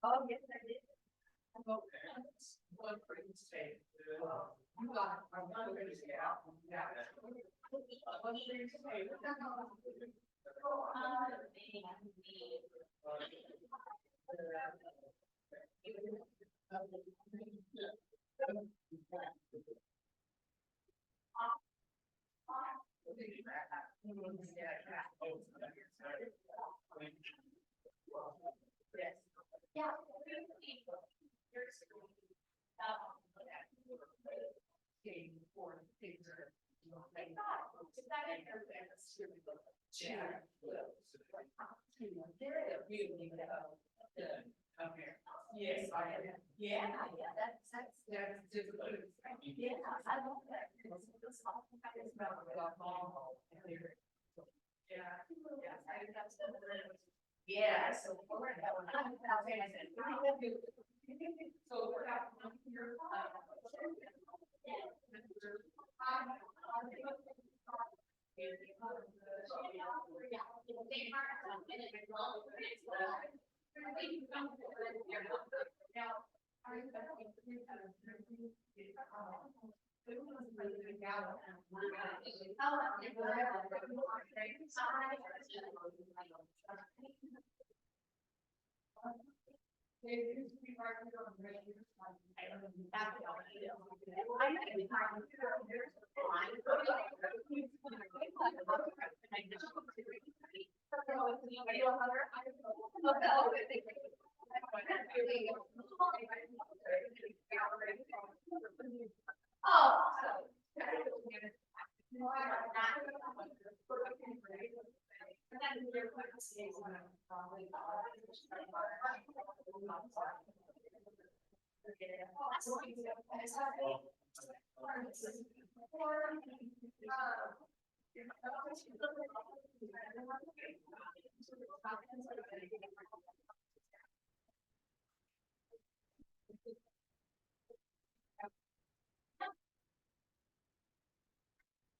Oh, yes, I did. Okay. One for each state. I'm not going to say out. Yeah. One for each state. Yeah. Yes, I am. Yeah, that's difficult. Yeah, I love that. Yeah, so for that one. So we're out here.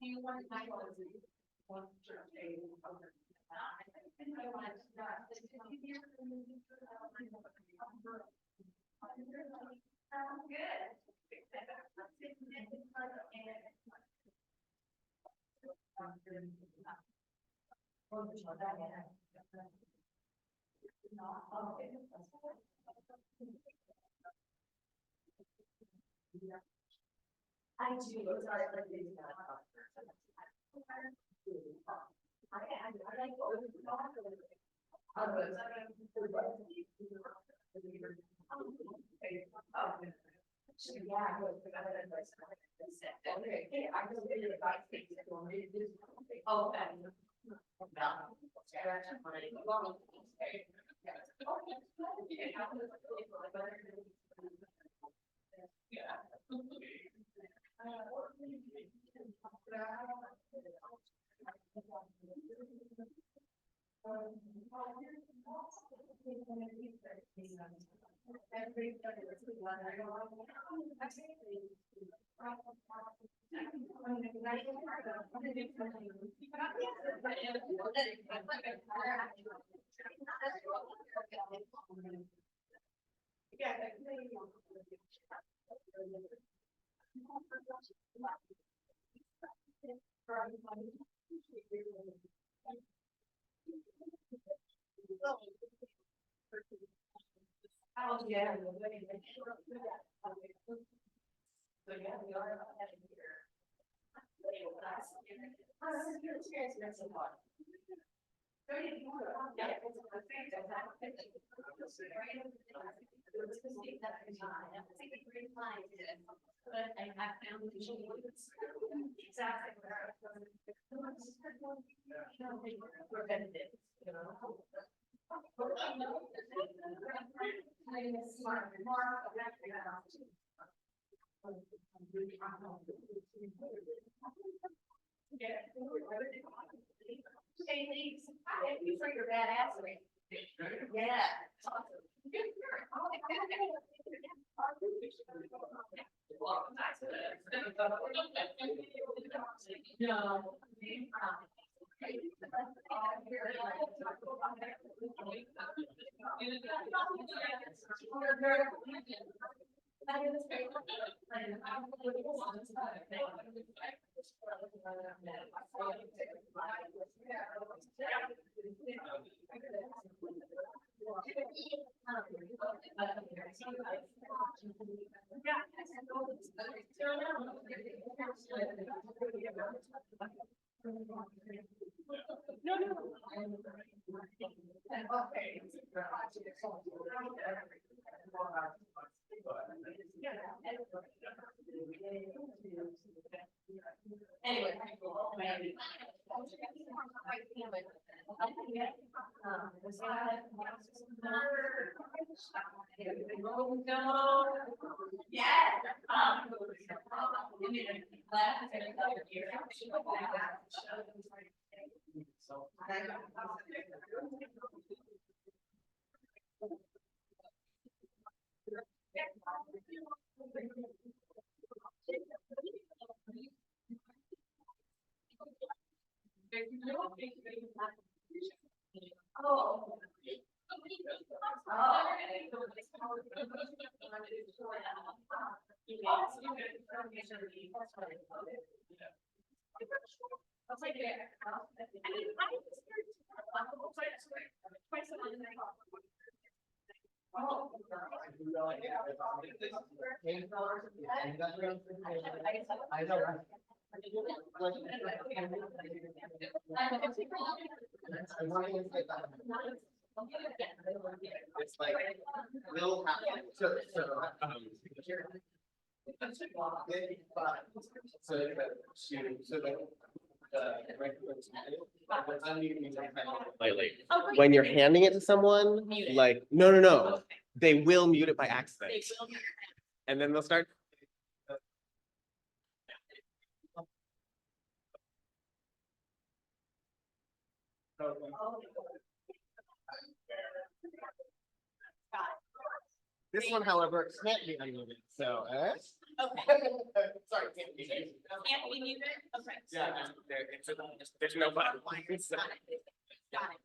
You want to I do. Oh, yeah. So yeah, we are having here. But I have found exactly preventative, you know. Smart remark. Hey, Lee, thank you for your badassery. Yeah. No. I know, right? It's like, we'll have to, when you're handing it to someone, like, no, they will mute it by accident. And then they'll start. This one, however, can't be unmuted, so. Okay. Sorry, can't be. Can't be muted? Okay. Yeah, there's no button. So. Got it.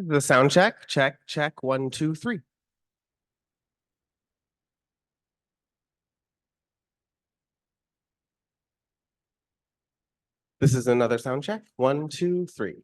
The sound check, check, check, 1, 2, 3. This is another sound check, 1, 2, 3.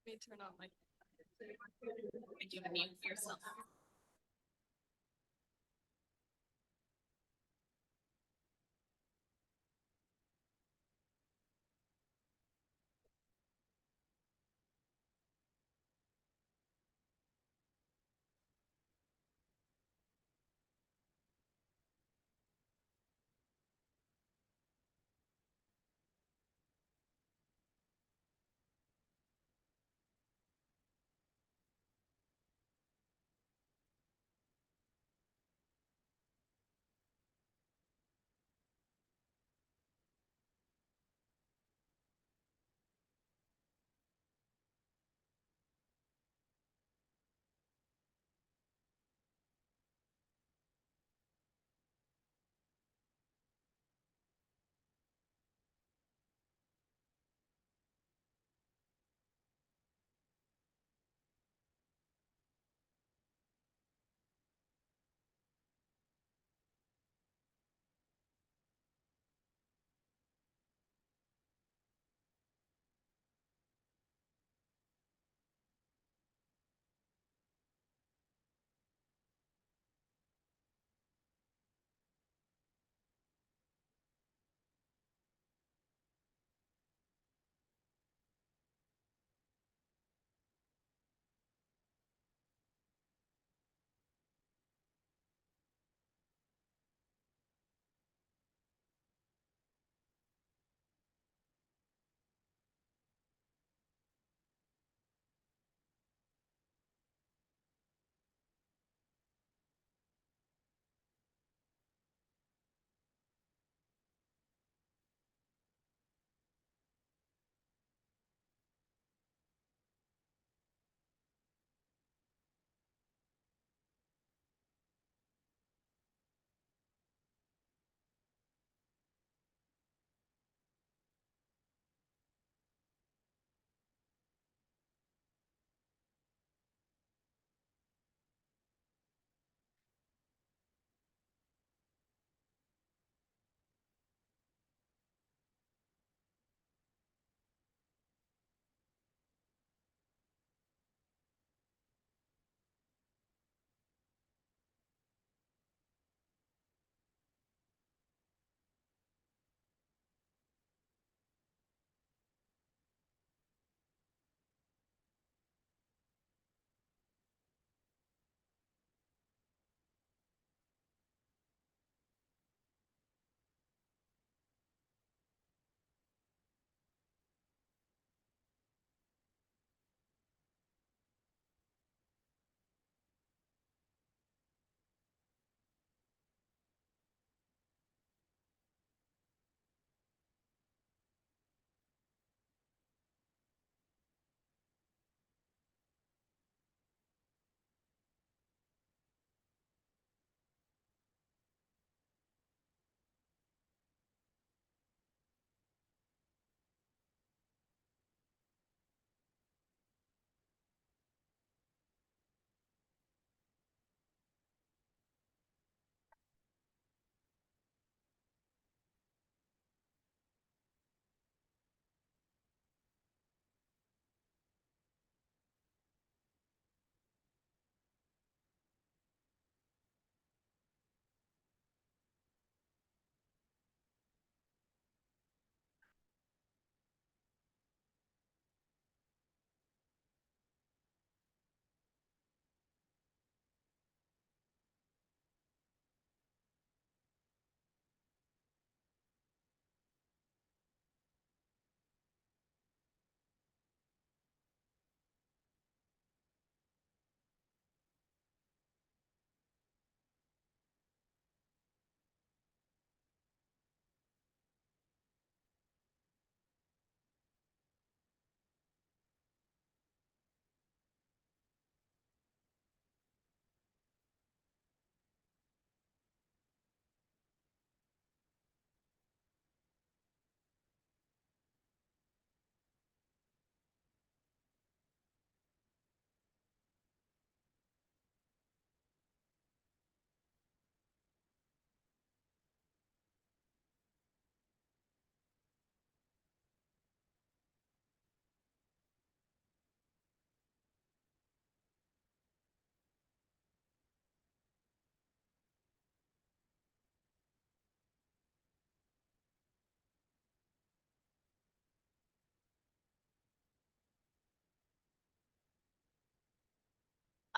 me turn on my. You have mute yourself.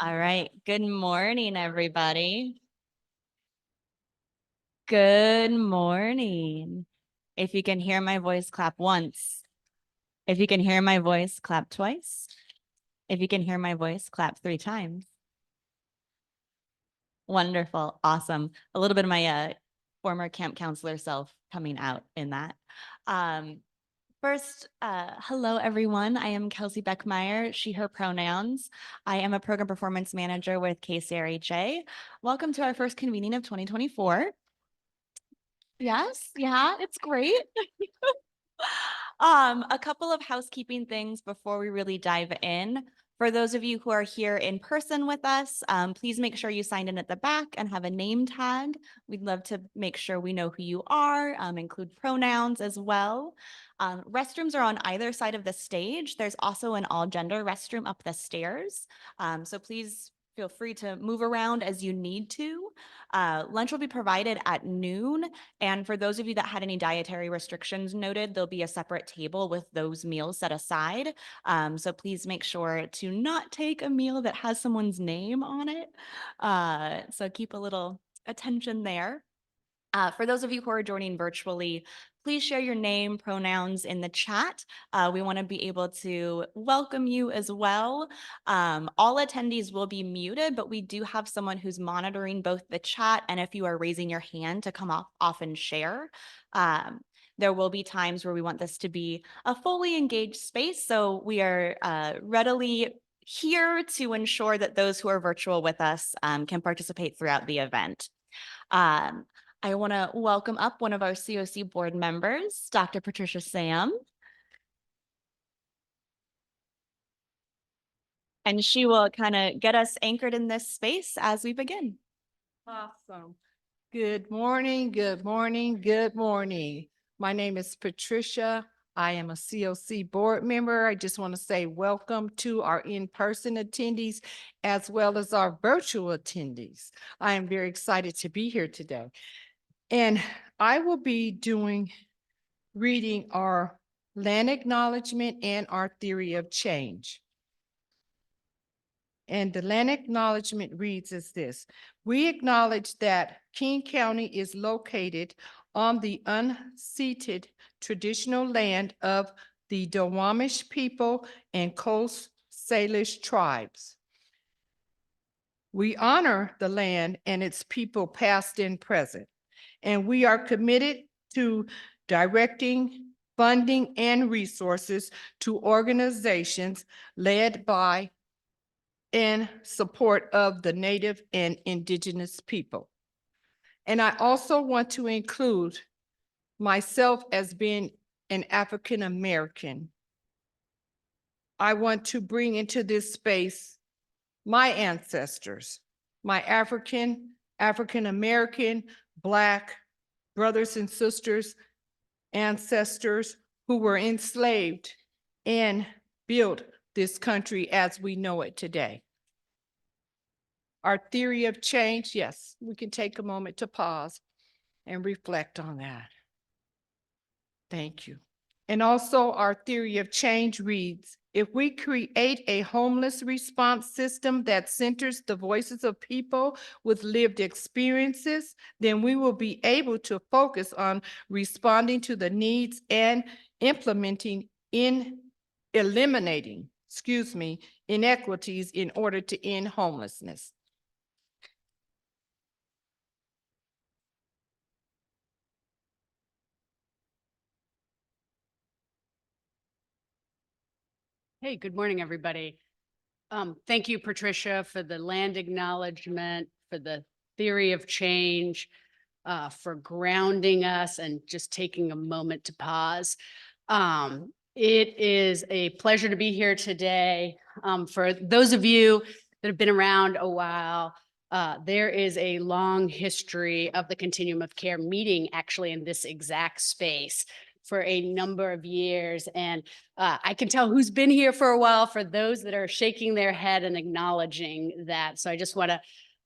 All right. Good morning, everybody. Good morning. If you can hear my voice, clap once. If you can hear my voice, clap twice. If you can hear my voice, clap 3 times. Wonderful. Awesome. A little bit of my former camp counselor self coming out in that. First, hello, everyone. I am Kelsey Beckmeyer, she, her pronouns. I am a program performance manager with KCRHA. Welcome to our first convening of 2024. Yes, yeah, it's great. A couple of housekeeping things before we really dive in. For those of you who are here in person with us, please make sure you signed in at the back and have a name tag. We'd love to make sure we know who you are, include pronouns as well. Restrooms are on either side of the stage. There's also an all-gender restroom up the stairs. So please feel free to move around as you need to. Lunch will be provided at noon. And for those of you that had any dietary restrictions noted, there'll be a separate table with those meals set aside. So please make sure to not take a meal that has someone's name on it. So keep a little attention there. For those of you who are joining virtually, please share your name, pronouns in the chat. We want to be able to welcome you as well. All attendees will be muted, but we do have someone who's monitoring both the chat and if you are raising your hand to come off and share. There will be times where we want this to be a fully engaged space, so we are readily here to ensure that those who are virtual with us can participate throughout the event. I want to welcome up one of our CoC board members, Dr. Patricia Sam. And she will kind of get us anchored in this space as we begin. Awesome. Good morning, good morning, good morning. My name is Patricia. I am a CoC board member. I just want to say welcome to our in-person attendees as well as our virtual attendees. I am very excited to be here today. And I will be reading our land acknowledgement and our theory of change. And the land acknowledgement reads as this: we acknowledge that King County is located on the unceded traditional land of the Duwamish people and Coast Salish tribes. We honor the land and its people past and present, and we are committed to directing funding and resources to organizations led by in support of the Native and Indigenous people. And I also want to include myself as being an African American. I want to bring into this space my ancestors, my African American, Black brothers and sisters, ancestors who were enslaved and built this country as we know it today. Our theory of change, yes, we can take a moment to pause and reflect on that. Thank you. And also our theory of change reads: if we create a homeless response system that centers the voices of people with lived experiences, then we will be able to focus on responding to the needs and eliminating inequities in order to end homelessness. Hey, good morning, everybody. Thank you, Patricia, for the land acknowledgement, for the theory of change, for grounding us and just taking a moment to pause. It is a pleasure to be here today. For those of you that have been around a while, there is a long history of the Continuum of Care meeting actually in this exact space for a number of years. And I can tell who's been here for a while for those that are shaking their head and acknowledging that. So I just want to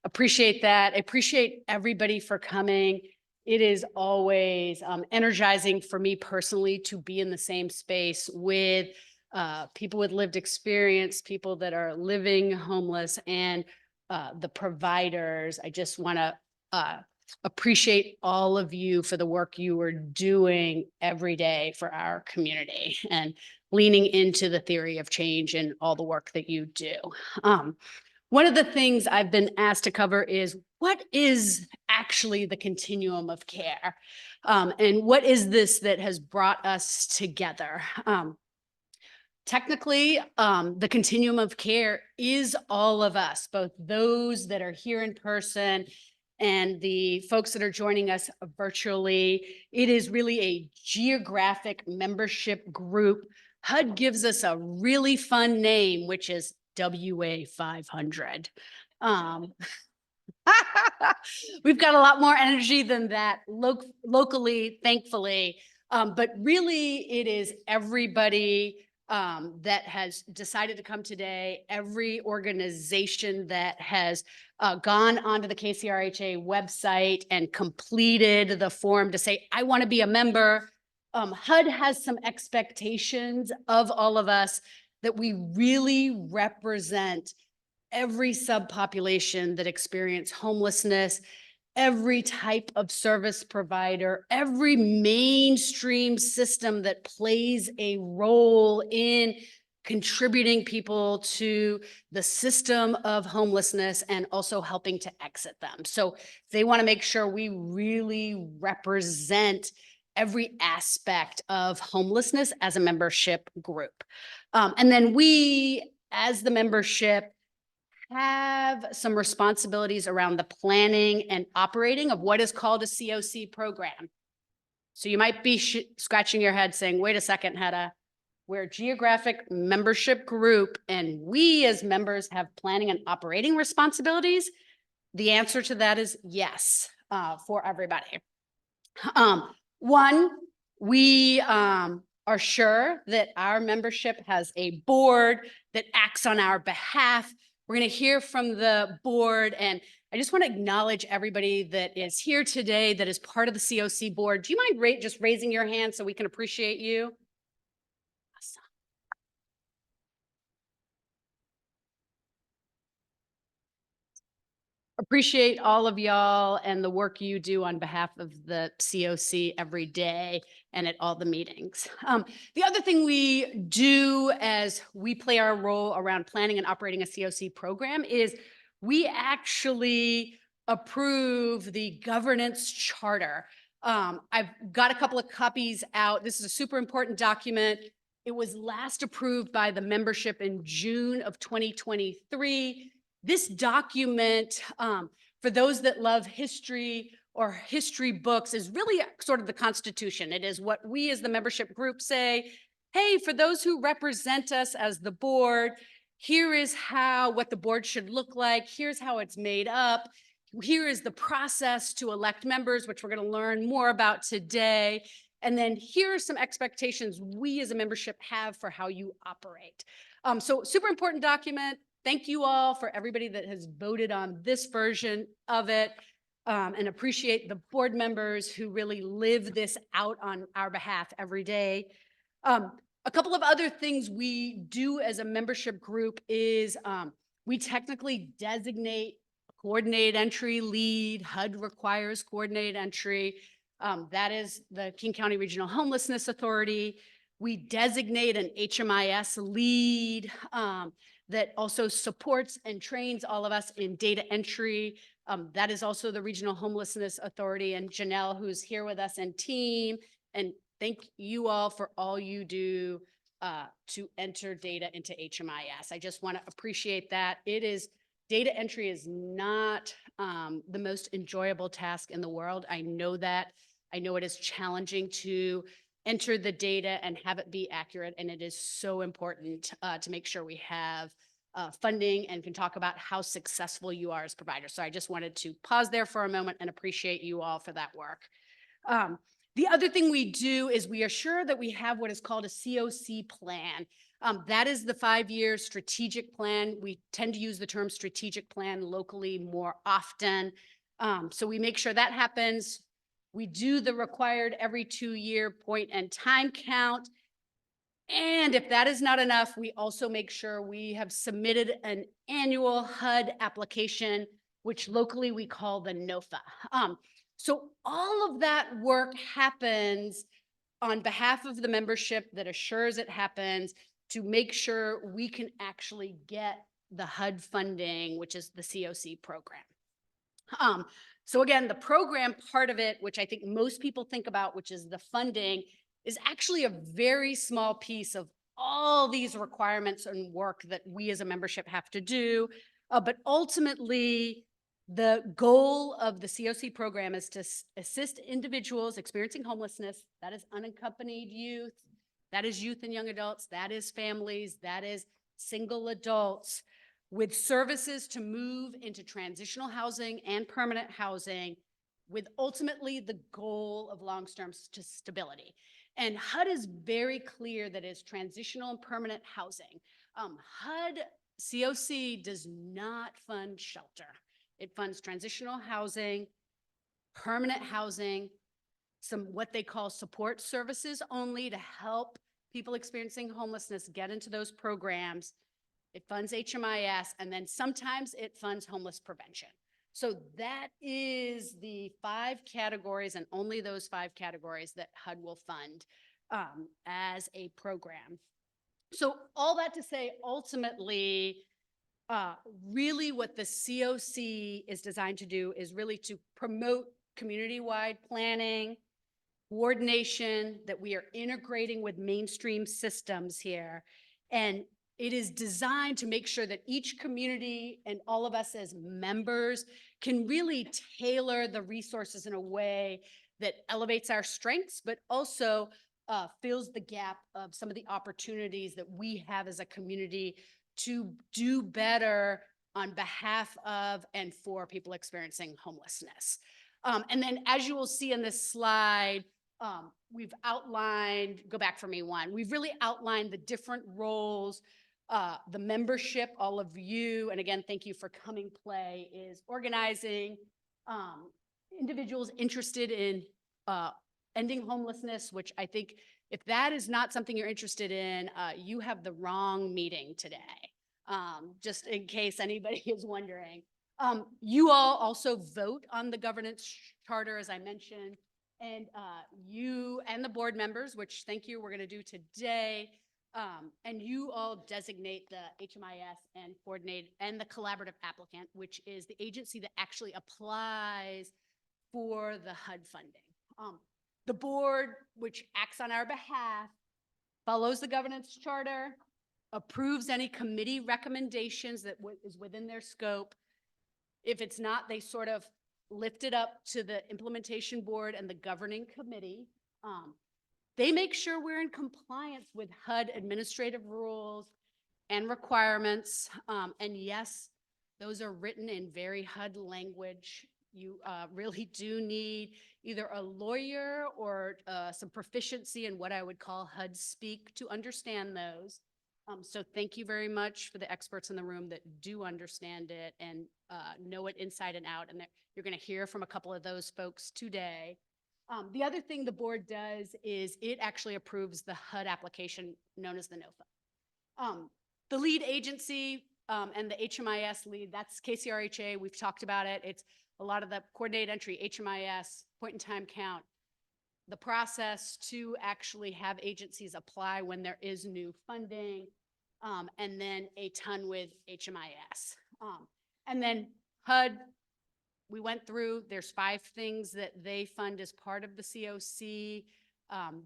appreciate that. I appreciate everybody for coming. It is always energizing for me personally to be in the same space with people with lived experience, people that are living homeless, and the providers. I just want to appreciate all of you for the work you are doing every day for our community and leaning into the theory of change and all the work that you do. One of the things I've been asked to cover is what is actually the continuum of care? And what is this that has brought us together? Technically, the continuum of care is all of us, both those that are here in person and the folks that are joining us virtually. It is really a geographic membership group. HUD gives us a really fun name, which is WA 500. We've got a lot more energy than that locally, thankfully. But really, it is everybody that has decided to come today, every organization that has gone onto the KCRHA website and completed the form to say, I want to be a member. HUD has some expectations of all of us that we really represent every subpopulation that experience homelessness, every type of service provider, every mainstream system that plays a role in contributing people to the system of homelessness and also helping to exit them. So they want to make sure we really represent every aspect of homelessness as a membership group. And then we, as the membership, have some responsibilities around the planning and operating of what is called a CoC program. So you might be scratching your head saying, wait a second, Hedda, we're a geographic membership group and we as members have planning and operating responsibilities. The answer to that is yes, for everybody. One, we are sure that our membership has a board that acts on our behalf. We're going to hear from the board, and I just want to acknowledge everybody that is here today that is part of the CoC board. Do you mind just raising your hand so we can appreciate you? Awesome. Appreciate all of y'all and the work you do on behalf of the CoC every day and at all the meetings. The other thing we do as we play our role around planning and operating a CoC program is we actually approve the governance charter. I've got a couple of copies out. This is a super important document. It was last approved by the membership in June of 2023. This document, for those that love history or history books, is really sort of the Constitution. It is what we as the membership group say, hey, for those who represent us as the board, here is what the board should look like. Here's how it's made up. Here is the process to elect members, which we're going to learn more about today. And then here are some expectations we as a membership have for how you operate. So super important document. Thank you all for everybody that has voted on this version of it, and appreciate the board members who really live this out on our behalf every day. A couple of other things we do as a membership group is we technically designate coordinated entry lead. HUD requires coordinated entry. That is the King County Regional Homelessness Authority. We designate an HMIS lead that also supports and trains all of us in data entry. That is also the Regional Homelessness Authority, and Janelle, who's here with us, and team. And thank you all for all you do to enter data into HMIS. I just want to appreciate that. Data entry is not the most enjoyable task in the world. I know that. I know it is challenging to enter the data and have it be accurate. And it is so important to make sure we have funding and can talk about how successful you are as providers. So I just wanted to pause there for a moment and appreciate you all for that work. The other thing we do is we assure that we have what is called a CoC plan. That is the 5-year strategic plan. We tend to use the term strategic plan locally more often. So we make sure that happens. We do the required every 2-year point and time count. And if that is not enough, we also make sure we have submitted an annual HUD application, which locally we call the NOFA. So all of that work happens on behalf of the membership that assures it happens to make sure we can actually get the HUD funding, which is the CoC program. So again, the program part of it, which I think most people think about, which is the funding, is actually a very small piece of all these requirements and work that we as a membership have to do. But ultimately, the goal of the CoC program is to assist individuals experiencing homelessness. That is unaccompanied youth, that is youth and young adults, that is families, that is single adults, with services to move into transitional housing and permanent housing, with ultimately the goal of long-term stability. And HUD is very clear that it's transitional and permanent housing. HUD CoC does not fund shelter. It funds transitional housing, permanent housing, some what they call support services only to help people experiencing homelessness get into those programs. It funds HMIS, and then sometimes it funds homeless prevention. So that is the 5 categories, and only those 5 categories that HUD will fund as a program. So all that to say, ultimately, really what the CoC is designed to do is really to promote community-wide planning, coordination, that we are integrating with mainstream systems here. And it is designed to make sure that each community and all of us as members can really tailor the resources in a way that elevates our strengths, but also fills the gap of some of the opportunities that we have as a community to do better on behalf of and for people experiencing homelessness. And then as you will see in this slide, we've outlined, go back for me one, we've really outlined the different roles the membership, all of you, and again, thank you for coming play, is organizing individuals interested in ending homelessness, which I think if that is not something you're interested in, you have the wrong meeting today, just in case anybody is wondering. You all also vote on the governance charter, as I mentioned, and you and the board members, which thank you, we're going to do today, and you all designate the HMIS and coordinate and the collaborative applicant, which is the agency that actually applies for the HUD funding. The board, which acts on our behalf, follows the governance charter, approves any committee recommendations that is within their scope. If it's not, they sort of lift it up to the implementation board and the governing committee. They make sure we're in compliance with HUD administrative rules and requirements. And yes, those are written in very HUD language. You really do need either a lawyer or some proficiency in what I would call HUD speak to understand those. So thank you very much for the experts in the room that do understand it and know it inside and out. And you're going to hear from a couple of those folks today. The other thing the board does is it actually approves the HUD application known as the NOFA. The lead agency and the HMIS lead, that's KCRHA. We've talked about it. It's a lot of the coordinated entry, HMIS, point in time count, the process to actually have agencies apply when there is new funding, and then a ton with HMIS. And then HUD, we went through, there's 5 things that they fund as part of the CoC.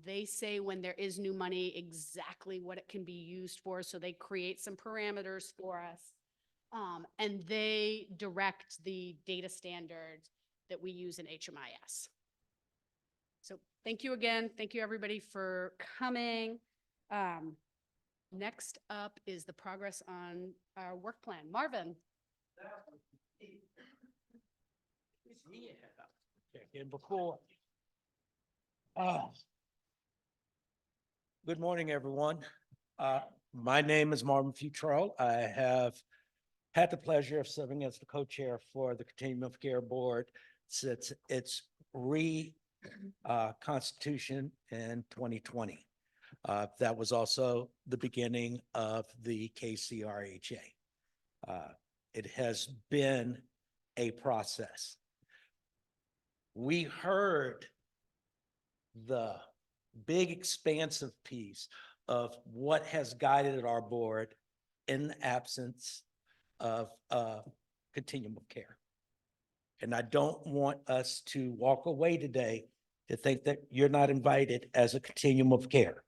They say when there is new money, exactly what it can be used for. So they create some parameters for us. And they direct the data standards that we use in HMIS. So thank you again. Thank you everybody for coming. Next up is the progress on our work plan. Marvin. Check in before. Good morning, everyone. My name is Marvin Futrell. I have had the pleasure of serving as the co-chair for the Continuum of Care board since its constitution in 2020. That was also the beginning of the KCRHA. It has been a process. We heard the big expansive piece of what has guided our board in the absence of continuum of care. And I don't want us to walk away today to think that you're not invited as a continuum of care.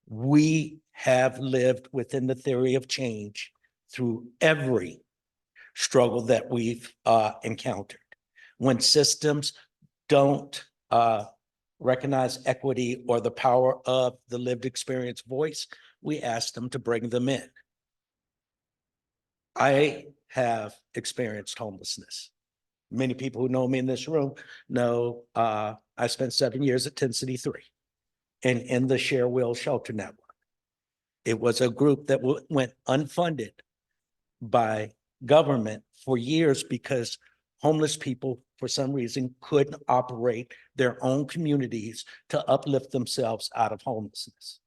We have lived within the theory of change through every struggle that we've encountered. When systems don't recognize equity or the power of the lived experience voice, we ask them to bring them in. I have experienced homelessness. Many people who know me in this room know I spent 7 years at 10-City-3 and in the Share Will Shelter Network. It was a group that went unfunded by government for years because homeless people, for some reason, couldn't operate their own communities to uplift themselves out of homelessness.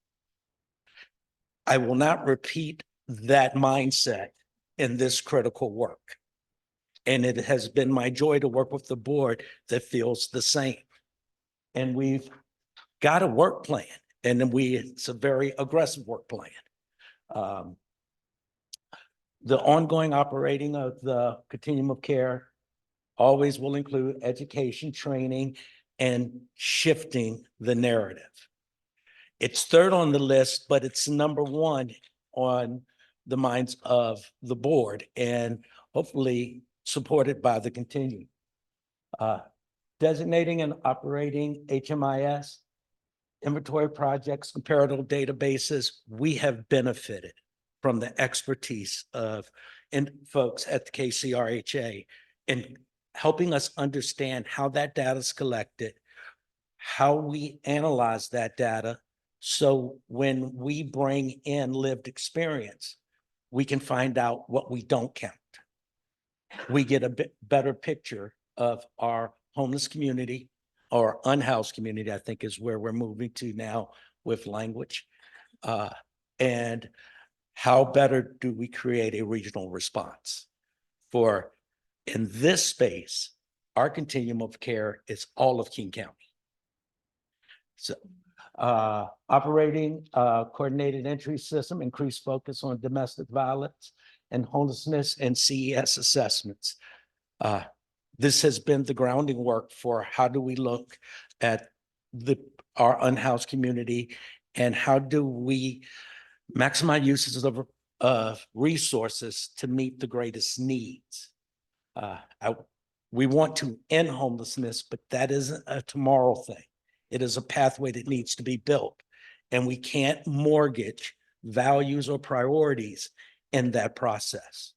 I will not repeat that mindset in this critical work. And it has been my joy to work with the board that feels the same. And we've got a work plan, and it's a very aggressive work plan. The ongoing operating of the Continuum of Care always will include education, training, and shifting the narrative. It's third on the list, but it's number one on the minds of the board and hopefully supported by the Continuum. Designating and operating HMIS, inventory projects, comparative databases, we have benefited from the expertise of folks at the KCRHA in helping us understand how that data is collected, how we analyze that data, so when we bring in lived experience, we can find out what we don't count. We get a bit better picture of our homeless community or unhoused community, I think is where we're moving to now with language. And how better do we create a regional response? For in this space, our continuum of care is all of King County. So operating coordinated entry system, increased focus on domestic violence and homelessness and CES assessments. This has been the grounding work for how do we look at our unhoused community and how do we maximize uses of resources to meet the greatest needs. We want to end homelessness, but that isn't a tomorrow thing. It is a pathway that needs to be built. And we can't mortgage values or priorities in that process.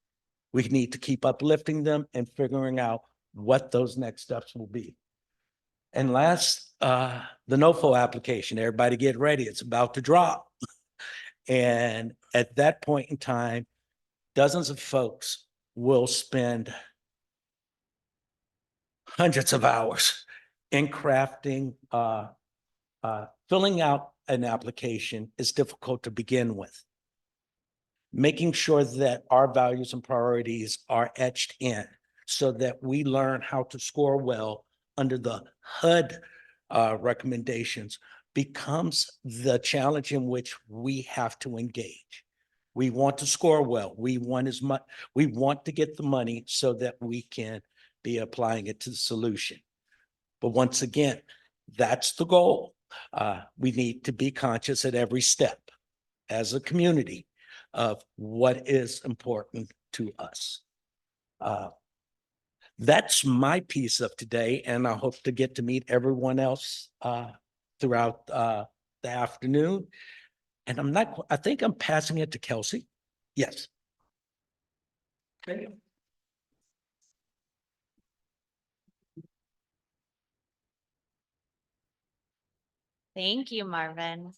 We need to keep uplifting them and figuring out what those next steps will be. And last, the NOFO application, everybody get ready, it's about to drop. And at that point in time, dozens of folks will spend hundreds of hours in crafting, filling out an application is difficult to begin with. Making sure that our values and priorities are etched in so that we learn how to score well under the HUD recommendations becomes the challenge in which we have to engage. We want to score well. We want to get the money so that we can be applying it to the solution. But once again, that's the goal. We need to be conscious at every step as a community of what is important to us. That's my piece of today, and I hope to get to meet everyone else throughout the afternoon. And I think I'm passing it to Kelsey. Yes. Thank you. Thank you, Marvin.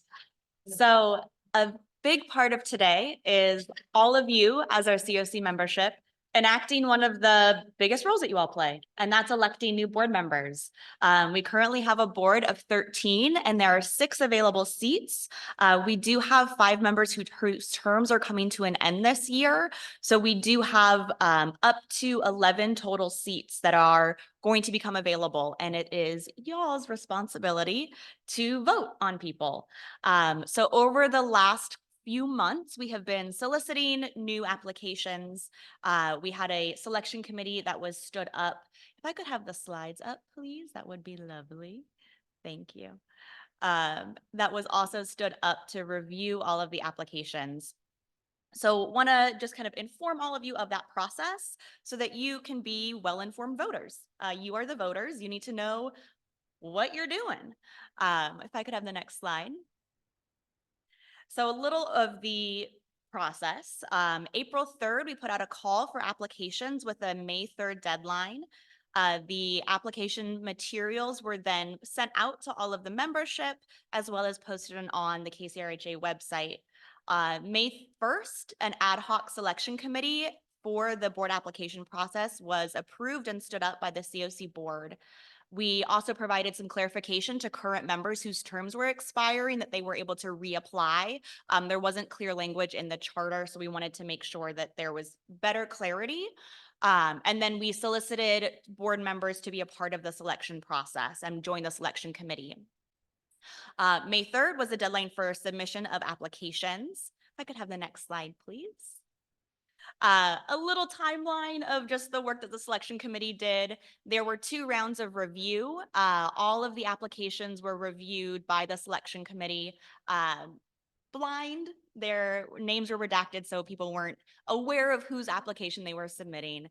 So a big part of today is all of you as our CoC membership enacting one of the biggest roles that you all play, and that's electing new board members. We currently have a board of 13, and there are 6 available seats. We do have 5 members whose terms are coming to an end this year. So we do have up to 11 total seats that are going to become available, and it is y'all's responsibility to vote on people. So over the last few months, we have been soliciting new applications. We had a selection committee that was stood up. If I could have the slides up, please, that would be lovely. Thank you. That was also stood up to review all of the applications. So want to just kind of inform all of you of that process so that you can be well-informed voters. You are the voters. You need to know what you're doing. If I could have the next slide. So a little of the process. April 3rd, we put out a call for applications with a May 3rd deadline. The application materials were then sent out to all of the membership as well as posted on the KCRHA website. May 1st, an ad hoc selection committee for the board application process was approved and stood up by the CoC board. We also provided some clarification to current members whose terms were expiring that they were able to reapply. There wasn't clear language in the charter, so we wanted to make sure that there was better clarity. And then we solicited board members to be a part of the selection process and join the selection committee. May 3rd was the deadline for submission of applications. If I could have the next slide, please. A little timeline of just the work that the selection committee did. There were 2 rounds of review. All of the applications were reviewed by the selection committee blind. Their names were redacted so people weren't aware of whose application they were submitting.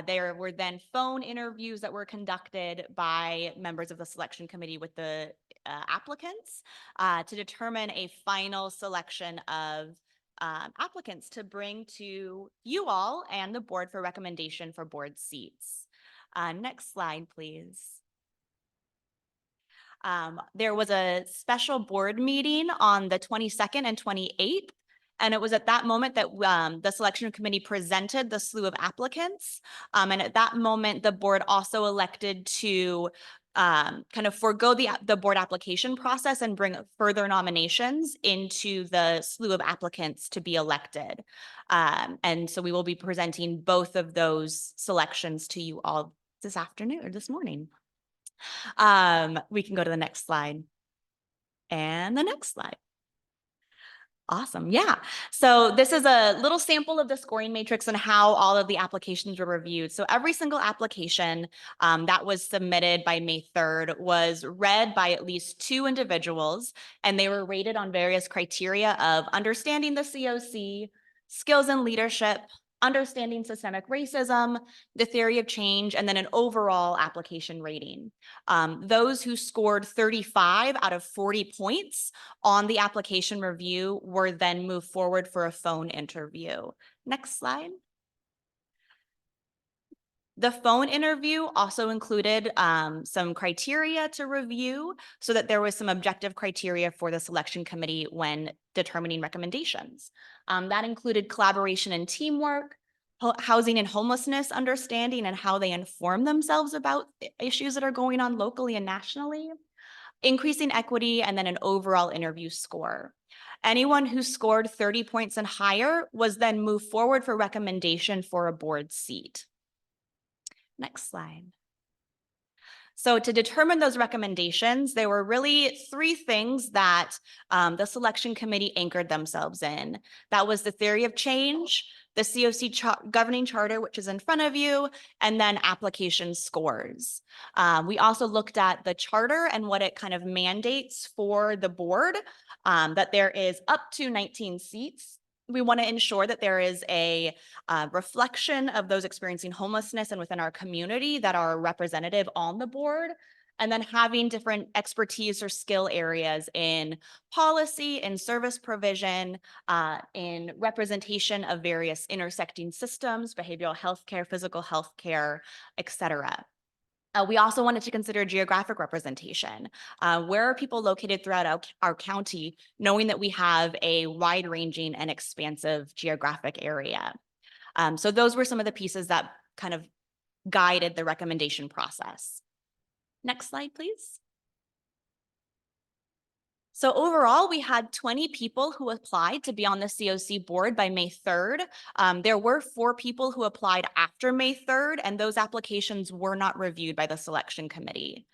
There were then phone interviews that were conducted by members of the selection committee with the applicants to determine a final selection of applicants to bring to you all and the board for recommendation for board seats. Next slide, please. There was a special board meeting on the 22nd and 28th. And it was at that moment that the selection committee presented the slew of applicants. And at that moment, the board also elected to kind of forego the board application process and bring further nominations into the slew of applicants to be elected. And so we will be presenting both of those selections to you all this afternoon or this morning. We can go to the next slide. And the next slide. Awesome. Yeah. So this is a little sample of the scoring matrix and how all of the applications were reviewed. So every single application that was submitted by May 3rd was read by at least 2 individuals, and they were rated on various criteria of understanding the CoC, skills and leadership, understanding systemic racism, the theory of change, and then an overall application rating. Those who scored 35 out of 40 points on the application review were then moved forward for a phone interview. Next slide. The phone interview also included some criteria to review so that there was some objective criteria for the selection committee when determining recommendations. That included collaboration and teamwork, housing and homelessness understanding and how they inform themselves about issues that are going on locally and nationally, increasing equity, and then an overall interview score. Anyone who scored 30 points and higher was then moved forward for recommendation for a board seat. Next slide. So to determine those recommendations, there were really 3 things that the selection committee anchored themselves in. That was the theory of change, the CoC governing charter, which is in front of you, and then application scores. We also looked at the charter and what it kind of mandates for the board, that there is up to 19 seats. We want to ensure that there is a reflection of those experiencing homelessness and within our community that are representative on the board, and then having different expertise or skill areas in policy, in service provision, in representation of various intersecting systems, behavioral health care, physical health care, et cetera. We also wanted to consider geographic representation. Where are people located throughout our county, knowing that we have a wide-ranging and expansive geographic area? So those were some of the pieces that kind of guided the recommendation process. Next slide, please. So overall, we had 20 people who applied to be on the CoC board by May 3rd. There were 4 people who applied after May 3rd, and those applications were not reviewed by the selection committee.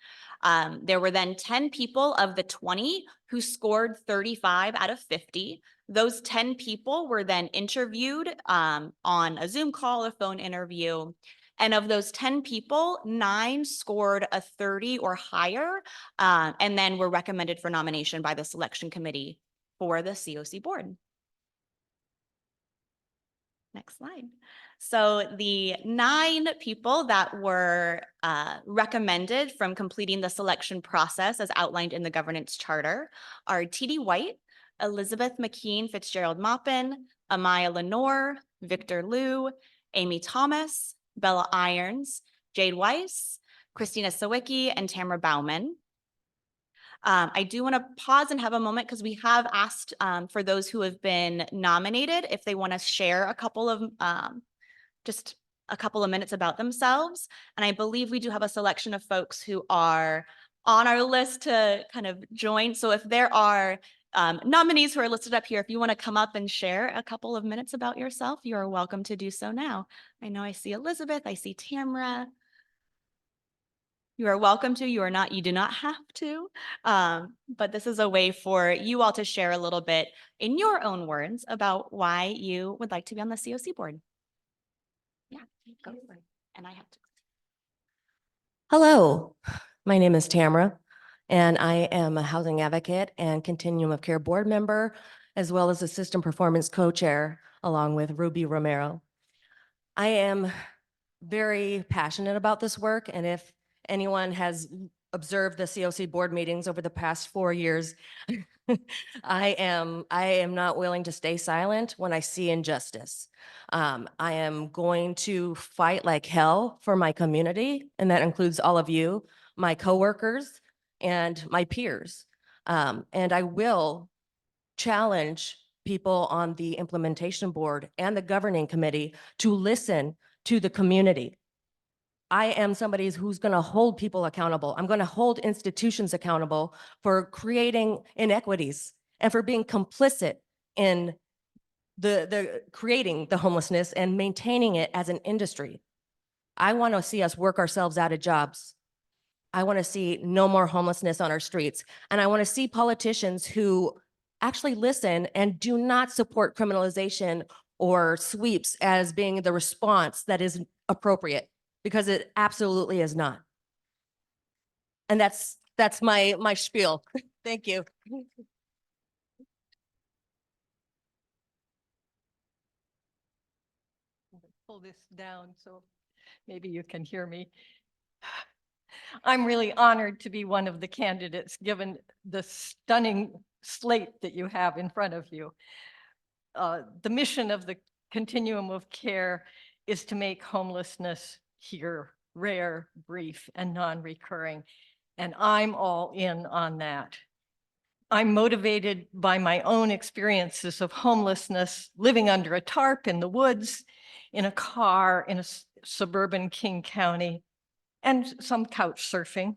There were then 10 people of the 20 who scored 35 out of 50. Those 10 people were then interviewed on a Zoom call, a phone interview. And of those 10 people, 9 scored a 30 or higher, and then were recommended for nomination by the selection committee for the CoC board. Next slide. So the 9 people that were recommended from completing the selection process as outlined in the governance charter are T.D. White, Elizabeth McKean Fitzgerald Maupin, Amaya Lenore, Victor Liu, Amy Thomas, Bella Irons, Jade Weiss, Christina Sawicki, and Tamara Bauman. I do want to pause and have a moment because we have asked for those who have been nominated if they want to share a couple of just a couple of minutes about themselves. And I believe we do have a selection of folks who are on our list to kind of join. So if there are nominees who are listed up here, if you want to come up and share a couple of minutes about yourself, you are welcome to do so now. I know I see Elizabeth, I see Tamara. You are welcome to, you do not have to, but this is a way for you all to share a little bit in your own words about why you would like to be on the CoC board. Yeah, go for it. And I have to. Hello, my name is Tamara, and I am a housing advocate and Continuum of Care board member, as well as assistant performance co-chair, along with Ruby Romero. I am very passionate about this work, and if anyone has observed the CoC board meetings over the past 4 years, I am not willing to stay silent when I see injustice. I am going to fight like hell for my community, and that includes all of you, my coworkers, and my peers. And I will challenge people on the implementation board and the governing committee to listen to the community. I am somebody who's going to hold people accountable. I'm going to hold institutions accountable for creating inequities and for being complicit in the creating the homelessness and maintaining it as an industry. I want to see us work ourselves out of jobs. I want to see no more homelessness on our streets. And I want to see politicians who actually listen and do not support criminalization or sweeps as being the response that is appropriate, because it absolutely is not. And that's my spiel. Thank you. Pull this down so maybe you can hear me. I'm really honored to be one of the candidates, given the stunning slate that you have in front of you. The mission of the Continuum of Care is to make homelessness here rare, brief, and non-recurring. And I'm all in on that. I'm motivated by my own experiences of homelessness, living under a tarp in the woods, in a car in a suburban King County, and some couch surfing.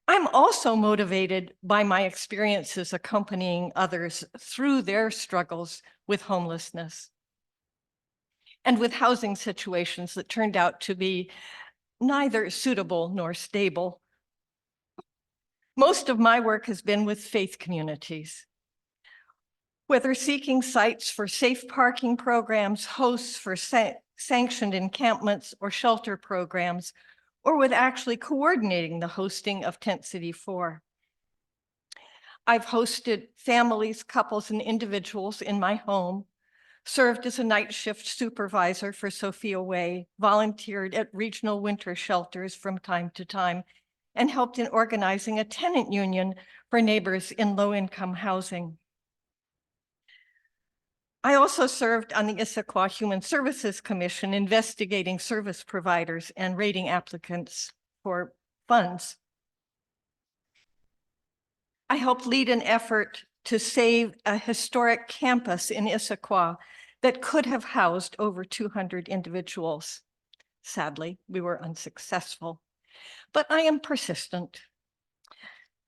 I'm also motivated by my experiences accompanying others through their struggles with homelessness and with housing situations that turned out to be neither suitable nor stable. Most of my work has been with faith communities, whether seeking sites for safe parking programs, hosts for sanctioned encampments or shelter programs, or with actually coordinating the hosting of Tent City 4. I've hosted families, couples, and individuals in my home, served as a night shift supervisor for Sophia Way, volunteered at regional winter shelters from time to time, and helped in organizing a tenant union for neighbors in low-income housing. I also served on the Issaquah Human Services Commission, investigating service providers and rating applicants for funds. I helped lead an effort to save a historic campus in Issaquah that could have housed over 200 individuals. Sadly, we were unsuccessful, but I am persistent.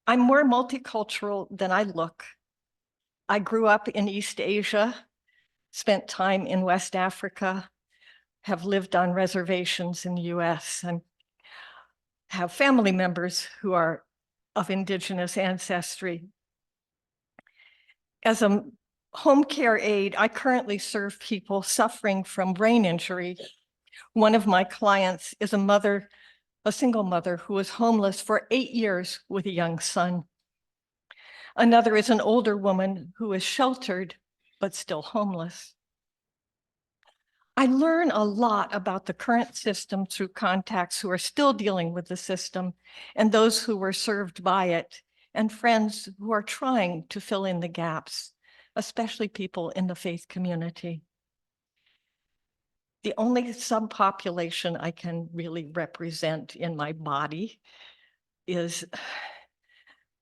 I'm more multicultural than I look. I grew up in East Asia, spent time in West Africa, have lived on reservations in the US, and have family members who are of Indigenous ancestry. As a home care aide, I currently serve people suffering from brain injury. One of my clients is a single mother who was homeless for 8 years with a young son. Another is an older woman who is sheltered, but still homeless. I learn a lot about the current system through contacts who are still dealing with the system and those who were served by it, and friends who are trying to fill in the gaps, especially people in the faith community. The only subpopulation I can really represent in my body is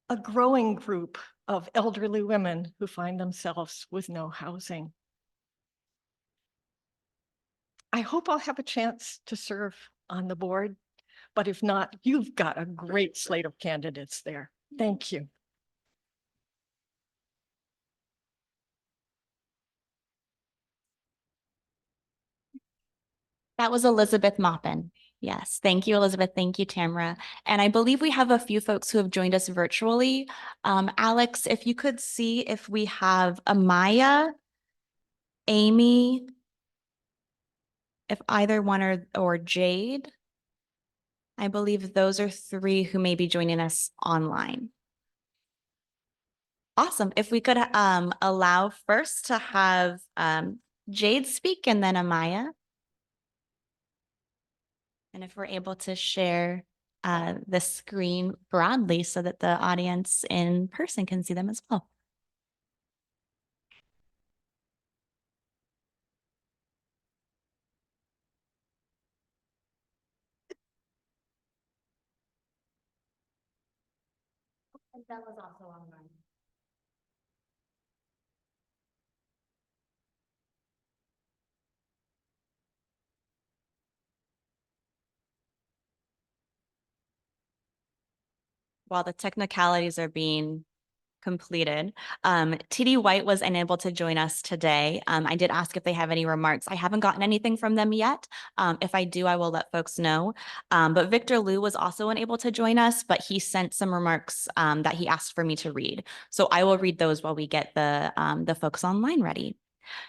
a growing group of elderly women who find themselves with no housing. I hope I'll have a chance to serve on the board, but if not, you've got a great slate of candidates there. Thank you. That was Elizabeth Maupin. Yes, thank you, Elizabeth. Thank you, Tamara. And I believe we have a few folks who have joined us virtually. Alex, if you could see if we have Amaya, Amy, if either one or Jade. I believe those are 3 who may be joining us online. Awesome. If we could allow first to have Jade speak and then Amaya. And if we're able to share the screen broadly so that the audience in person can see them as well. And that was also online. While the technicalities are being completed, TD White was unable to join us today. I did ask if they have any remarks. I haven't gotten anything from them yet. If I do, I will let folks know. But Victor Liu was also unable to join us, but he sent some remarks that he asked for me to read. So I will read those while we get the folks online ready.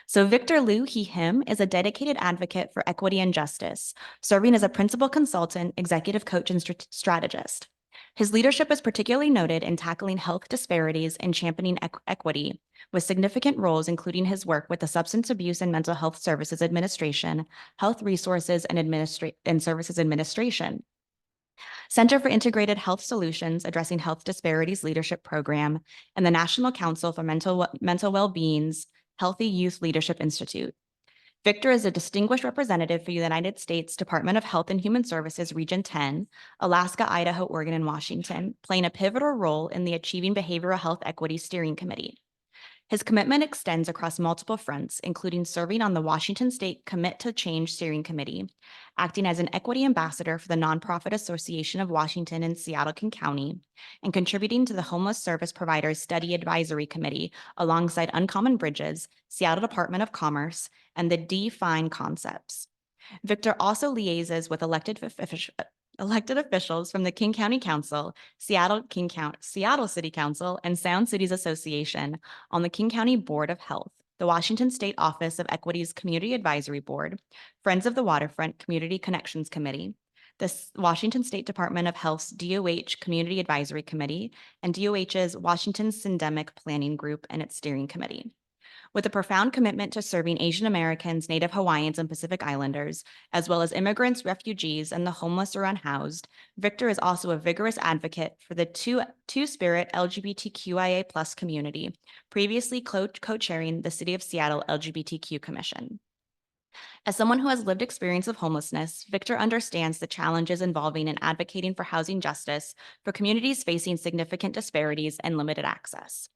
So Victor Liu, him, is a dedicated advocate for equity and justice, serving as a principal consultant, executive coach, and strategist. His leadership is particularly noted in tackling health disparities and championing equity, with significant roles including his work with the Substance Abuse and Mental Health Services Administration, Health Resources and Services Administration, Center for Integrated Health Solutions Addressing Health Disparities Leadership Program, and the National Council for Mental Well-Being's Healthy Youth Leadership Institute. Victor is a distinguished representative for the United States Department of Health and Human Services Region 10, Alaska, Idaho, Oregon, and Washington, playing a pivotal role in the Achieving Behavioral Health Equity Steering Committee. His commitment extends across multiple fronts, including serving on the Washington State Commit to Change Steering Committee, acting as an equity ambassador for the Nonprofit Association of Washington and Seattle-King County, and contributing to the Homeless Service Providers Study Advisory Committee alongside Uncommon Bridges, Seattle Department of Commerce, and the Define Concepts. Victor also liaises with elected officials from the King County Council, Seattle City Council, and Sound Cities Association on the King County Board of Health, the Washington State Office of Equity's Community Advisory Board, Friends of the Waterfront Community Connections Committee, the Washington State Department of Health's DOH Community Advisory Committee, and DOH's Washington Syndemic Planning Group and its steering committee. With a profound commitment to serving Asian Americans, Native Hawaiians, and Pacific Islanders, as well as immigrants, refugees, and the homeless or unhoused, Victor is also a vigorous advocate for the Two-Spirit LGBTQIA+ community, previously co-chairing the City of Seattle LGBTQ Commission. As someone who has lived experience of homelessness, Victor understands the challenges involving in advocating for housing justice for communities facing significant disparities and limited access.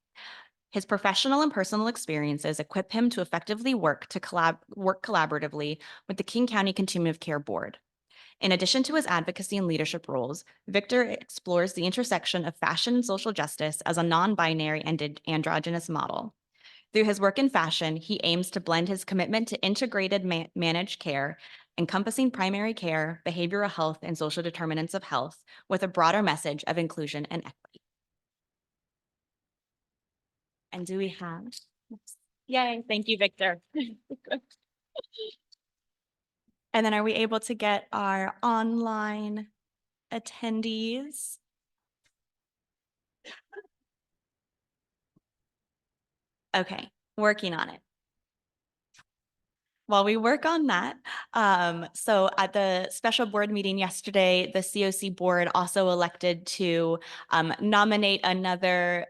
His professional and personal experiences equip him to effectively work collaboratively with the King County Continuum of Care Board. In addition to his advocacy and leadership roles, Victor explores the intersection of fashion and social justice as a non-binary and androgynous model. Through his work in fashion, he aims to blend his commitment to integrated managed care, encompassing primary care, behavioral health, and social determinants of health, with a broader message of inclusion and equity. And do we have? Yay, thank you, Victor. And then are we able to get our online attendees? Okay, working on it. While we work on that, so at the special board meeting yesterday, the CoC board also elected to nominate another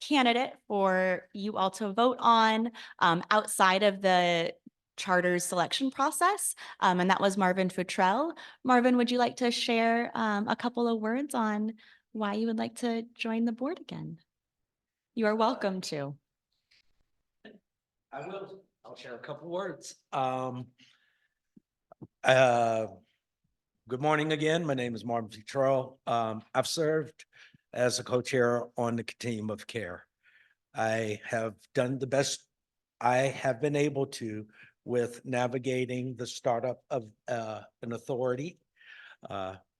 candidate for you all to vote on outside of the charter's selection process, and that was Marvin Futrell. Marvin, would you like to share a couple of words on why you would like to join the board again? You are welcome to. I will. I'll share a couple words. Good morning again. My name is Marvin Futrell. I've served as a co-chair on the Continuum of Care. I have done the best I have been able to with navigating the startup of an authority.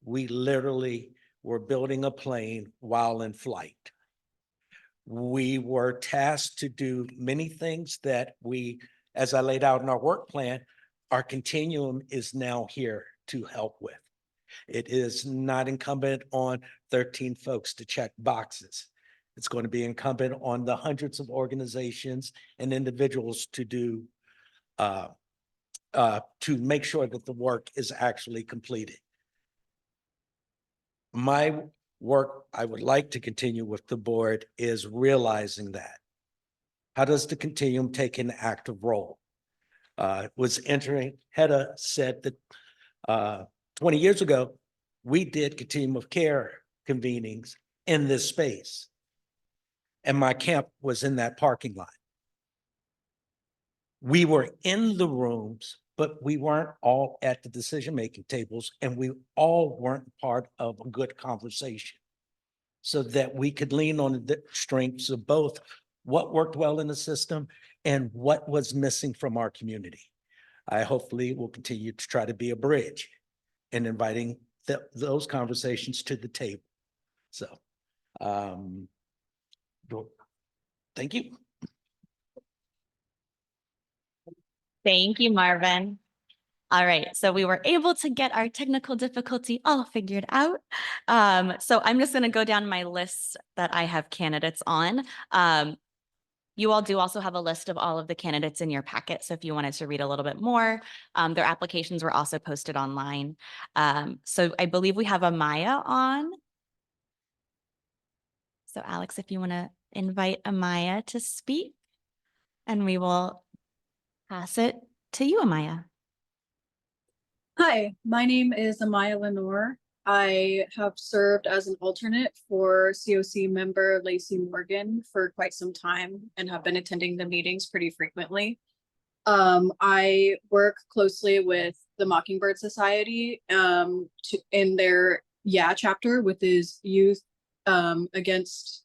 We literally were building a plane while in flight. We were tasked to do many things that we, as I laid out in our work plan, our continuum is now here to help with. It is not incumbent on 13 folks to check boxes. It's going to be incumbent on the hundreds of organizations and individuals to do, to make sure that the work is actually completed. My work I would like to continue with the board is realizing that. How does the continuum take an active role? Was entering, Hedda said that 20 years ago, we did Continuum of Care convenings in this space. And my camp was in that parking lot. We were in the rooms, but we weren't all at the decision-making tables, and we all weren't part of a good conversation so that we could lean on the strengths of both what worked well in the system and what was missing from our community. I hopefully will continue to try to be a bridge in inviting those conversations to the table. So, thank you. Thank you, Marvin. All right, so we were able to get our technical difficulty all figured out. So I'm just going to go down my list that I have candidates on. You all do also have a list of all of the candidates in your packet. So if you wanted to read a little bit more, their applications were also posted online. So I believe we have Amaya on. So Alex, if you want to invite Amaya to speak, and we will pass it to you, Amaya. Hi, my name is Amaya Lenore. I have served as an alternate for CoC member Lacey Morgan for quite some time and have been attending the meetings pretty frequently. I work closely with the Mockingbird Society in their chapter with his youth against,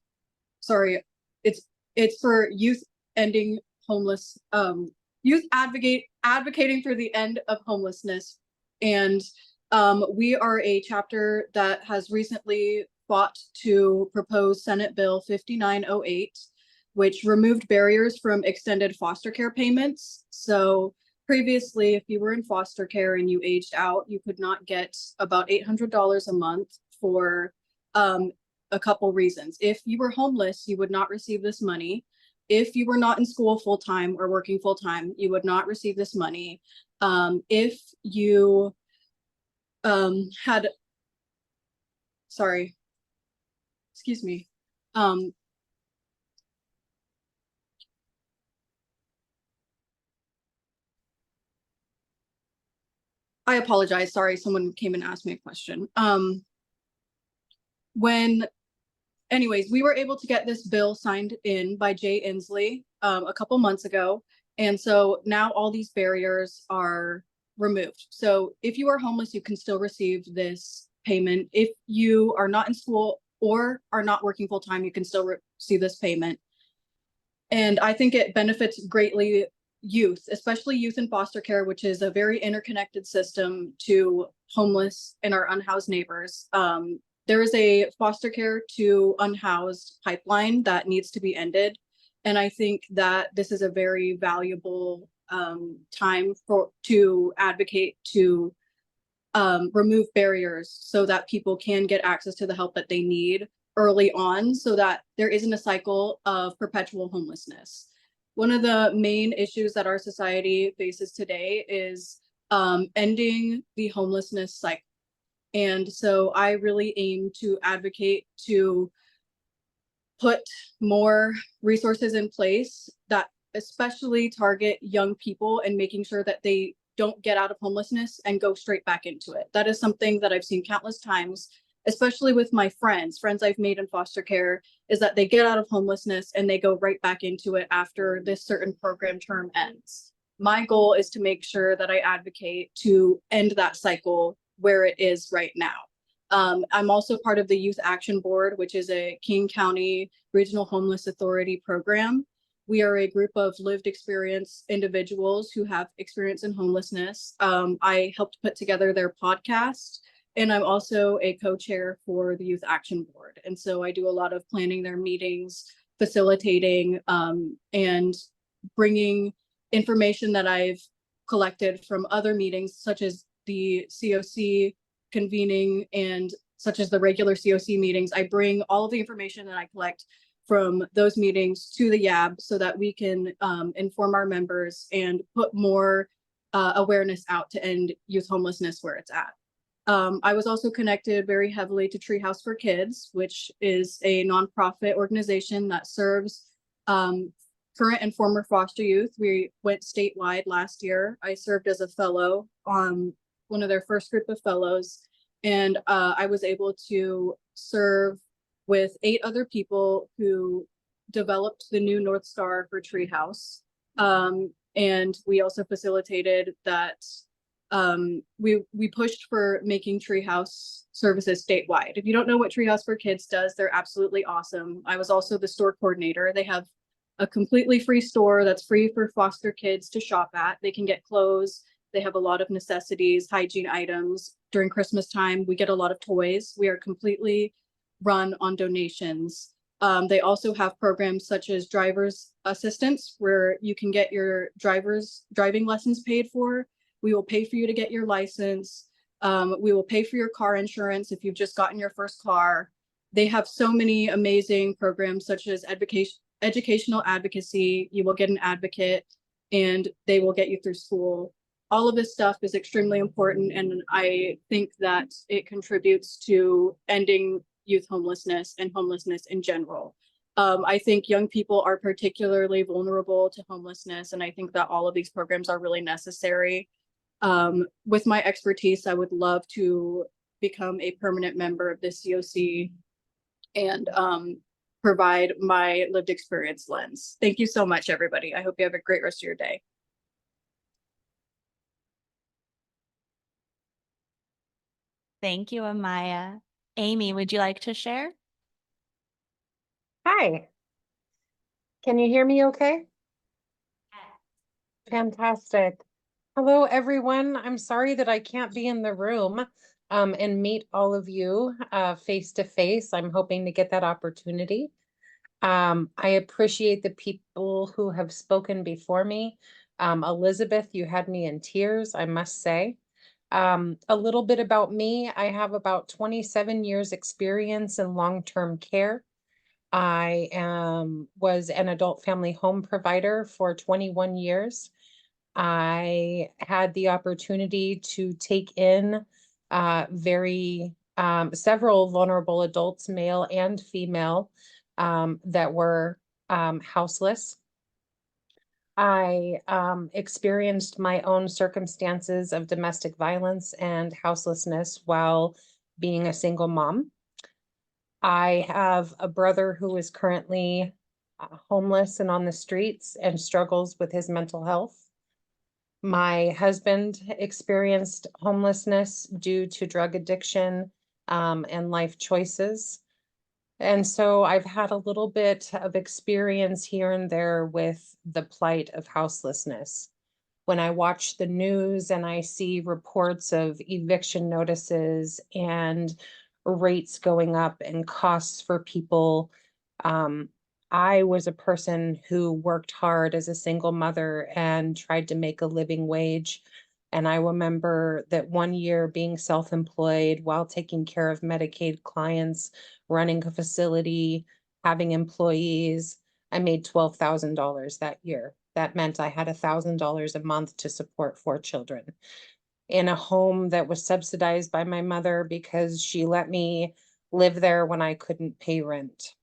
sorry, it's for youth ending homeless, youth advocating for the end of homelessness. And we are a chapter that has recently fought to propose Senate Bill 5908, which removed barriers from extended foster care payments. So previously, if you were in foster care and you aged out, you could not get about $800 a month for a couple reasons. If you were homeless, you would not receive this money. If you were not in school full-time or working full-time, you would not receive this money. If you had, sorry, excuse me. I apologize. Sorry, someone came and asked me a question. When anyways, we were able to get this bill signed in by Jay Inslee a couple months ago. And so now all these barriers are removed. So if you are homeless, you can still receive this payment. If you are not in school or are not working full time, you can still receive this payment. And I think it benefits greatly youth, especially youth in foster care, which is a very interconnected system to homeless and our unhoused neighbors. There is a foster care to unhoused pipeline that needs to be ended. And I think that this is a very valuable time to advocate to remove barriers so that people can get access to the help that they need early on, so that there isn't a cycle of perpetual homelessness. One of the main issues that our society faces today is ending the homelessness cycle. And so I really aim to advocate to put more resources in place that especially target young people and making sure that they don't get out of homelessness and go straight back into it. That is something that I've seen countless times, especially with my friends I've made in foster care, is that they get out of homelessness and they go right back into it after this certain program term ends. My goal is to make sure that I advocate to end that cycle where it is right now. I'm also part of the Youth Action Board, which is a King County Regional Homeless Authority program. We are a group of lived experience individuals who have experience in homelessness. I helped put together their podcast, and I'm also a co-chair for the Youth Action Board. And so I do a lot of planning their meetings, facilitating, and bringing information that I've collected from other meetings, such as the CoC convening and such as the regular CoC meetings. I bring all of the information that I collect from those meetings to the YAB so that we can inform our members and put more awareness out to end youth homelessness where it's at. I was also connected very heavily to Treehouse for Kids, which is a nonprofit organization that serves current and former foster youth. We went statewide last year. I served as a fellow on one of their first group of fellows, and I was able to serve with 8 other people who developed the new North Star for Treehouse. And we also facilitated that we pushed for making Treehouse services statewide. If you don't know what Treehouse for Kids does, they're absolutely awesome. I was also the store coordinator. They have a completely free store that's free for foster kids to shop at. They can get clothes. They have a lot of necessities, hygiene items. During Christmas time, we get a lot of toys. We are completely run on donations. They also have programs such as driver's assistance, where you can get your driving lessons paid for. We will pay for you to get your license. We will pay for your car insurance if you've just gotten your first car. They have so many amazing programs such as educational advocacy. You will get an advocate and they will get you through school. All of this stuff is extremely important, and I think that it contributes to ending youth homelessness and homelessness in general. I think young people are particularly vulnerable to homelessness, and I think that all of these programs are really necessary. With my expertise, I would love to become a permanent member of the CoC and provide my lived experience lens. Thank you so much, everybody. I hope you have a great rest of your day. Thank you, Amaya. Amy, would you like to share? Hi. Can you hear me okay? Fantastic. Hello, everyone. I'm sorry that I can't be in the room and meet all of you face to face. I'm hoping to get that opportunity. I appreciate the people who have spoken before me. Elizabeth, you had me in tears, I must say. A little bit about me. I have about 27 years experience in long-term care. I was an adult family home provider for 21 years. I had the opportunity to take in several vulnerable adults, male and female, that were houseless. I experienced my own circumstances of domestic violence and houselessness while being a single mom. I have a brother who is currently homeless and on the streets and struggles with his mental health. My husband experienced homelessness due to drug addiction and life choices. And so I've had a little bit of experience here and there with the plight of houselessness. When I watch the news and I see reports of eviction notices and rates going up and costs for people, I was a person who worked hard as a single mother and tried to make a living wage. And I remember that one year being self-employed while taking care of Medicaid clients, running a facility, having employees, I made $12,000 that year. That meant I had $1,000 a month to support 4 children in a home that was subsidized by my mother because she let me live there when I couldn't pay rent.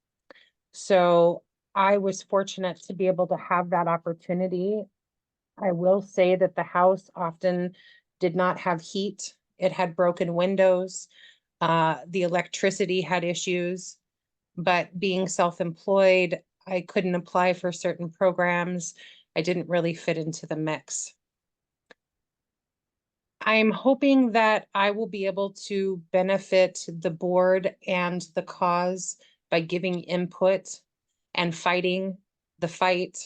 So I was fortunate to be able to have that opportunity. I will say that the house often did not have heat. It had broken windows. The electricity had issues, but being self-employed, I couldn't apply for certain programs. I didn't really fit into the mix. I'm hoping that I will be able to benefit the board and the cause by giving input and fighting the fight.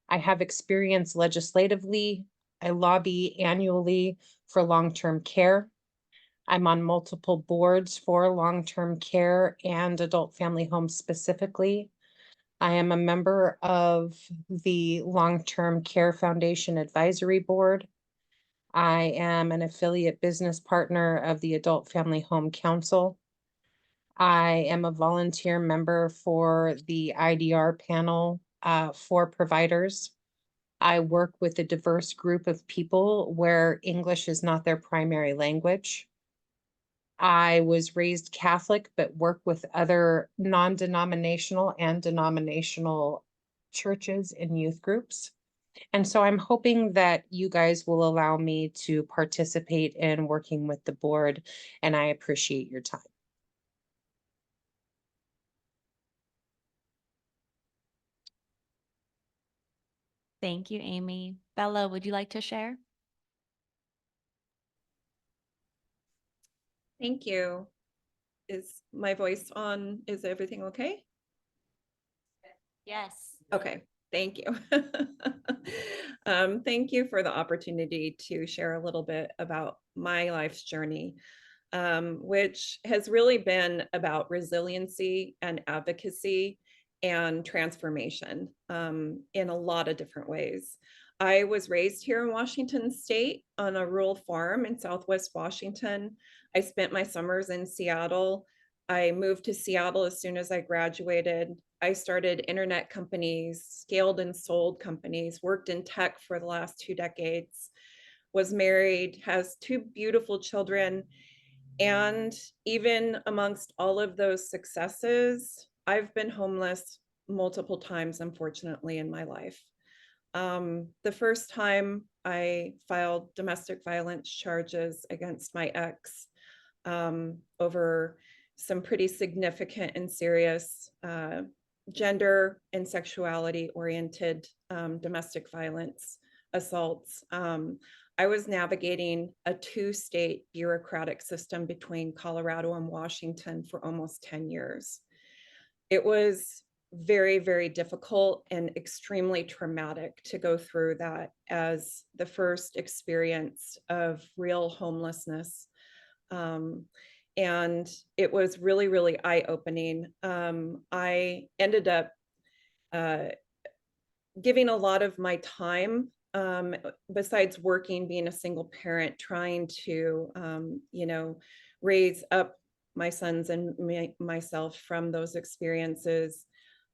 I have experience legislatively. I lobby annually for long-term care. I'm on multiple boards for long-term care and adult family homes specifically. I am a member of the Long-Term Care Foundation Advisory Board. I am an affiliate business partner of the Adult Family Home Council. I am a volunteer member for the IDR panel for providers. I work with a diverse group of people where English is not their primary language. I was raised Catholic, but work with other non-denominational and denominational churches and youth groups. And so I'm hoping that you guys will allow me to participate in working with the board, and I appreciate your time. Thank you, Amy. Bella, would you like to share? Thank you. Is my voice on? Is everything okay? Yes. Okay, thank you. Thank you for the opportunity to share a little bit about my life's journey, which has really been about resiliency and advocacy and transformation in a lot of different ways. I was raised here in Washington State on a rural farm in Southwest Washington. I spent my summers in Seattle. I moved to Seattle as soon as I graduated. I started internet companies, scaled and sold companies, worked in tech for the last 2 decades, was married, has 2 beautiful children. And even amongst all of those successes, I've been homeless multiple times, unfortunately, in my life. The first time I filed domestic violence charges against my ex over some pretty significant and serious gender and sexuality oriented domestic violence assaults. I was navigating a 2-state bureaucratic system between Colorado and Washington for almost 10 years. It was very, very difficult and extremely traumatic to go through that as the first experience of real homelessness. And it was really, really eye-opening. I ended up giving a lot of my time, besides working, being a single parent, trying to, raise up my sons and myself from those experiences.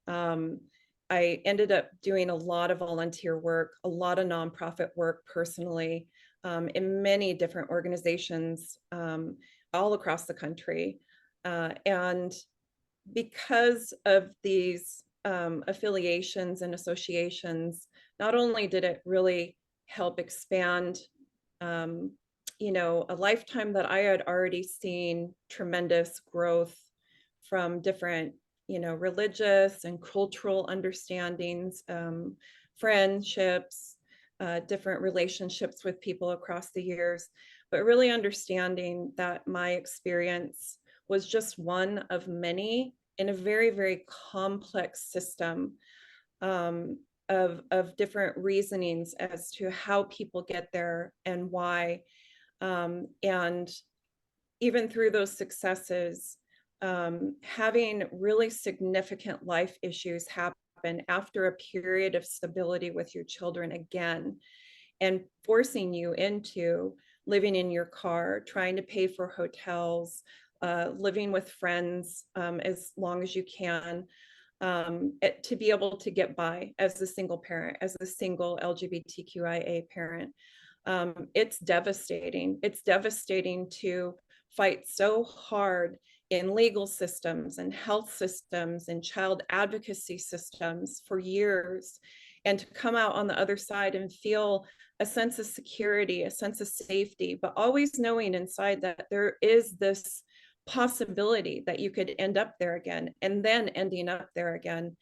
I ended up doing a lot of volunteer work, a lot of nonprofit work personally, in many different organizations all across the country. And because of these affiliations and associations, not only did it really help expand, a lifetime that I had already seen tremendous growth from different, religious and cultural understandings, friendships, different relationships with people across the years, but really understanding that my experience was just one of many in a very, very complex system of different reasonings as to how people get there and why. And even through those successes, having really significant life issues happen after a period of stability with your children again, and forcing you into living in your car, trying to pay for hotels, living with friends as long as you can, to be able to get by as a single parent, as a single LGBTQIA parent. It's devastating. It's devastating to fight so hard in legal systems and health systems and child advocacy systems for years, and to come out on the other side and feel a sense of security, a sense of safety, but always knowing inside that there is this possibility that you could end up there again, and then ending up there again.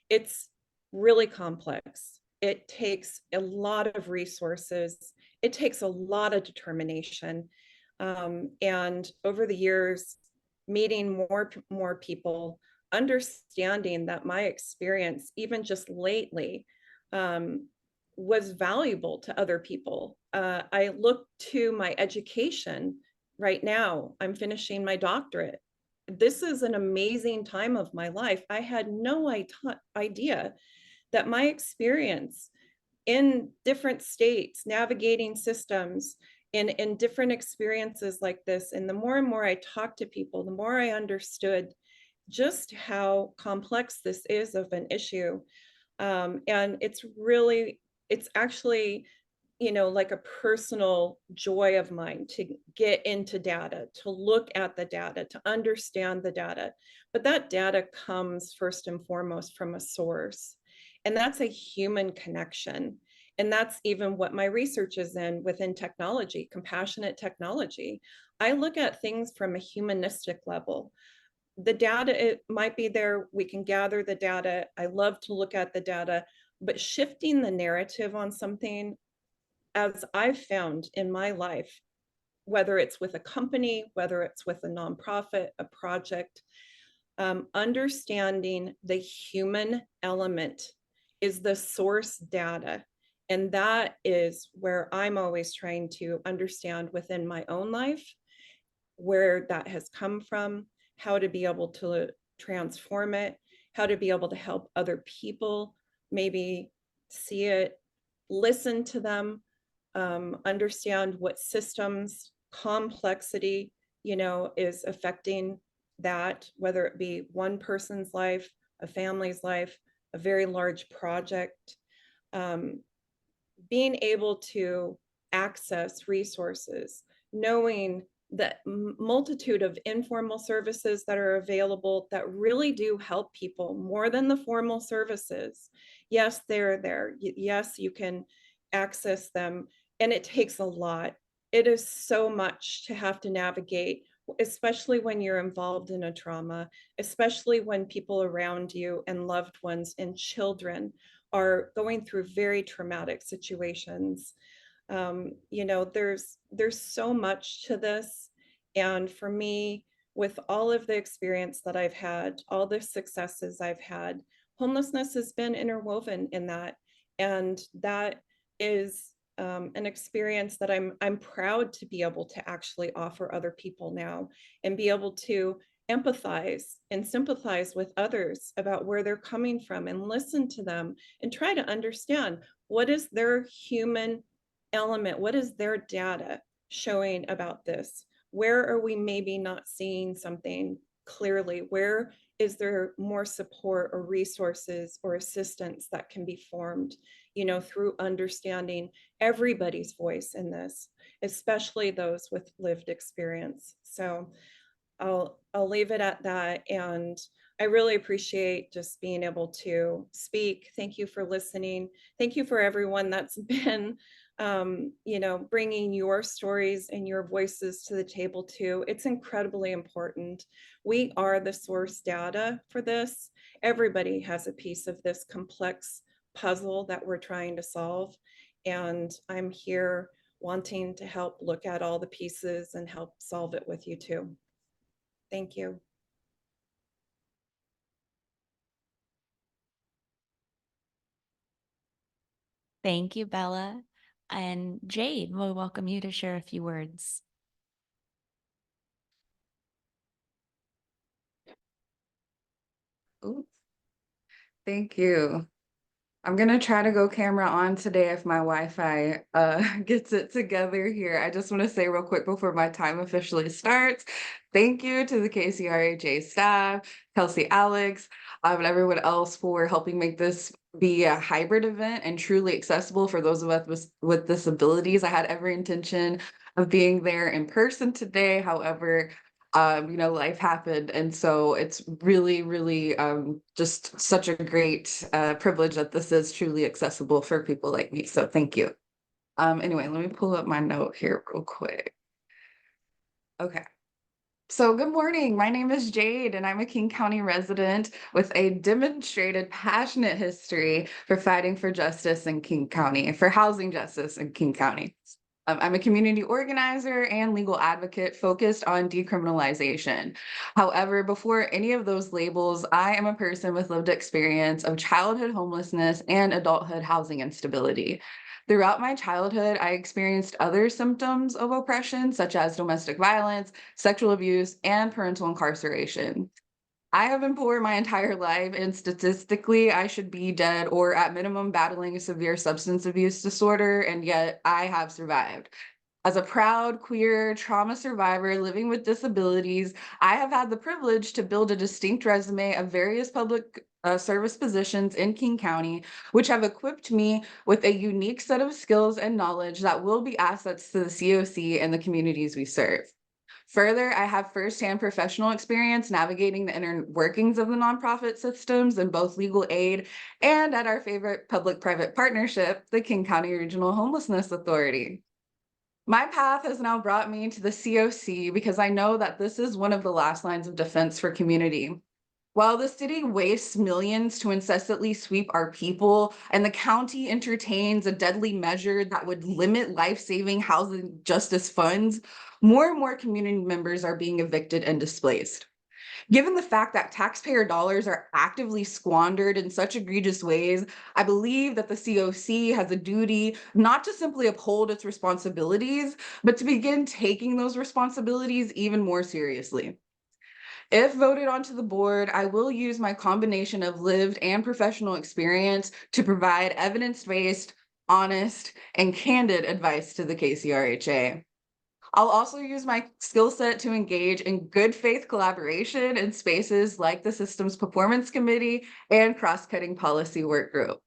It's really complex. It takes a lot of resources. It takes a lot of determination. And over the years, meeting more people, understanding that my experience, even just lately, was valuable to other people. I look to my education right now. I'm finishing my doctorate. This is an amazing time of my life. I had no idea that my experience in different states, navigating systems, in different experiences like this, and the more and more I talked to people, the more I understood just how complex this is of an issue. And it's actually, like a personal joy of mine to get into data, to look at the data, to understand the data. But that data comes first and foremost from a source, and that's a human connection. And that's even what my research is within technology, compassionate technology. I look at things from a humanistic level. The data, it might be there, we can gather the data. I love to look at the data, but shifting the narrative on something, as I've found in my life, whether it's with a company, whether it's with a nonprofit, a project, understanding the human element is the source data. And that is where I'm always trying to understand within my own life, where that has come from, how to be able to transform it, how to be able to help other people maybe see it, listen to them, understand what systems, complexity, is affecting that, whether it be one person's life, a family's life, a very large project. Being able to access resources, knowing the multitude of informal services that are available that really do help people more than the formal services. Yes, they're there. Yes, you can access them, and it takes a lot. It is so much to have to navigate, especially when you're involved in a trauma, especially when people around you and loved ones and children are going through very traumatic situations. There's so much to this. And for me, with all of the experience that I've had, all the successes I've had, homelessness has been interwoven in that. And that is an experience that I'm proud to be able to actually offer other people now, and be able to empathize and sympathize with others about where they're coming from, and listen to them and try to understand what is their human element, what is their data showing about this, where are we maybe not seeing something clearly, where is there more support or resources or assistance that can be formed, through understanding everybody's voice in this, especially those with lived experience. So I'll leave it at that. And I really appreciate just being able to speak. Thank you for listening. Thank you for everyone that's been you know, bringing your stories and your voices to the table too. It's incredibly important. We are the source data for this. Everybody has a piece of this complex puzzle that we're trying to solve. And I'm here wanting to help look at all the pieces and help solve it with you too. Thank you. Thank you, Bella. And Jade, we'll welcome you to share a few words. Ooh, thank you. I'm gonna try to go camera on today if my Wi-Fi gets it together here. I just want to say real quick before my time officially starts, thank you to the KCRHA staff, Kelsey, Alex, and everyone else for helping make this be a hybrid event and truly accessible for those of us with disabilities. I had every intention of being there in person today. However, you know, life happened. And so it's really, really just such a great privilege that this is truly accessible for people like me. So thank you. Anyway, let me pull up my note here real quick. Okay. So good morning. My name is Jade, and I'm a King County resident with a demonstrated passionate history for fighting for justice in King County, for housing justice in King County. I'm a community organizer and legal advocate focused on decriminalization. However, before any of those labels, I am a person with lived experience of childhood homelessness and adulthood housing instability. Throughout my childhood, I experienced other symptoms of oppression, such as domestic violence, sexual abuse, and parental incarceration. I have been poor my entire life, and statistically, I should be dead or at minimum battling a severe substance abuse disorder, and yet I have survived. As a proud queer trauma survivor living with disabilities, I have had the privilege to build a distinct resume of various public service positions in King County, which have equipped me with a unique set of skills and knowledge that will be assets to the CoC and the communities we serve. Further, I have firsthand professional experience navigating the inner workings of the nonprofit systems in both legal aid and at our favorite public-private partnership, the King County Regional Homelessness Authority. My path has now brought me to the CoC because I know that this is one of the last lines of defense for community. While the city wastes millions to incessantly sweep our people, and the county entertains a deadly measure that would limit life-saving housing justice funds, more and more community members are being evicted and displaced. Given the fact that taxpayer dollars are actively squandered in such egregious ways, I believe that the CoC has a duty not to simply uphold its responsibilities, but to begin taking those responsibilities even more seriously. If voted onto the board, I will use my combination of lived and professional experience to provide evidence-based, honest, and candid advice to the KCRHA. I'll also use my skill set to engage in good faith collaboration in spaces like the Systems Performance Committee and cross-cutting policy work group.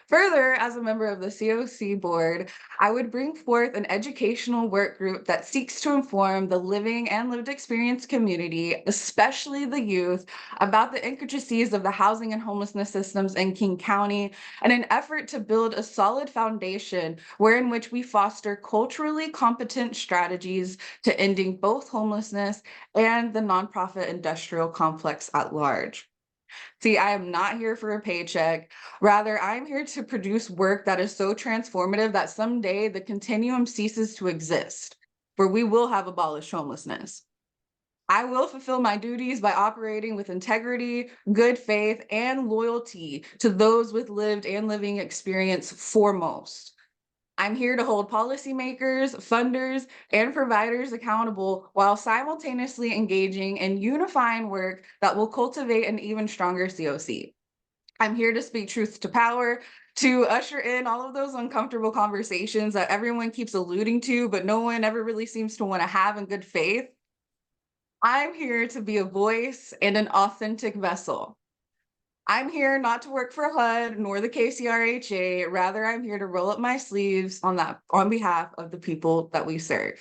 Further, as a member of the CoC board, I would bring forth an educational work group that seeks to inform the living and lived experience community, especially the youth, about the intricacies of the housing and homelessness systems in King County in an effort to build a solid foundation wherein which we foster culturally competent strategies to ending both homelessness and the nonprofit industrial complex at large. See, I am not here for a paycheck. Rather, I'm here to produce work that is so transformative that someday the continuum ceases to exist, where we will have abolished homelessness. I will fulfill my duties by operating with integrity, good faith, and loyalty to those with lived and living experience foremost. I'm here to hold policymakers, funders, and providers accountable while simultaneously engaging in unifying work that will cultivate an even stronger CoC. I'm here to speak truth to power, to usher in all of those uncomfortable conversations that everyone keeps alluding to, but no one ever really seems to want to have in good faith. I'm here to be a voice and an authentic vessel. I'm here not to work for HUD nor the KCRHA. Rather, I'm here to roll up my sleeves on behalf of the people that we serve.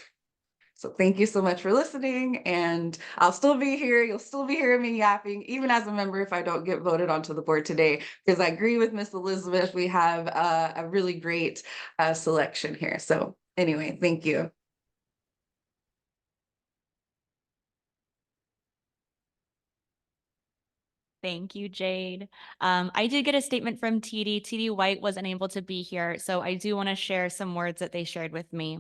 So thank you so much for listening, and I'll still be here. You'll still be hearing me yapping, even as a member if I don't get voted onto the board today, because I agree with Miss Elizabeth. We have a really great selection here. So anyway, thank you. Thank you, Jade. I did get a statement from TD. TD White was unable to be here, so I do want to share some words that they shared with me.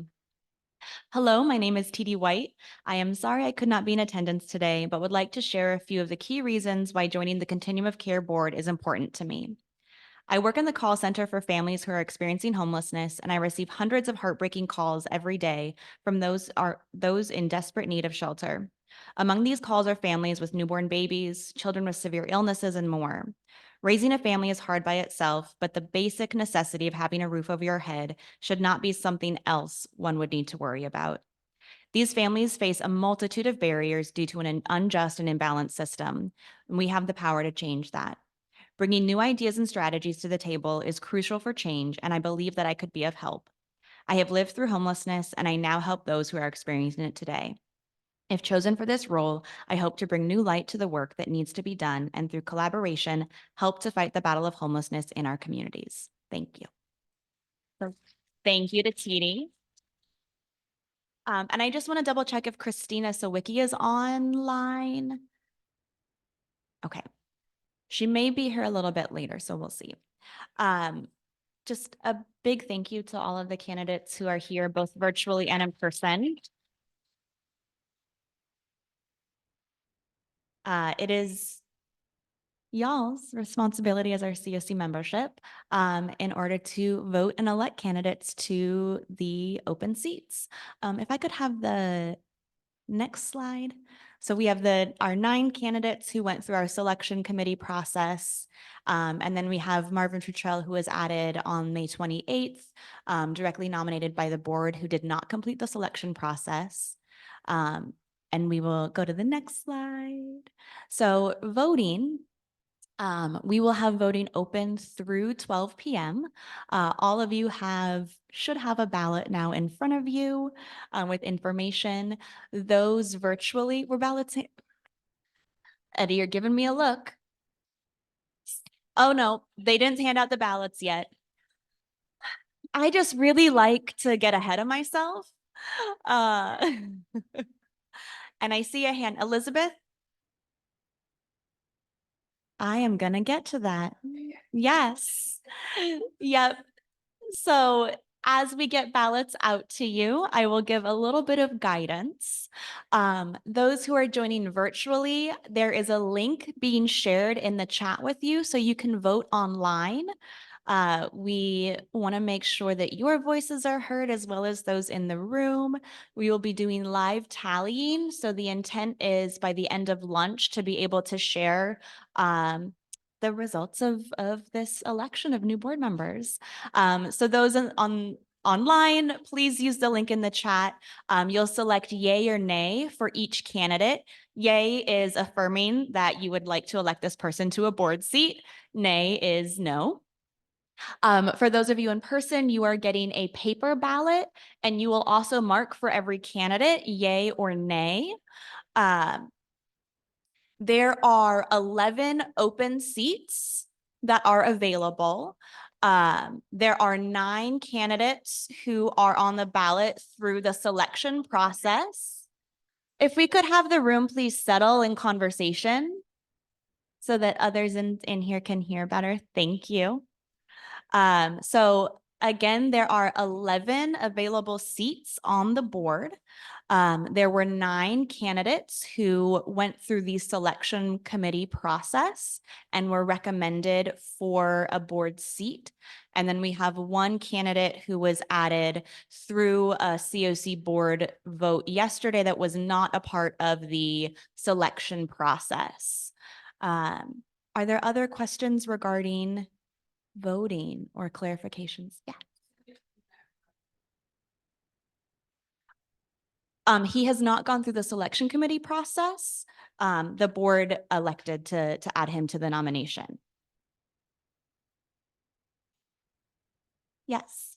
Hello, my name is TD White. I am sorry I could not be in attendance today, but would like to share a few of the key reasons why joining the Continuum of Care Board is important to me. I work in the call center for families who are experiencing homelessness, and I receive hundreds of heartbreaking calls every day from those in desperate need of shelter. Among these calls are families with newborn babies, children with severe illnesses, and more. Raising a family is hard by itself, but the basic necessity of having a roof over your head should not be something else one would need to worry about. These families face a multitude of barriers due to an unjust and imbalanced system, and we have the power to change that. Bringing new ideas and strategies to the table is crucial for change, and I believe that I could be of help. I have lived through homelessness, and I now help those who are experiencing it today. If chosen for this role, I hope to bring new light to the work that needs to be done, and through collaboration, help to fight the battle of homelessness in our communities. Thank you. So, thank you to TD. And I just want to double check if Christina Sawicki is online. Okay. She may be here a little bit later, so we'll see. Just a big thank you to all of the candidates who are here, both virtually and in person. It is y'all's responsibility as our CoC membership in order to vote and elect candidates to the open seats. If I could have the next slide. So we have our 9 candidates who went through our selection committee process. And then we have Marvin Futrell, who was added on May 28th, directly nominated by the board, who did not complete the selection process. And we will go to the next slide. So voting. We will have voting open through 12 p.m. All of you should have a ballot now in front of you with information. Those virtually were ballots. Eddie, you're giving me a look. Oh no, they didn't hand out the ballots yet. I just really like to get ahead of myself. And I see a hand. Elizabeth? I am going to get to that. Yes. Yep. So as we get ballots out to you, I will give a little bit of guidance. Those who are joining virtually, there is a link being shared in the chat with you so you can vote online. We want to make sure that your voices are heard as well as those in the room. We will be doing live tallying. So the intent is by the end of lunch to be able to share the results of this election of new board members. So those online, please use the link in the chat. You'll select yay or nay for each candidate. Yay is affirming that you would like to elect this person to a board seat. Nay is no. For those of you in person, you are getting a paper ballot, and you will also mark for every candidate, yay or nay. There are 11 open seats that are available. There are 9 candidates who are on the ballot through the selection process. If we could have the room please settle in conversation so that others in here can hear better. Thank you. So again, there are 11 available seats on the board. There were 9 candidates who went through the selection committee process and were recommended for a board seat. And then we have 1 candidate who was added through a CoC board vote yesterday that was not a part of the selection process. Are there other questions regarding voting or clarifications? Yeah. He has not gone through the selection committee process. The board elected to add him to the nomination. Yes.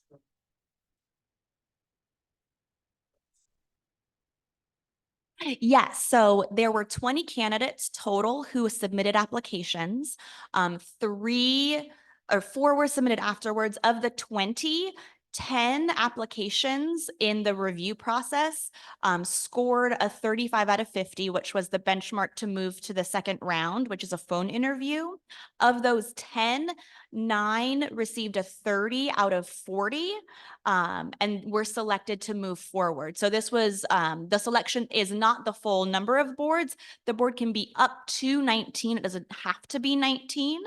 Yes, so there were 20 candidates total who submitted applications. 4 were submitted afterwards. Of the 20, 10 applications in the review process scored a 35 out of 50, which was the benchmark to move to the second round, which is a phone interview. Of those 10, 9 received a 30 out of 40 and were selected to move forward. So this was, the selection is not the full number of boards. The board can be up to 19. It doesn't have to be 19.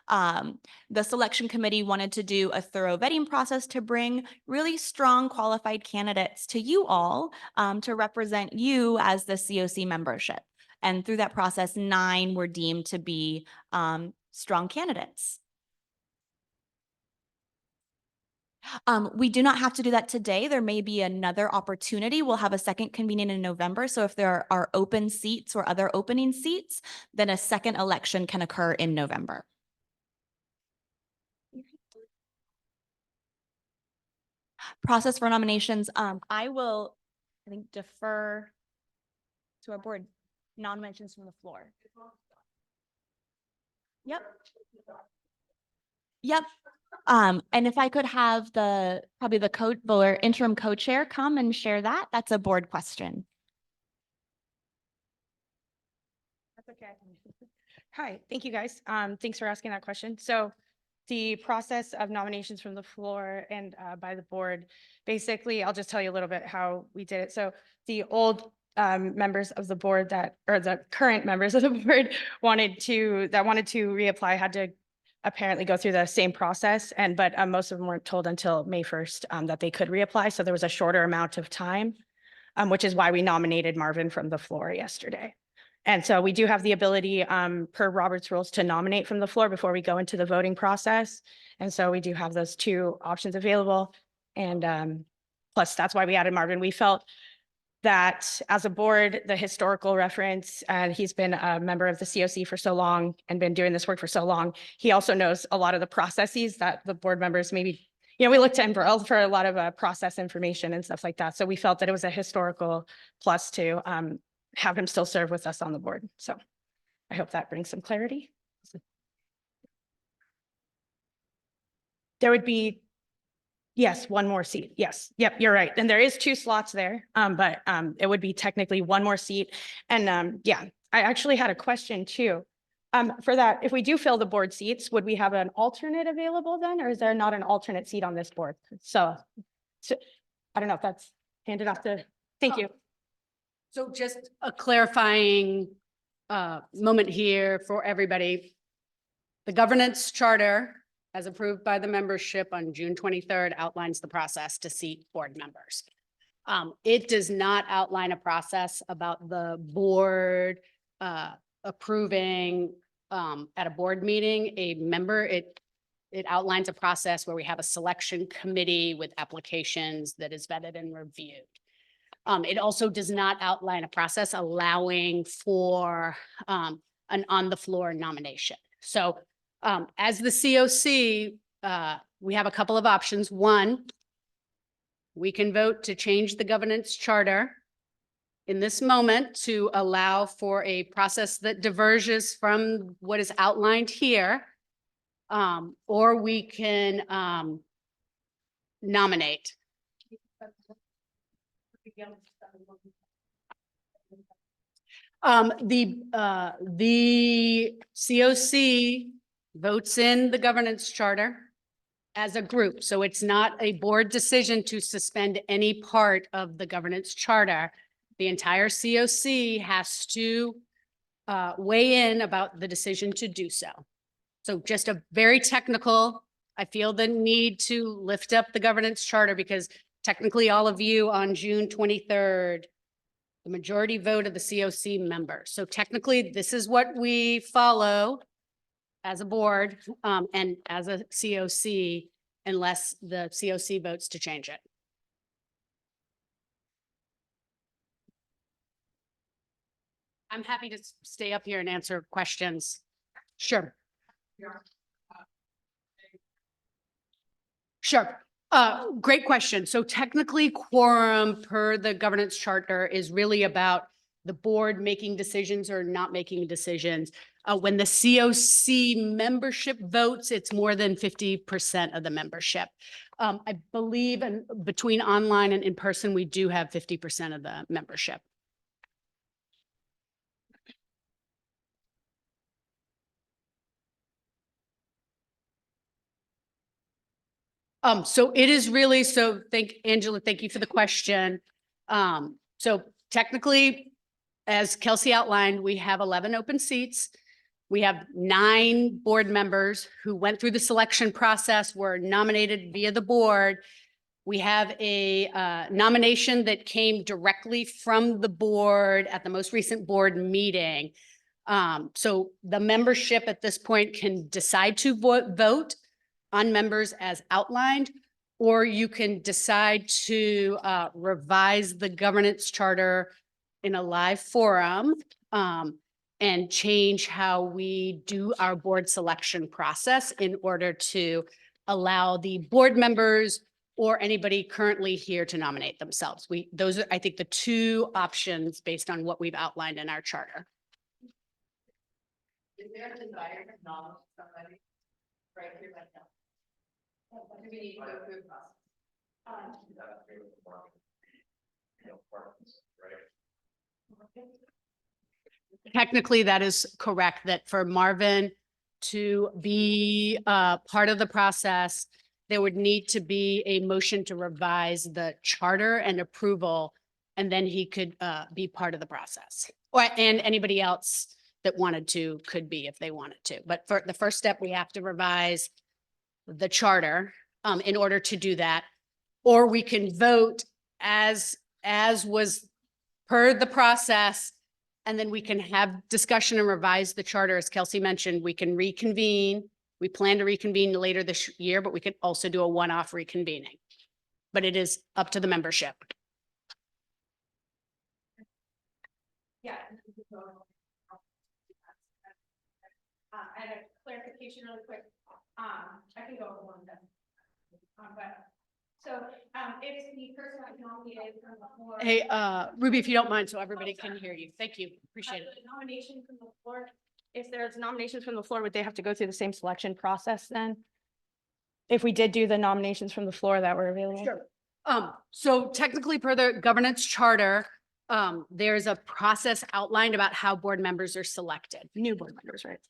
The selection committee wanted to do a thorough vetting process to bring really strong qualified candidates to you all to represent you as the CoC membership. And through that process, 9 were deemed to be strong candidates. We do not have to do that today. There may be another opportunity. We'll have a second convening in November. So if there are open seats or other opening seats, then a second election can occur in November. Process for nominations. I will, I think, defer to our board. Nominations from the floor. Yep. Yep. And if I could have probably the interim co-chair come and share that, that's a board question. That's okay. Hi, thank you guys. Thanks for asking that question. So the process of nominations from the floor and by the board, basically, I'll just tell you a little bit how we did it. So the old members of the board or the current members of the board wanted to reapply had to apparently go through the same process, but most of them weren't told until May 1st that they could reapply. So there was a shorter amount of time, which is why we nominated Marvin from the floor yesterday. And so we do have the ability per Robert's rules to nominate from the floor before we go into the voting process. And so we do have those 2 options available. And plus that's why we added Marvin. We felt that as a board, the historical reference, and he's been a member of the CoC for so long and been doing this work for so long. He also knows a lot of the processes that the board members maybe, we look to him for a lot of process information and stuff like that. So we felt that it was a historical plus to have him still serve with us on the board. So I hope that brings some clarity. There would be, yes, 1 more seat. Yes. Yep. You're right. And there is 2 slots there, but it would be technically 1 more seat. And yeah, I actually had a question too. For that, if we do fill the board seats, would we have an alternate available then, or is there not an alternate seat on this board? So I don't know if that's handed off to, thank you. So just a clarifying moment here for everybody. The governance charter, as approved by the membership on June 23rd, outlines the process to seat board members. It does not outline a process about the board approving at a board meeting a member. It outlines a process where we have a selection committee with applications that is vetted and reviewed. It also does not outline a process allowing for an on-the-floor nomination. So as the CoC, we have a couple of options. 1, we can vote to change the governance charter in this moment to allow for a process that diverges from what is outlined here, or we can nominate. The CoC votes in the governance charter as a group. So it's not a board decision to suspend any part of the governance charter. The entire CoC has to weigh in about the decision to do so. So just a very technical, I feel the need to lift up the governance charter because technically all of you on June 23rd, the majority vote of the CoC members. So technically this is what we follow as a board and as a CoC unless the CoC votes to change it. I'm happy to stay up here and answer questions. Sure. Sure. Great question. So technically quorum per the governance charter is really about the board making decisions or not making decisions. When the CoC membership votes, it's more than 50% of the membership. I believe between online and in person, we do have 50% of the membership. So it is really, so Angela, thank you for the question. So technically, as Kelsey outlined, we have 11 open seats. We have 9 board members who went through the selection process, were nominated via the board. We have a nomination that came directly from the board at the most recent board meeting. So the membership at this point can decide to vote on members as outlined, or you can decide to revise the governance charter in a live forum and change how we do our board selection process in order to allow the board members or anybody currently here to nominate themselves. Those are, I think, the 2 options based on what we've outlined in our charter. Is there a desire to nominate somebody right here right now? Do we need to go through the process? Technically, that is correct, that for Marvin to be part of the process, there would need to be a motion to revise the charter and approval, and then he could be part of the process. And anybody else that wanted to could be if they wanted to. But for the first step, we have to revise the charter in order to do that. Or we can vote as was per the process, and then we can have discussion and revise the charter. As Kelsey mentioned, we can reconvene. We plan to reconvene later this year, but we could also do a one-off reconvening. But it is up to the membership. Yeah. I had a clarification really quick. I can go over one of them. But so if the person I nominated from the floor. Hey, Ruby, if you don't mind, so everybody can hear you. Thank you. Appreciate it. Nomination from the floor. If there's nominations from the floor, would they have to go through the same selection process then? If we did do the nominations from the floor that were available? Sure. So technically per the governance charter, there's a process outlined about how board members are selected. New board members, right?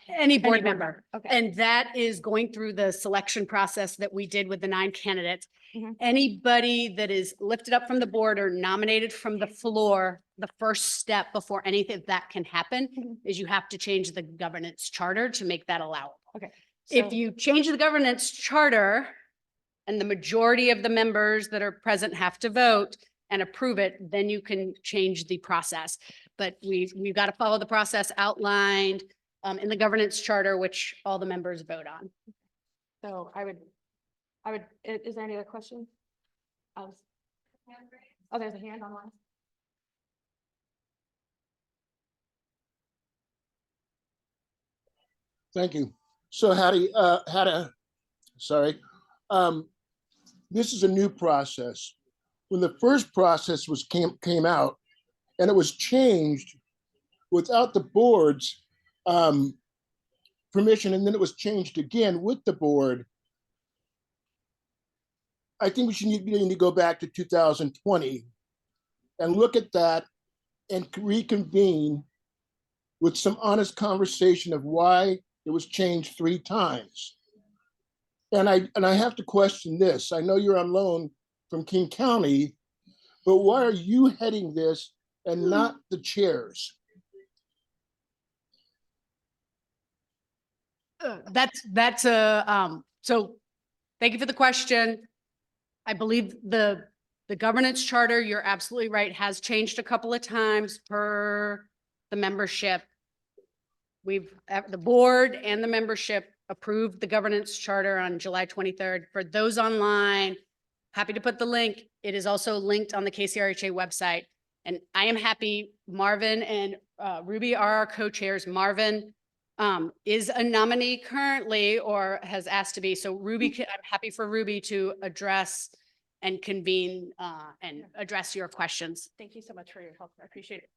Any board member. Okay. And that is going through the selection process that we did with the 9 candidates. Mhm. Anybody that is lifted up from the board or nominated from the floor, the first step before anything that can happen Mhm. is you have to change the governance charter to make that allowable. Okay. If So- you change the governance charter and the majority of the members that are present have to vote and approve it, then you can change the process. But we've got to follow the process outlined in the governance charter, which all the members vote on. So I would, is there any other questions? Oh, there's a hand online. Thank you. So this is a new process. When the first process came out and it was changed without the board's permission, and then it was changed again with the board, I think we need to go back to 2020 and look at that and reconvene with some honest conversation of why it was changed 3 times. And I have to question this. I know you're on loan from King County, but why are you heading this and not the chairs? So thank you for the question. I believe the governance charter, you're absolutely right, has changed a couple of times per the membership. The board and the membership approved the governance charter on July 23rd. For those online, happy to put the link. It is also linked on the KCRHA website. And I am happy, Marvin and Ruby are our co-chairs. Marvin is a nominee currently or has asked to be. So Ruby, I'm happy for Ruby to address and convene and address your questions. Thank you so much for your help. I appreciate it.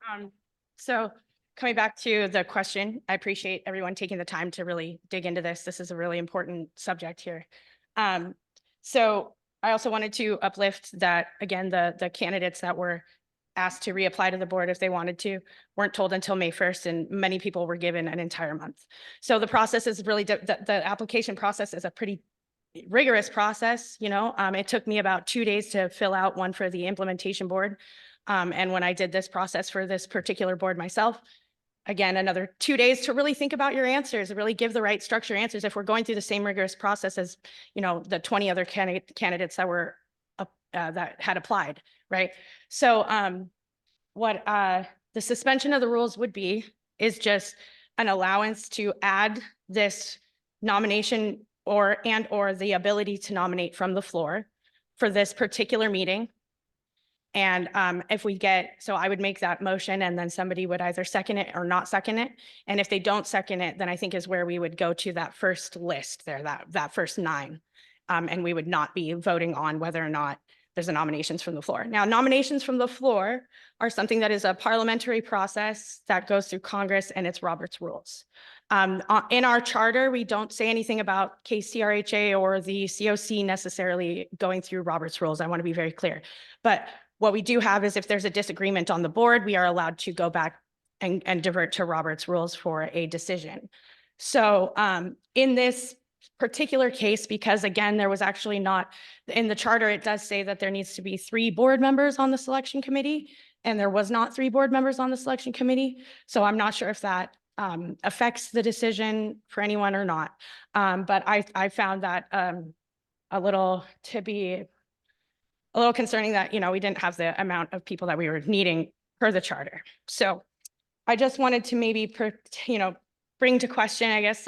So coming back to the question, I appreciate everyone taking the time to really dig into this. This is a really important subject here. So I also wanted to uplift that, again, the candidates that were asked to reapply to the board if they wanted to weren't told until May 1st, and many people were given an entire month. So the process is really, the application process is a pretty rigorous process. You know, it took me about 2 days to fill out one for the implementation board. And when I did this process for this particular board myself, again, another 2 days to really think about your answers, really give the right structure answers. If we're going through the same rigorous process as, you know, the 20 other candidates that were that had applied, right? So what the suspension of the rules would be is just an allowance to add this nomination or the ability to nominate from the floor for this particular meeting. And if we get, so I would make that motion and then somebody would either second it or not second it. And if they don't second it, then I think is where we would go to that first list there, that first 9. And we would not be voting on whether or not there's a nominations from the floor. Now, nominations from the floor are something that is a parliamentary process that goes through Congress, and it's Robert's rules. In our charter, we don't say anything about KCRHA or the CoC necessarily going through Robert's rules. I want to be very clear. But what we do have is if there's a disagreement on the board, we are allowed to go back and divert to Robert's rules for a decision. So in this particular case, because again, there was actually not, in the charter, it does say that there needs to be 3 board members on the selection committee, and there was not 3 board members on the selection committee. So I'm not sure if that affects the decision for anyone or not. But I found that a little concerning that, you know, we didn't have the amount of people that we were needing per the charter. So I just wanted to maybe, you know, bring to question, I guess,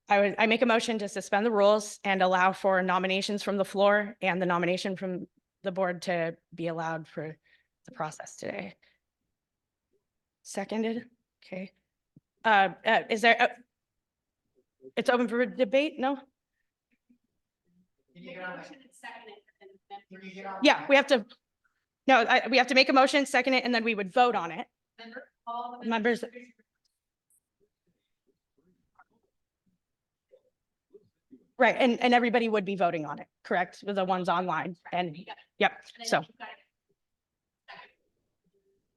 I make a motion to suspend the rules and allow for nominations from the floor and the nomination from the board to be allowed for the process today. Seconded. Okay. Is there, it's open for debate? No? Yeah, we have to, no, we have to make a motion, second it, and then we would vote on it. Members. Right, and everybody would be voting on it, correct? With the ones online, and yep, so.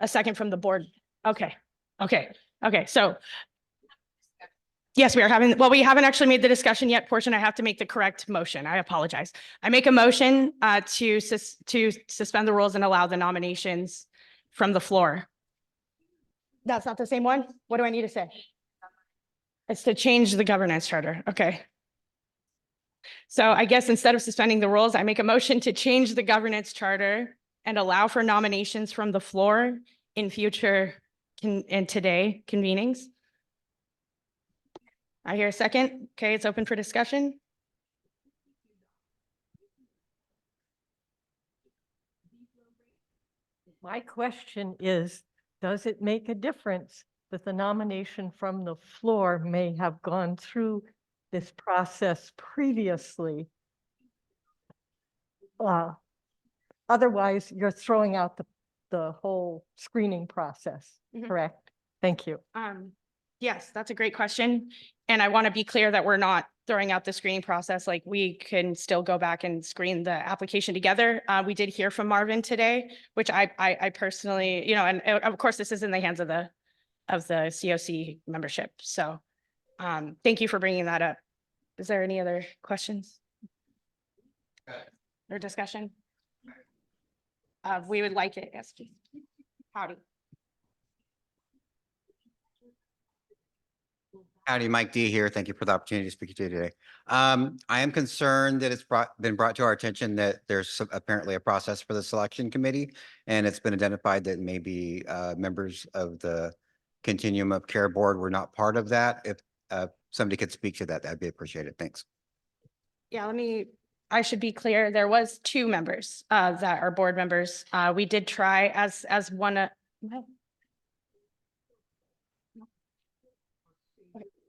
A second from the board. Okay, so. Yes, we are having, well, we haven't actually made the discussion yet portion. I have to make the correct motion. I apologize. I make a motion to suspend the rules and allow the nominations from the floor. That's not the same one? What do I need to say? It's to change the governance charter. Okay. So I guess instead of suspending the rules, I make a motion to change the governance charter and allow for nominations from the floor in future and today convenings. I hear a second. Okay, it's open for discussion. My question is, does it make a difference that the nomination from the floor may have gone through this process previously? Otherwise, you're throwing out the whole screening process, correct? Thank you. Yes, that's a great question. And I want to be clear that we're not throwing out the screening process. Like, we can still go back and screen the application together. We did hear from Marvin today, which I personally, you know, and of course this is in the hands of the CoC membership. So thank you for bringing that up. Is there any other questions or discussion? We would like it. Yes, please. Howdy. Howdy, Mike D here. Thank you for the opportunity to speak to you today. I am concerned that it's been brought to our attention that there's apparently a process for the selection committee, and it's been identified that maybe members of the Continuum of Care board were not part of that. If somebody could speak to that, that'd be appreciated. Thanks. Yeah, I should be clear. There was 2 members that are board members. We did try as one.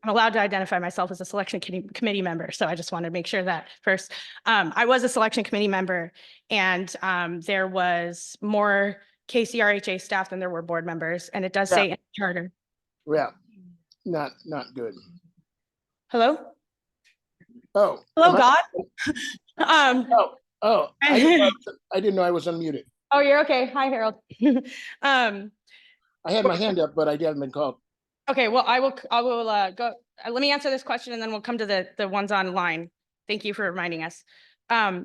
I'm allowed to identify myself as a selection committee member. So I just wanted to make sure that first, I was a selection committee member, and there was more KCRHA staff than there were board members, and it does say in the charter. Yeah, not good. Hello? Oh. Hello, God. I didn't know I was unmuted. Oh, you're okay. Hi, Harold. I had my hand up, but I haven't been called. Okay, well, I will go, let me answer this question and then we'll come to the ones online. Thank you for reminding us. I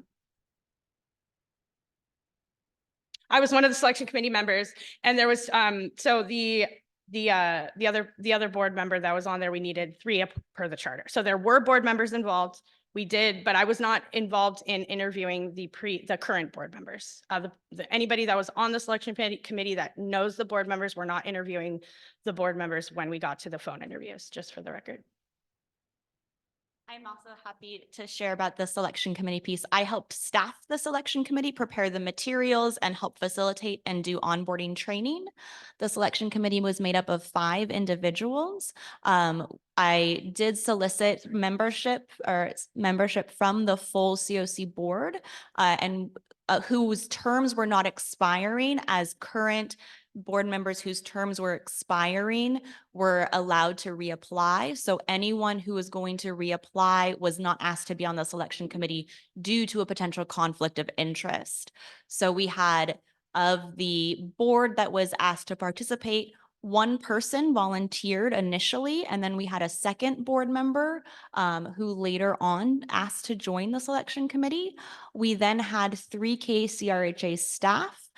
was one of the selection committee members, and there was, so the other board member that was on there, we needed 3 per the charter. So there were board members involved. We did, but I was not involved in interviewing the current board members. Anybody that was on the selection committee that knows the board members, were not interviewing the board members when we got to the phone interviews, just for the record. I'm also happy to share about the selection committee piece. I helped staff the selection committee, prepare the materials, and help facilitate and do onboarding training. The selection committee was made up of 5 individuals. I did solicit membership from the full CoC board, and whose terms were not expiring, as current board members whose terms were expiring were allowed to reapply. So anyone who was going to reapply was not asked to be on the selection committee due to a potential conflict of interest. So we had, of the board that was asked to participate, 1 person volunteered initially, and then we had a second board member who later on asked to join the selection committee. We then had 3 KCRHA staff.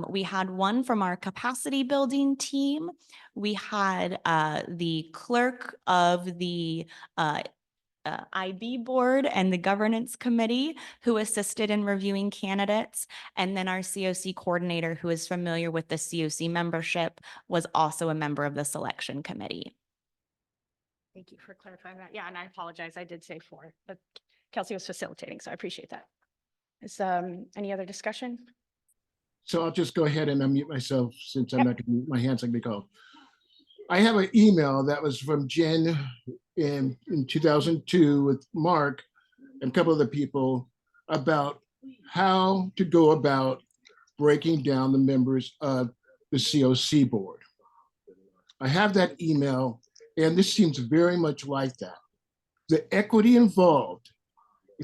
We had 1 from our capacity building team. We had the clerk of the IB board and the governance committee who assisted in reviewing candidates. And then our CoC coordinator, who is familiar with the CoC membership, was also a member of the selection committee. Thank you for clarifying that. Yeah, and I apologize. I did say 4, but Kelsey was facilitating, so I appreciate that. Is any other discussion? So I'll just go ahead and unmute myself, since I'm not going to mute my hands like they call. I have an email that was from Jen in 2002 with Mark and a couple of the people about how to go about breaking down the members of the CoC board. I have that email, and this seems very much like that. The equity involved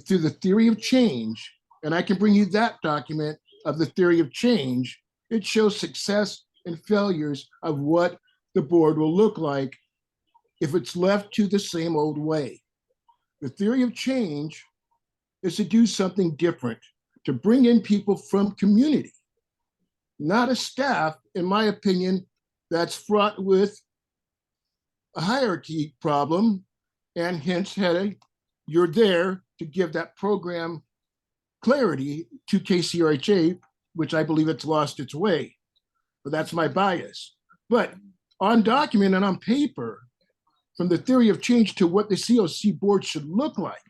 through the theory of change, and I can bring you that document of the theory of change. It shows success and failures of what the board will look like if it's left to the same old way. The theory of change is to do something different, to bring in people from community, not a staff, in my opinion, that's fraught with a hierarchy problem, and hence headache. You're there to give that program clarity to KCRHA, which I believe it's lost its way, but that's my bias. But on document and on paper, from the theory of change to what the CoC board should look like,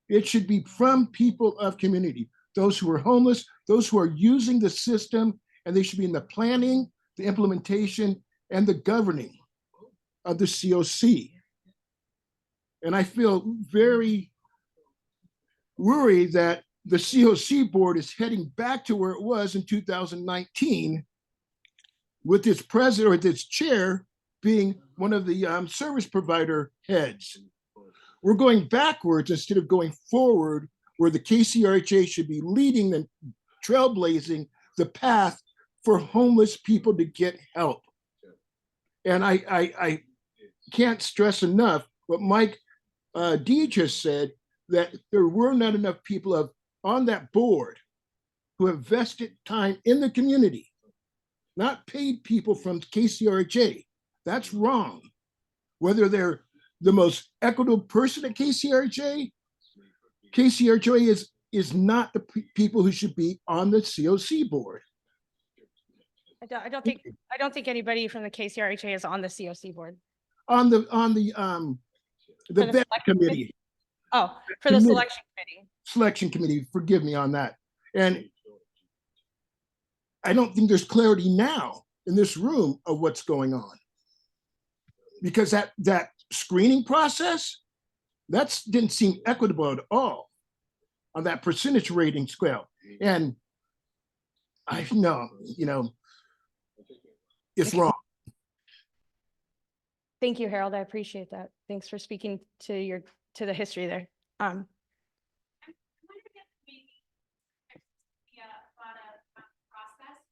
it should be from people of community, those who are homeless, those who are using the system, and they should be in the planning, the implementation, and the governing of the CoC. And I feel very worried that the CoC board is heading back to where it was in 2019 with its president or with its chair being one of the service provider heads. We're going backwards instead of going forward, where the KCRHA should be leading and trailblazing the path for homeless people to get help. And I can't stress enough what Mike D just said, that there were not enough people on that board who have vested time in the community, not paid people from KCRHA. That's wrong. Whether they're the most equitable person at KCRHA is not the people who should be on the CoC board. I don't think anybody from the KCRHA is on the CoC board. On the vet committee. Oh, for the selection committee. Selection committee, forgive me on that. And I don't think there's clarity now in this room of what's going on. Because that screening process, that didn't seem equitable at all on that percentage rating scale. And I know, it's wrong. Thank you, Harold. I appreciate that. Thanks for speaking to the history there. Process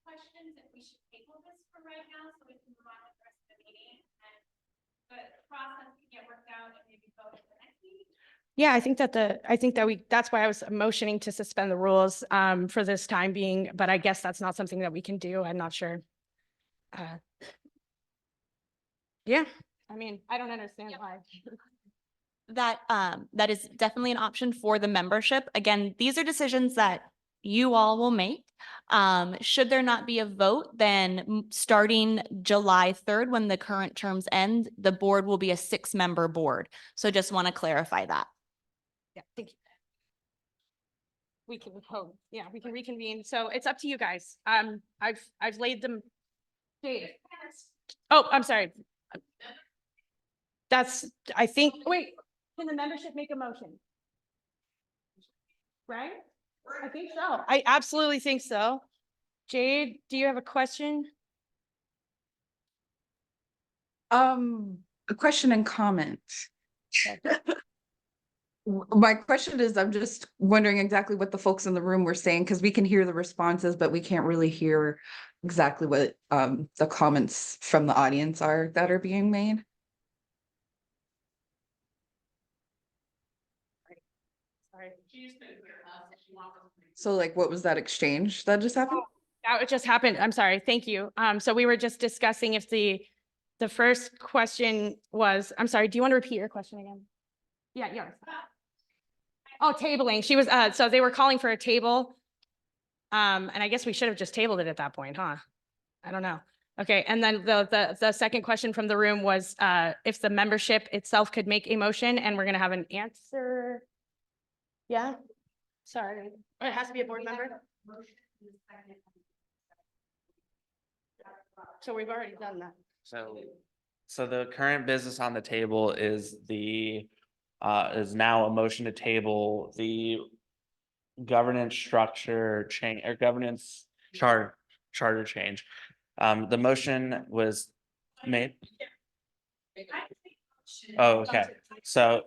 questions, if we should table this for right now, so we can move on to the rest of the meeting, and the process can get worked out and maybe vote at the next meeting. Yeah, I think that's why I was motioning to suspend the rules for this time being, but I guess that's not something that we can do. I'm not sure. Yeah, I mean, I don't understand why. That is definitely an option for the membership. Again, these are decisions that you all will make. Should there not be a vote, then starting July 3rd, when the current terms end, the board will be a 6-member board. So just want to clarify that. Yeah, thank you. We can we can reconvene. So it's up to you guys. I've laid them. Oh, I'm sorry. I think, wait, can the membership make a motion? Right? I think so. I absolutely think so. Jade, do you have a question? A question and comment. My question is, I'm just wondering exactly what the folks in the room were saying, because we can hear the responses, but we can't really hear exactly what the comments from the audience are that are being made. Sorry. So like, what was that exchange that just happened? That just happened. I'm sorry. Thank you. So we were just discussing if the first question was, I'm sorry, do you want to repeat your question again? Yeah, yours. Oh, tabling. She was, so they were calling for a table. And I guess we should have just tabled it at that point, huh? I don't know. Okay, and then the second question from the room was if the membership itself could make a motion, and we're gonna have an answer. Yeah, sorry. Oh, it has to be a board member. So we've already done that. So the current business on the table is is now a motion to table the governance structure change or governance charter change. The motion was made. Oh, okay. So,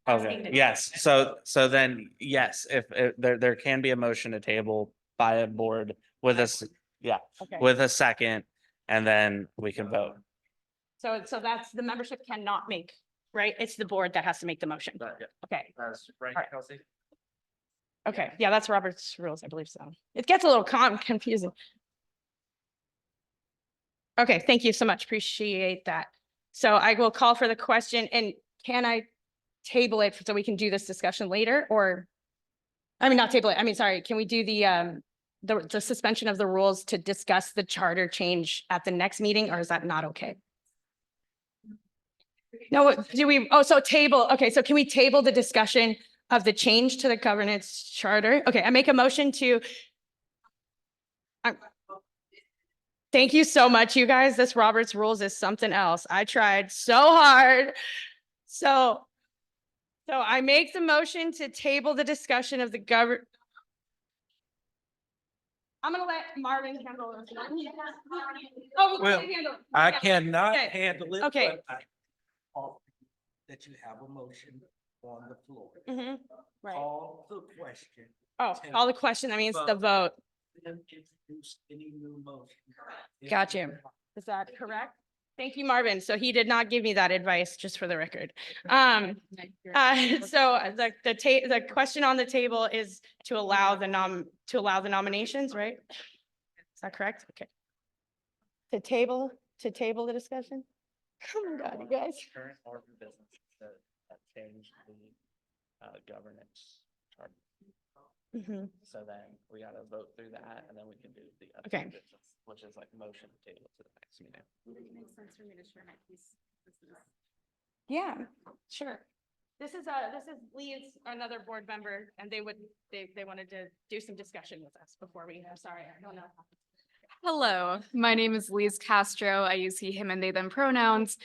okay, yes. So then, yes, if there can be a motion to table by a board with us, yeah, Okay. with a second, and then we can vote. So that's the membership cannot make, right? It's the board that has to make the motion. Okay. That's right, All right. Kelsey. Okay, yeah, that's Robert's rules, I believe so. It gets a little confusing. Okay, thank you so much. Appreciate that. So I will call for the question, and can I table it so we can do this discussion later, or, I mean, not table it, I mean, sorry, can we do the suspension of the rules to discuss the charter change at the next meeting, or is that not okay? No, do we, oh, so table, okay, so can we table the discussion of the change to the governance charter? Okay, I make a motion to. Thank you so much, you guys. This Robert's rules is something else. I tried so hard. So I make the motion to table the discussion of the I'm gonna let Marvin handle this one. Oh, Well, handle it. I Yeah. cannot Okay. handle it. Okay. But I call that you have a motion on the floor. Right. Call the question. Oh, all the question, that means the vote. Then introduce any new motion. Got you. Is that correct? Thank you, Marvin. So he did not give me that advice, just for the record. So the question on the table is to allow the nominations, right? Is that correct? Okay. To table the discussion? Oh my God, you guys. Current order of business that changed the governance charter. So then we gotta vote through that, and then we can do the other Okay. business, which is like motion table to the next meeting. Would it make sense for me to share my piece? Yeah, sure. This is Lee's, another board member, and they wanted to do some discussion with us before I'm sorry, I don't know. Hello, my name is Liz Castro. I use he, him, and they, them pronouns.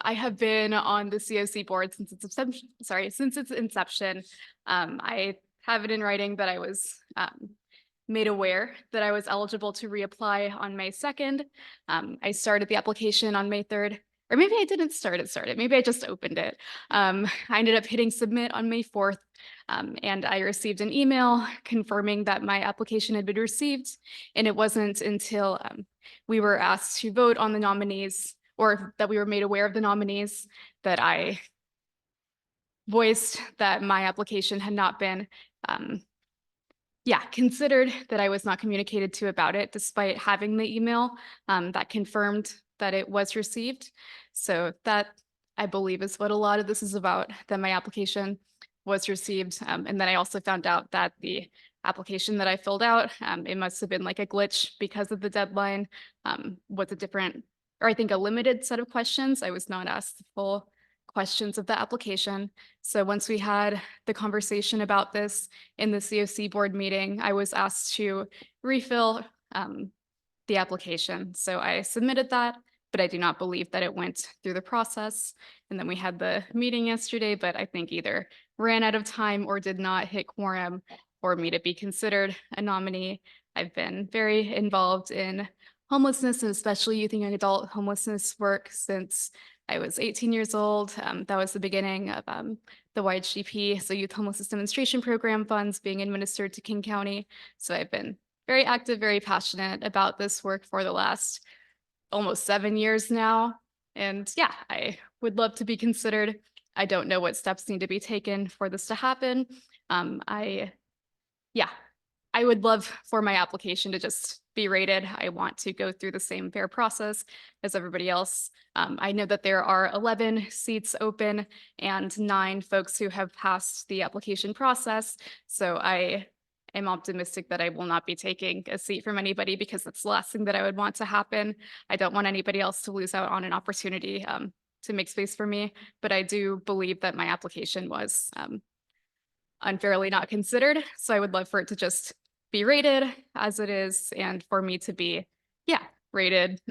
I have been on the CoC board since its inception. I have it in writing that I was made aware that I was eligible to reapply on May 2nd. I started the application on May 3rd, or maybe I didn't start it. Maybe I just opened it. I ended up hitting submit on May 4th, and I received an email confirming that my application had been received. And it wasn't until we were asked to vote on the nominees, or that we were made aware of the nominees, that I voiced that my application had not been considered, that I was not communicated to about it, despite having the email that confirmed that it was received. So that, I believe, is what a lot of this is about, that my application was received. And then I also found out that the application that I filled out, it must have been like a glitch because of the deadline, was a different, or I think a limited set of questions. I was not asked the full questions of the application. So once we had the conversation about this in the CoC board meeting, I was asked to refill the application. So I submitted that, but I do not believe that it went through the process. And then we had the meeting yesterday, but I think either ran out of time or did not hit quorum for me to be considered a nominee. I've been very involved in homelessness, and especially youth and young adult homelessness work since I was 18 years old. That was the beginning of the YHDP, so Youth Homelessness Demonstration Program funds being administered to King County. So I've been very active, very passionate about this work for the last almost 7 years now. And yeah, I would love to be considered. I don't know what steps need to be taken for this to happen. I would love for my application to just be rated. I want to go through the same fair process as everybody else. I know that there are 11 seats open and 9 folks who have passed the application process. So I am optimistic that I will not be taking a seat from anybody, because that's the last thing that I would want to happen. I don't want anybody else to lose out on an opportunity to make space for me, but I do believe that my application was unfairly not considered. So I would love for it to just be rated as it is, and for me to be, rated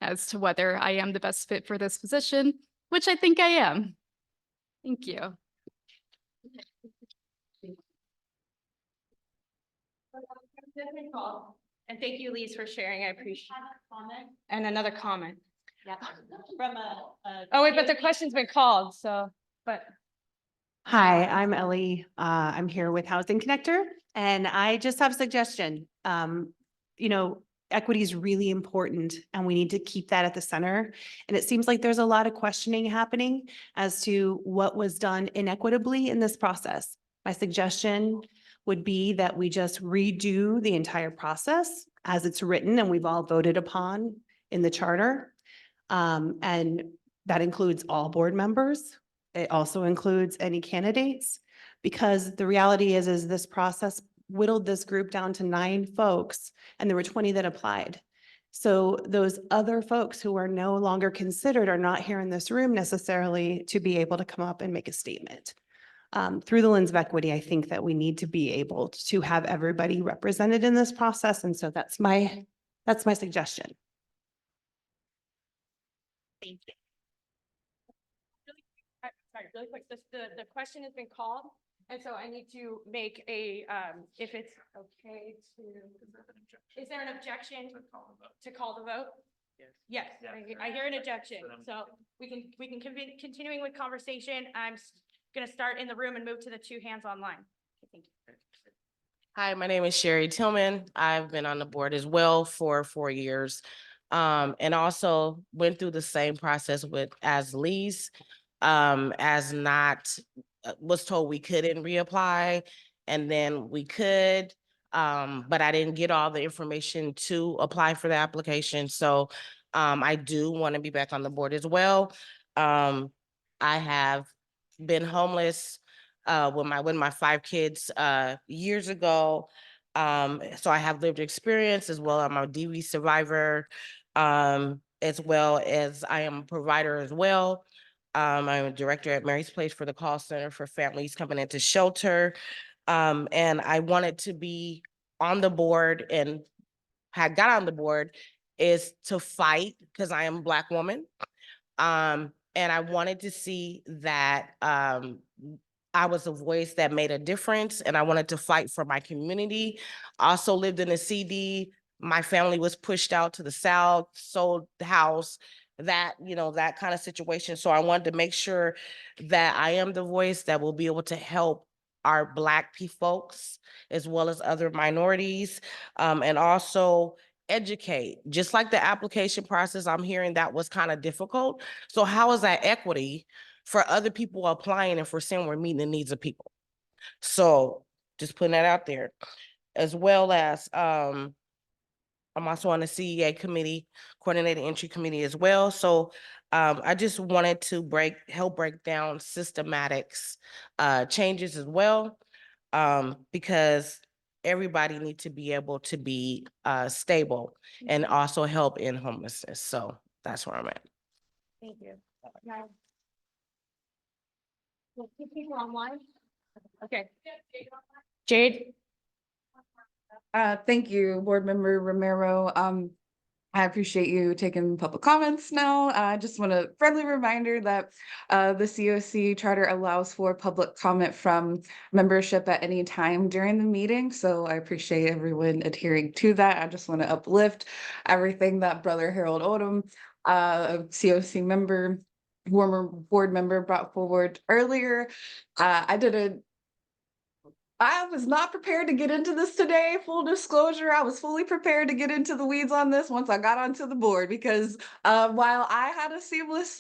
as to whether I am the best fit for this position, which I think I am. Thank you. And thank you, Lise, for sharing. I appreciate it. And another comment. Yeah. From oh, wait, but the question's been called, so, but. Hi, I'm Ellie. I'm here with Housing Connector, and I just have a suggestion. Equity is really important, and we need to keep that at the center. And it seems like there's a lot of questioning happening as to what was done inequitably in this process. My suggestion would be that we just redo the entire process as it's written and we've all voted upon in the charter. And that includes all board members. It also includes any candidates, because the reality is this process whittled this group down to 9 folks, and there were 20 that applied. So those other folks who are no longer considered are not here in this room necessarily to be able to come up and make a statement. Through the lens of equity, I think that we need to be able to have everybody represented in this process. And so that's my suggestion. Thank you. Really quick, the question has been called, and so I need to make a, if it's okay to, is there an objection to call the vote? Yes, I hear an objection, so we can continuing with conversation. I'm gonna start in the room and move to the 2 hands online. Thank you. Hi, my name is Sherry Tillman. I've been on the board as well for 4 years. And also went through the same process as Lise, was told we couldn't reapply, and then we could, but I didn't get all the information to apply for the application. So I do want to be back on the board as well. I have been homeless with my 5 kids years ago. So I have lived experience as well. I'm a DV survivor, as well as I am a provider as well. I'm a director at Mary's Place for the call center for families coming into shelter. And I wanted to be on the board, and had got on the board is to fight, because I am a Black woman. And I wanted to see that I was a voice that made a difference, and I wanted to fight for my community. Also lived in a CD. My family was pushed out to the South, sold the house, that, you know, that kind of situation. So I wanted to make sure that I am the voice that will be able to help our Black folks as well as other minorities, and also educate. Just like the application process, I'm hearing that was kind of difficult. So how is that equity for other people applying if we're saying we're meeting the needs of people? So just putting that out there, as well as I'm also on the CEA committee, coordinated entry committee as well. So I just wanted to help break down systematics changes as well, because everybody needs to be able to be stable and also help in homelessness. So that's where I'm at. Thank you. People online? Okay. Jade? Thank you, Board Member Romero. I appreciate you taking public comments now. I just want a friendly reminder that the CoC charter allows for public comment from membership at any time during the meeting. So I appreciate everyone adhering to that. I just want to uplift everything that Brother Harold Odom, a CoC member, former board member, brought forward earlier. I was not prepared to get into this today. Full disclosure, I was fully prepared to get into the weeds on this once I got onto the board, because while I had a seamless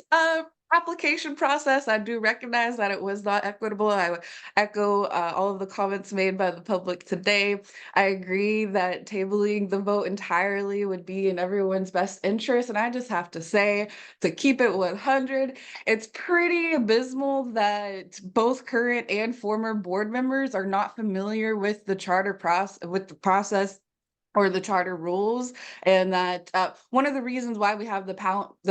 application process, I do recognize that it was not equitable. I would echo all of the comments made by the public today. I agree that tabling the vote entirely would be in everyone's best interest. And I just have to say, to keep it 100, it's pretty abysmal that both current and former board members are not familiar with the charter process or the charter rules, and that one of the reasons why we have the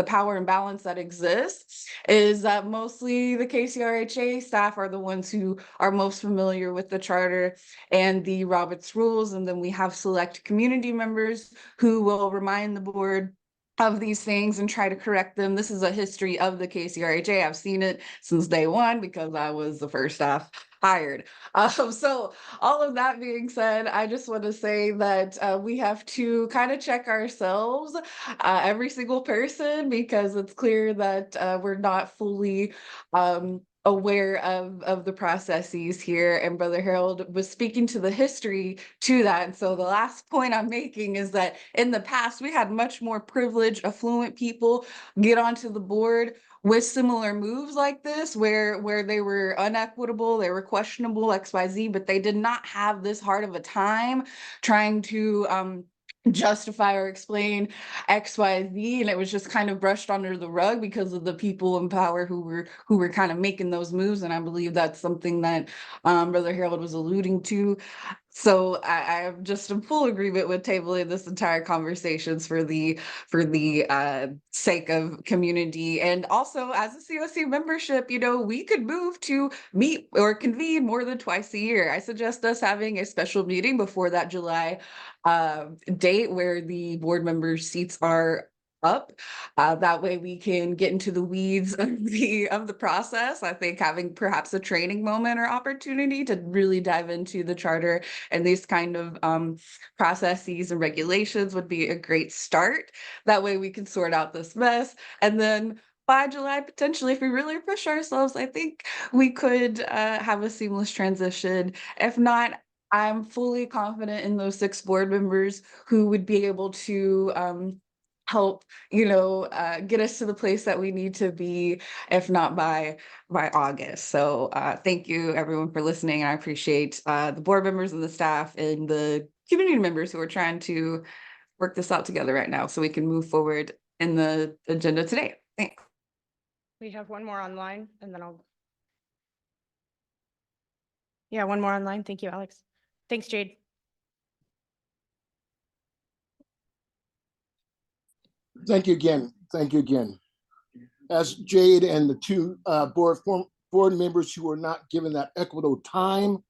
power imbalance that exists is that mostly the KCRHA staff are the ones who are most familiar with the charter and the Roberts rules, and then we have select community members who will remind the board of these things and try to correct them. This is a history of the KCRHA. I've seen it since day one because I was the first staff hired. So all of that being said, I just want to say that we have to kind of check ourselves, every single person, because it's clear that we're not fully aware of the processes here. And Brother Harold was speaking to the history to that. And so the last point I'm making is that in the past, we had much more privileged, affluent people get onto the board with similar moves like this, where they were unequitable, they were questionable, XYZ, but they did not have this hard of a time trying to justify or explain XYZ, and it was just kind of brushed under the rug because of the people in power who were kind of making those moves. And I believe that's something that Brother Harold was alluding to. So I'm just in full agreement with tabling this entire conversations for the sake of community. And also, as a CoC membership, you know, we could move to meet or convene more than twice a year. I suggest us having a special meeting before that July date where the board members' seats are up. That way we can get into the weeds of the process. I think having perhaps a training moment or opportunity to really dive into the charter and these kind of processes and regulations would be a great start. That way we can sort out this mess. And then by July, potentially, if we really push ourselves, I think we could have a seamless transition. If not, I'm fully confident in those 6 board members who would be able to help, you know, get us to the place that we need to be, if not by August. So thank you everyone for listening. I appreciate the board members and the staff and the community members who are trying to work this out together right now so we can move forward in the agenda today. Thanks. We have one more online and then yeah, one more online. Thank you, Alex. Thanks, Jade. Thank you again. Thank you again. As Jade and the 2 board members who are not given that equitable time,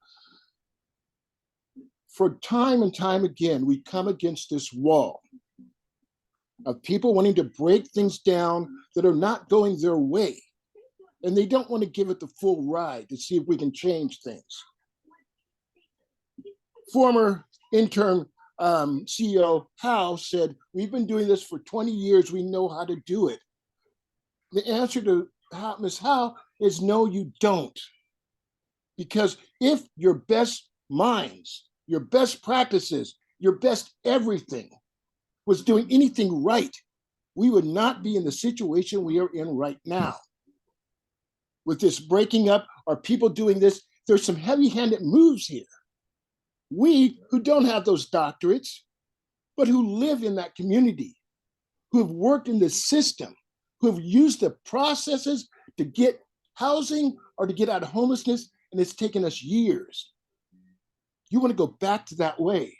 for time and time again, we come against this wall. of people wanting to break things down that are not going their way. And they don't want to give it the full ride to see if we can change things. Former intern CEO Howe said, we've been doing this for 20 years. We know how to do it. The answer to Ms. Howe is no, you don't. Because if your best minds, your best practices, your best everything was doing anything right, we would not be in the situation we are in right now. With this breaking up, are people doing this? There's some heavy-handed moves here. We who don't have those doctorates, but who live in that community, who have worked in the system, who have used the processes to get housing or to get out of homelessness, and it's taken us years. You want to go back to that way.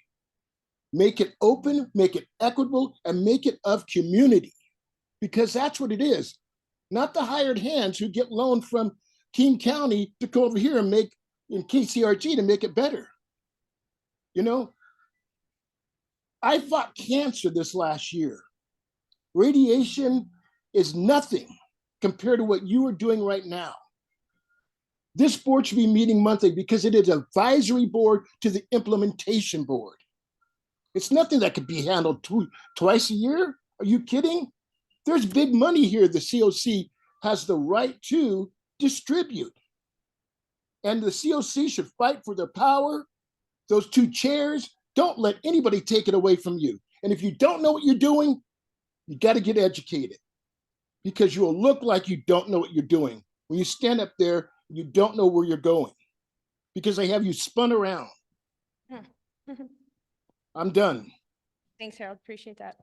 Make it open, make it equitable, and make it of community, because that's what it is. Not the hired hands who get loaned from King County to go over here and make in KCRHA to make it better. You know, I fought cancer this last year. Radiation is nothing compared to what you are doing right now. This board should be meeting monthly because it is an advisory board to the implementation board. It's nothing that could be handled twice a year. Are you kidding? There's big money here the CoC has the right to distribute. And the CoC should fight for their power. Those two chairs, don't let anybody take it away from you. And if you don't know what you're doing, you got to get educated, because you will look like you don't know what you're doing. When you stand up there, you don't know where you're going because they have you spun around. I'm done. Thanks, Harold. Appreciate that.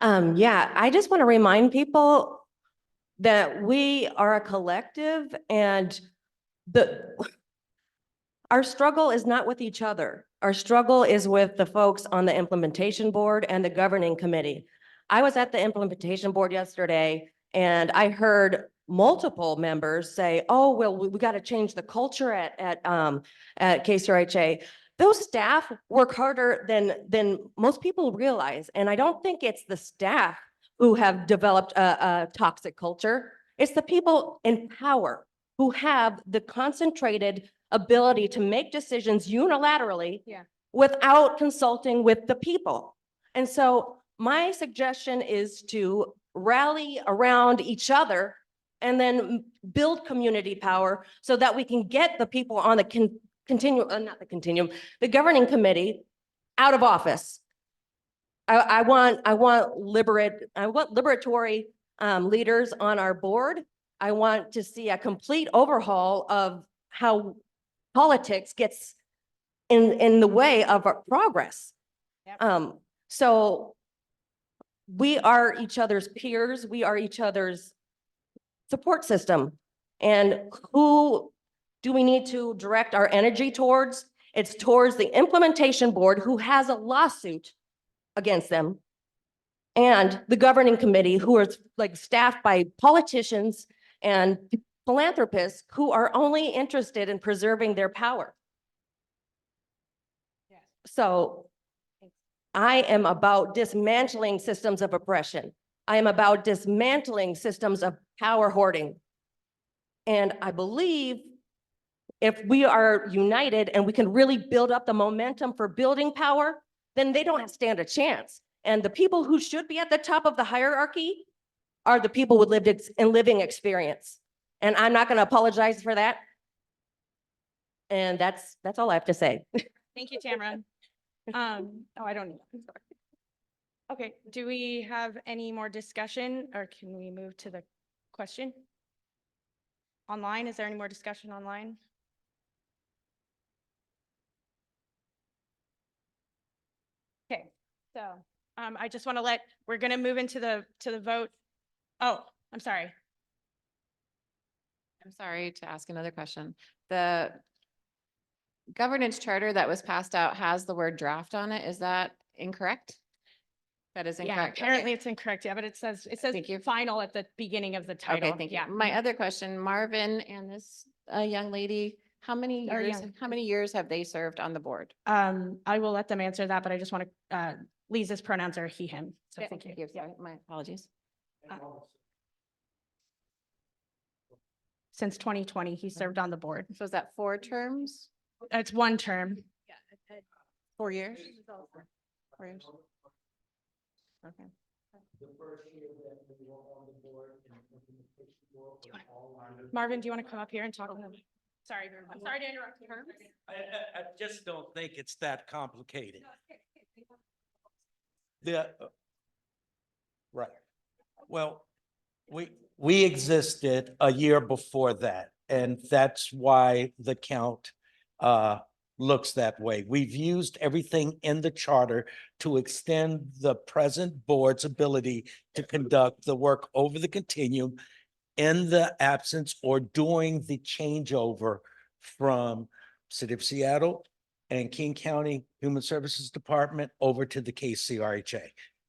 Yeah, I just want to remind people that we are a collective, and our struggle is not with each other. Our struggle is with the folks on the implementation board and the governing committee. I was at the implementation board yesterday, and I heard multiple members say, oh, well, we got to change the culture at KCRHA. Those staff work harder than most people realize. And I don't think it's the staff who have developed a toxic culture. It's the people in power who have the concentrated ability to make decisions unilaterally without consulting with the people. And so my suggestion is to rally around each other and then build community power so that we can get the people on the the governing committee out of office. I want liberatory leaders on our board. I want to see a complete overhaul of how politics gets in the way of our progress. So we are each other's peers. We are each other's support system. And who do we need to direct our energy towards? It's towards the implementation board, who has a lawsuit against them, and the governing committee, who are like staffed by politicians and philanthropists who are only interested in preserving their power. So I am about dismantling systems of oppression. I am about dismantling systems of power hoarding. And I believe if we are united and we can really build up the momentum for building power, then they don't stand a chance. And the people who should be at the top of the hierarchy are the people with living experience. And I'm not going to apologize for that. And that's all I have to say. Thank you, Tamara. Oh, I don't need that. I'm sorry. Okay, do we have any more discussion, or can we move to the question? Online, is there any more discussion online? Okay, so I just want to we're going to move into the vote. Oh, I'm sorry. I'm sorry to ask another question. The governance charter that was passed out has the word draft on it. Is that incorrect? That is incorrect. Yeah, apparently it's incorrect. Yeah, but it says final at the beginning of the title. Okay, thank you. Yeah. My other question, Marvin and this young lady How many Are years, young. how many years have they served on the board? I will let them answer that, but I just want to, Lisa's pronouns are he, him. So Yeah, thank you. sorry, my apologies. Since 2020, he served on the board. So is that 4 terms? It's one term. 4 years? 4 years. Okay. Marvin, do you want to come up here and talk? Sorry, I'm sorry to interrupt you. I just don't think it's that complicated. The, right. Well, we existed a year before that, and that's why the count looks that way. We've used everything in the charter to extend the present board's ability to conduct the work over the continuum in the absence or during the changeover from City of Seattle and King County Human Services Department over to the KCRHA.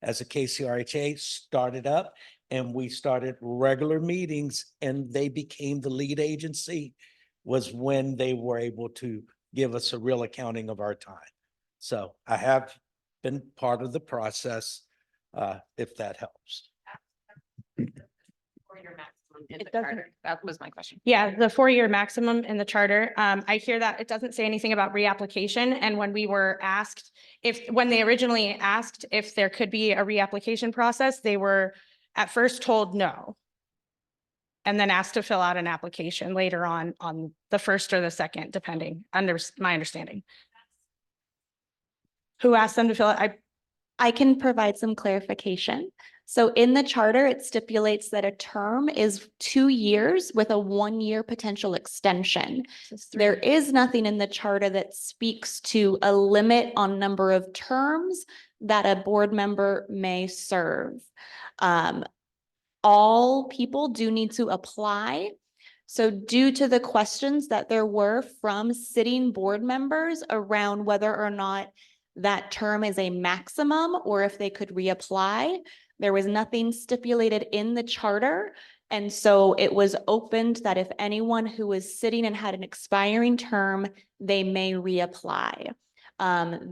As the KCRHA started up and we started regular meetings and they became the lead agency, was when they were able to give us a real accounting of our time. So I have been part of the process, if that helps. In the charter. That was my question. Yeah, the 4-year maximum in the charter. I hear that it doesn't say anything about reapplication. And when we were asked when they originally asked if there could be a reapplication process, they were at first told no. And then asked to fill out an application later on the first or the second, depending, under my understanding. Who asked them to fill it? I can provide some clarification. So in the charter, it stipulates that a term is 2 years with a 1-year potential extension. There is nothing in the charter that speaks to a limit on number of terms that a board member may serve. All people do need to apply. So due to the questions that there were from sitting board members around whether or not that term is a maximum or if they could reapply, there was nothing stipulated in the charter. And so it was opened that if anyone who was sitting and had an expiring term, they may reapply.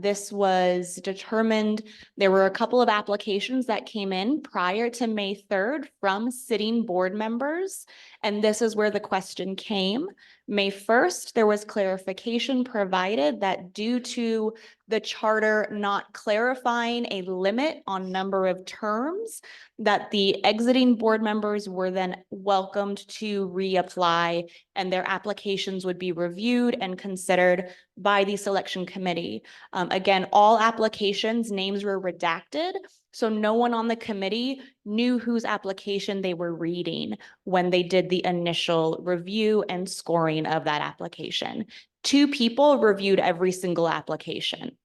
This was determined. There were a couple of applications that came in prior to May 3rd from sitting board members. And this is where the question came. May 1st, there was clarification provided that due to the charter not clarifying a limit on number of terms, that the exiting board members were then welcomed to reapply and their applications would be reviewed and considered by the selection committee. Again, all applications, names were redacted, so no one on the committee knew whose application they were reading when they did the initial review and scoring of that application. 2 people reviewed every single application.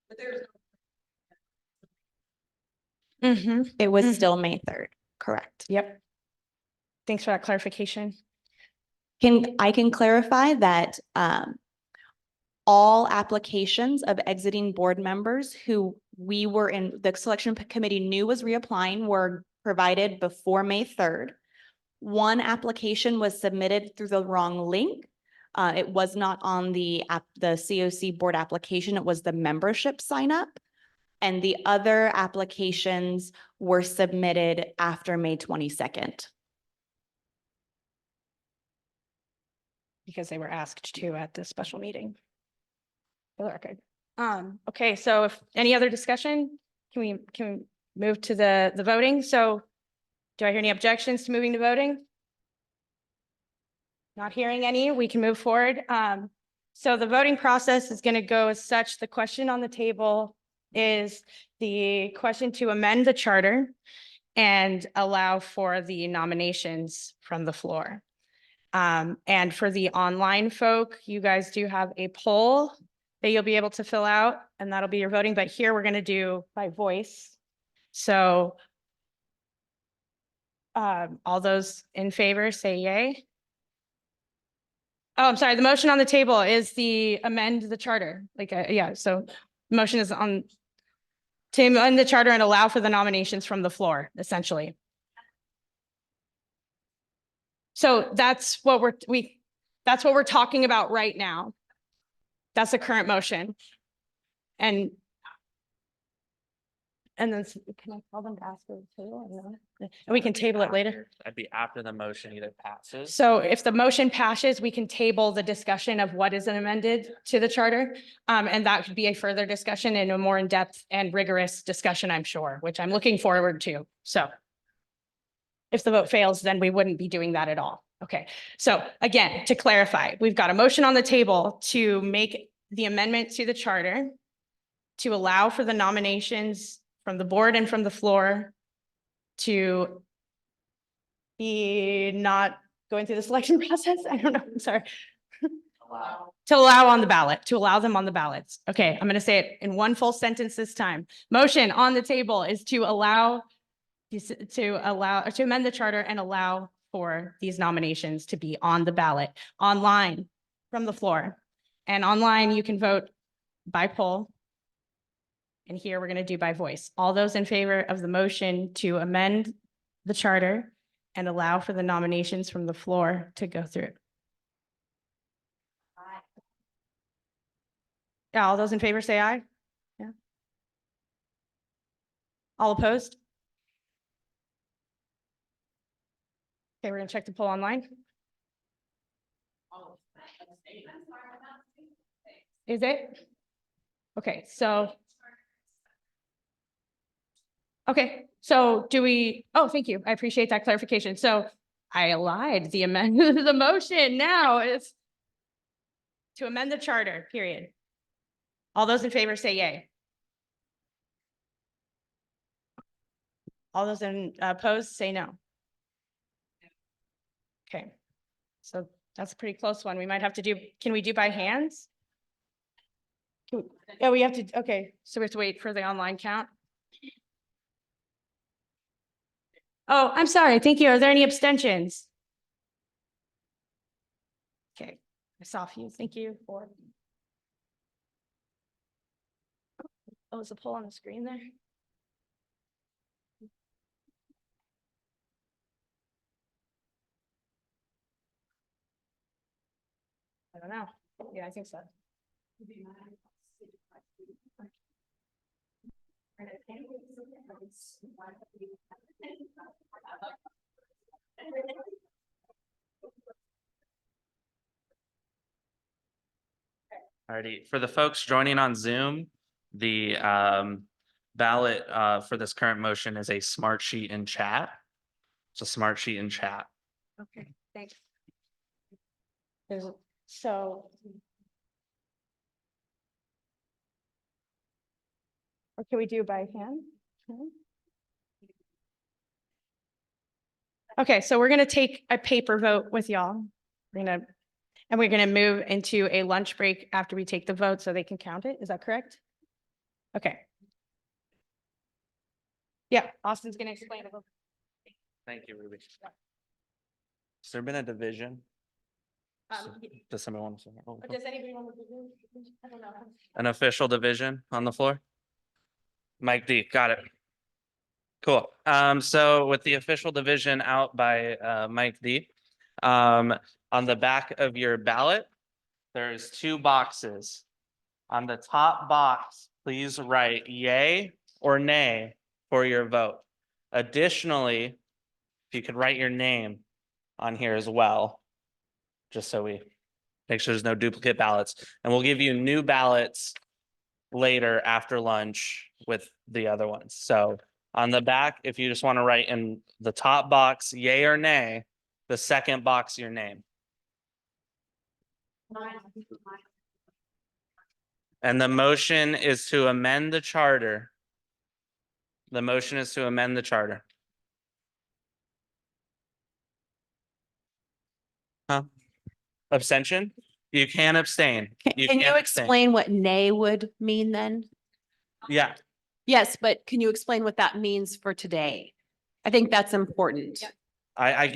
But there's It was still May 3rd, correct? Yep. Thanks for that clarification. I can clarify that all applications of exiting board members who we were in, the selection committee knew was reapplying were provided before May 3rd. 1 application was submitted through the wrong link. It was not on the CoC board application. It was the membership sign up. And the other applications were submitted after May 22nd. Because they were asked to at the special meeting. For the record. Okay, so if any other discussion, can we move to the voting? So do I hear any objections to moving to voting? Not hearing any, we can move forward. So the voting process is going to go as such. The question on the table is the question to amend the charter and allow for the nominations from the floor. And for the online folk, you guys do have a poll that you'll be able to fill out, and that'll be your voting. But here we're going to do by voice. So all those in favor say yay. Oh, I'm sorry. The motion on the table is the amend the charter. Yeah, so the motion is on to amend the charter and allow for the nominations from the floor, essentially. So that's what That's what we're talking about right now. That's the current motion. And then can I tell them to ask for the table? And we can table it later. That'd be after the motion either passes. So if the motion passes, we can table the discussion of what is amended to the charter. And that could be a further discussion and a more in-depth and rigorous discussion, I'm sure, which I'm looking forward to. So if the vote fails, then we wouldn't be doing that at all. Okay. So again, to clarify, we've got a motion on the table to make the amendment to the charter to allow for the nominations from the board and from the floor to be not going through the selection process. I don't know, I'm sorry. To allow on the ballot, to allow them on the ballots. Okay, I'm gonna say it in one full sentence this time. Motion on the table is to amend the charter and allow for these nominations to be on the ballot, online from the floor. And online, you can vote by poll. And here we're going to do by voice. All those in favor of the motion to amend the charter and allow for the nominations from the floor to go through. Yeah, all those in favor say aye. Yeah. All opposed? Okay, we're going to check the poll online. Is it? Okay, so. Okay, so do we, oh, thank you. I appreciate that clarification. So I lied, the amendment, the motion now is to amend the charter, period. All those in favor say yay. All those opposed say no. Okay, so that's a pretty close one. We might have to do, can we do by hands? Yeah, we have to, okay, so we have to wait for the online count. Oh, I'm sorry. Thank you. Are there any abstentions? Okay, I saw a few. Thank you for. Oh, is a poll on the screen there? I don't know. Yeah, I think so. Alrighty, for the folks joining on Zoom, the ballot for this current motion is a smart sheet in chat. It's a smart sheet in chat. Okay, thanks. So. Or can we do by hand? Okay, so we're gonna take a paper vote with y'all. We're gonna move into a lunch break after we take the vote so they can count it. Is that correct? Okay. Yeah, Austin's gonna explain it. Thank you, Ruby. Has there been a division? Does somebody want to say? Does anybody want to do? I don't know. An official division on the floor? Mike D, got it. Cool. So with the official division out by Mike D, on the back of your ballot, there's two boxes. On the top box, please write yay or nay for your vote. Additionally, if you could write your name on here as well, just so we make sure there's no duplicate ballots. And we'll give you new ballots later after lunch with the other ones. So on the back, if you just want to write in the top box, yay or nay, the second box, your name. And the motion is to amend the charter. The motion is to amend the charter. Huh? Abstention? You can abstain. Can you can abstain. explain what nay would mean then? Yeah. Yes, but can you explain what that means for today? I think that's important. I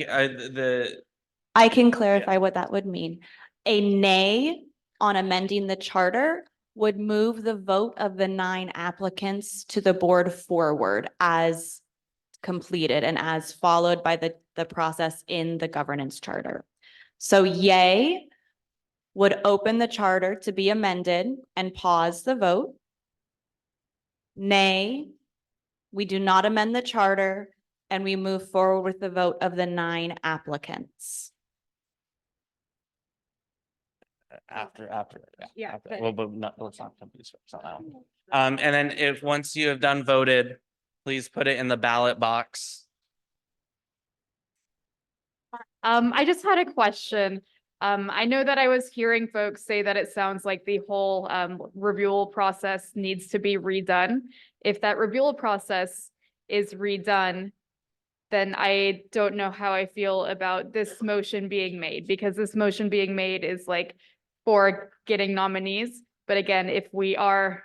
can clarify what that would mean. A nay on amending the charter would move the vote of the 9 applicants to the board forward as completed and as followed by the process in the governance charter. So yay would open the charter to be amended and pause the vote. Nay, we do not amend the charter and we move forward with the vote of the 9 applicants. After, Yeah, after, but- well, but not, let's not confuse somehow. And then if, once you have done voted, please put it in the ballot box. I just had a question. I know that I was hearing folks say that it sounds like the whole review process needs to be redone. If that review process is redone, then I don't know how I feel about this motion being made, because this motion being made is like for getting nominees. But again, if we are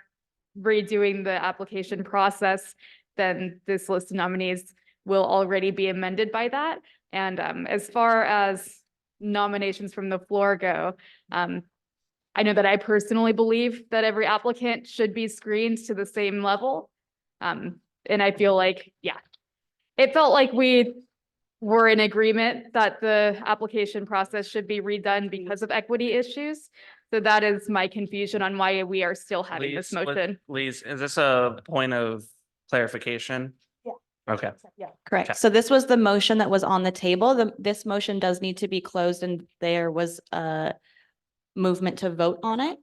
redoing the application process, then this list of nominees will already be amended by that. And as far as nominations from the floor go, I know that I personally believe that every applicant should be screened to the same level. And I feel like, yeah, it felt like we were in agreement that the application process should be redone because of equity issues. So that is my confusion on why we are still having this motion. Please, is this a point of clarification? Yeah. Okay. Yeah, correct. Okay. So this was the motion that was on the table. This motion does need to be closed and there was a movement to vote on it.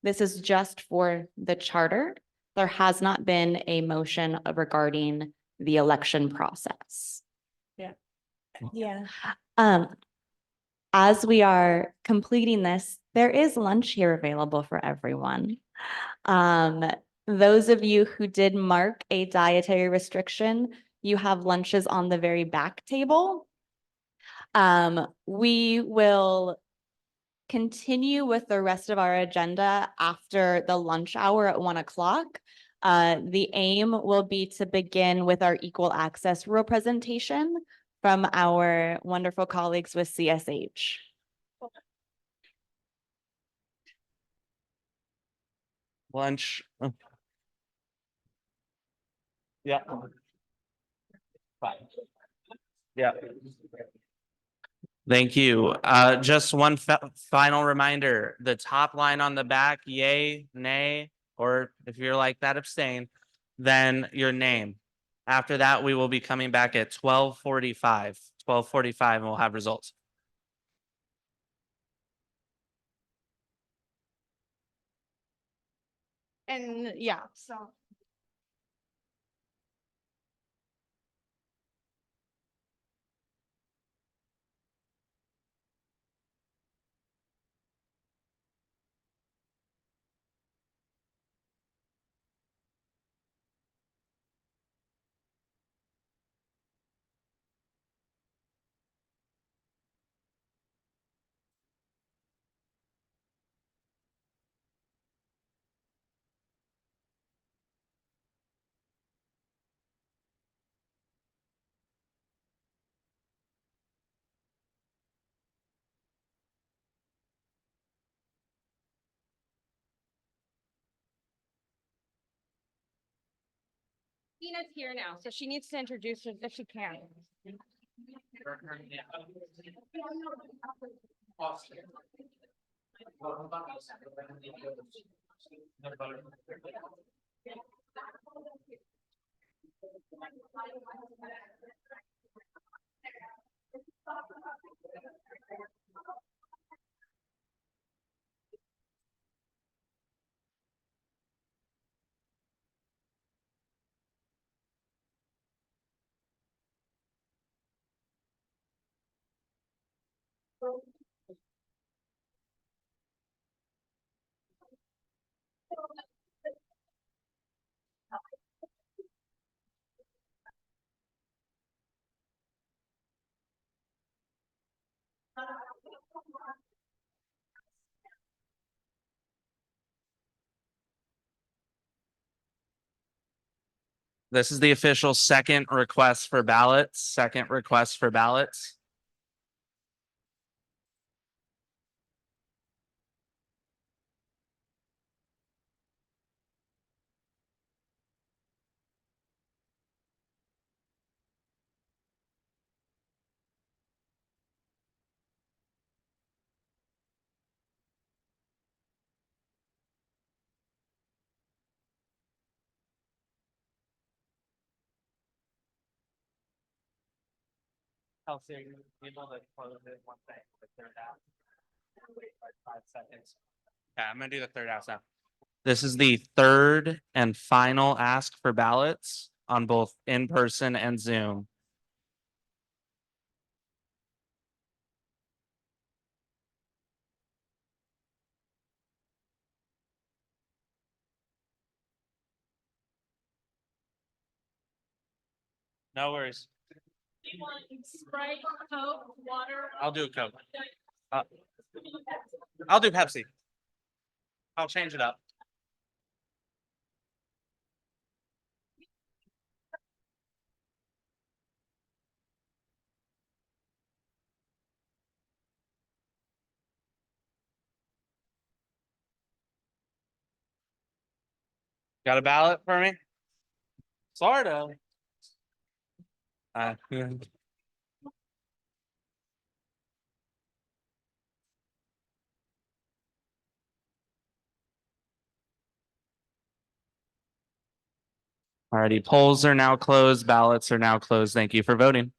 This is just for the charter. There has not been a motion regarding the election process. Yeah. As we are completing this, there is lunch here available for everyone. Those of you who did mark a dietary restriction, you have lunches on the very back table. We will continue with the rest of our agenda after the lunch hour at 1 o'clock. The aim will be to begin with our equal access rule presentation from our wonderful colleagues with CSH. Lunch. Yeah. Fine. Yeah. Thank you. Just one final reminder, the top line on the back, yay, nay, or if you're like that, abstain, then your name. After that, we will be coming back at 12:45, and we'll have results. And yeah, so. Tina's here now, so she needs to introduce her if she can. This is the official second request for ballots, Kelsey, are you able to close it one thing, the third out? Wait like 5 seconds. Yeah, I'm gonna do the third house now. This is the third and final ask for ballots on both in person and Zoom. No worries. Do you want Sprite, Coke, water? I'll do a Coke. I'll do Pepsi. I'll change it up. Got a ballot for me? Sort of. Yeah. Alrighty, polls are now closed, ballots are now closed. Thank you for voting.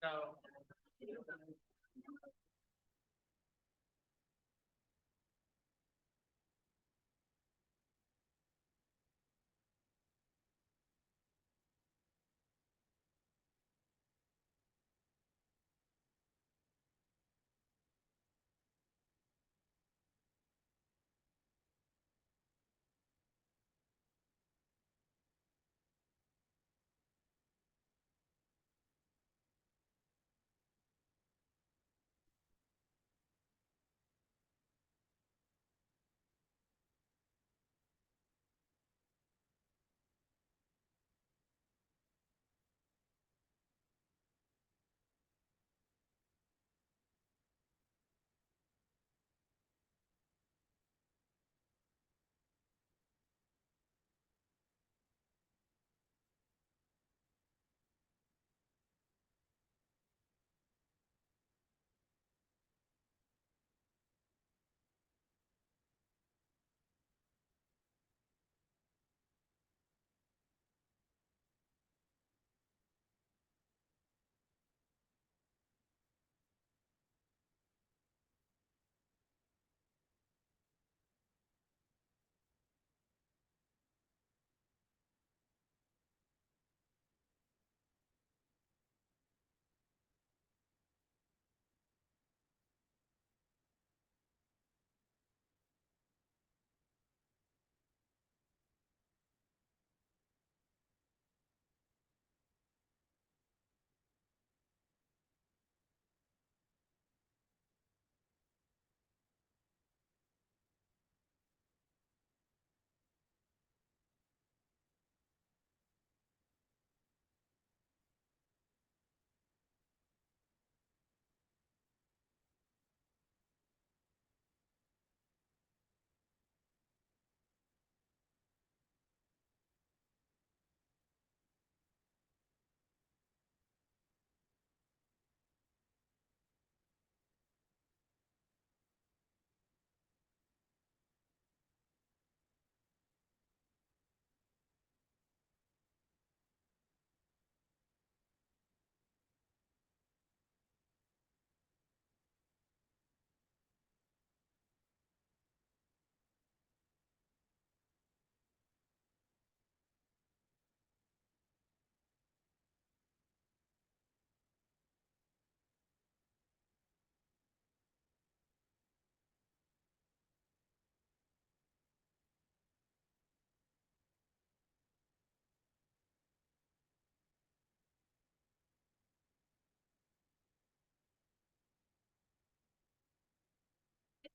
So. I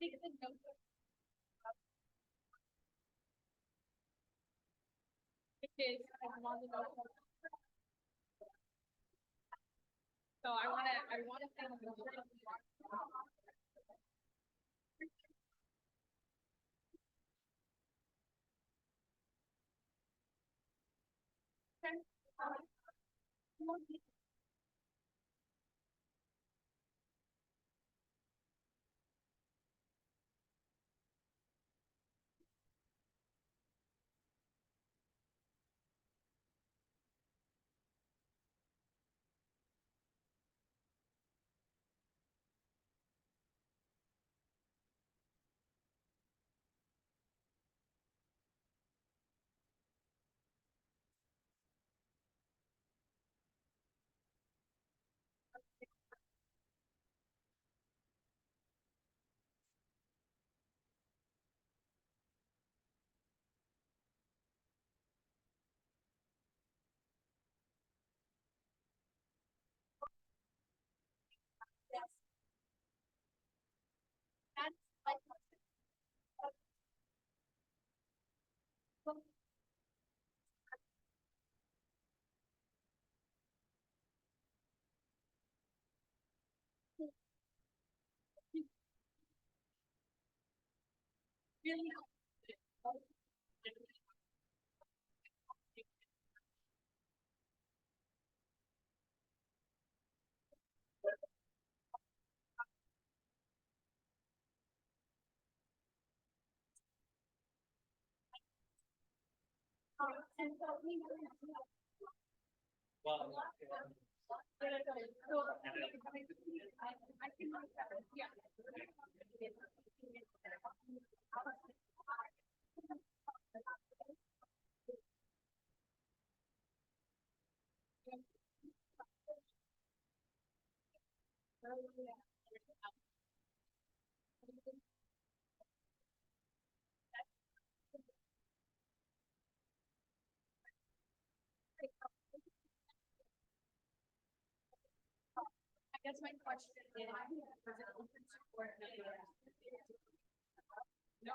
think the note. Because I want to know. So I wanna say. That's like. Really. And so we. I guess my question is, was it open support? No.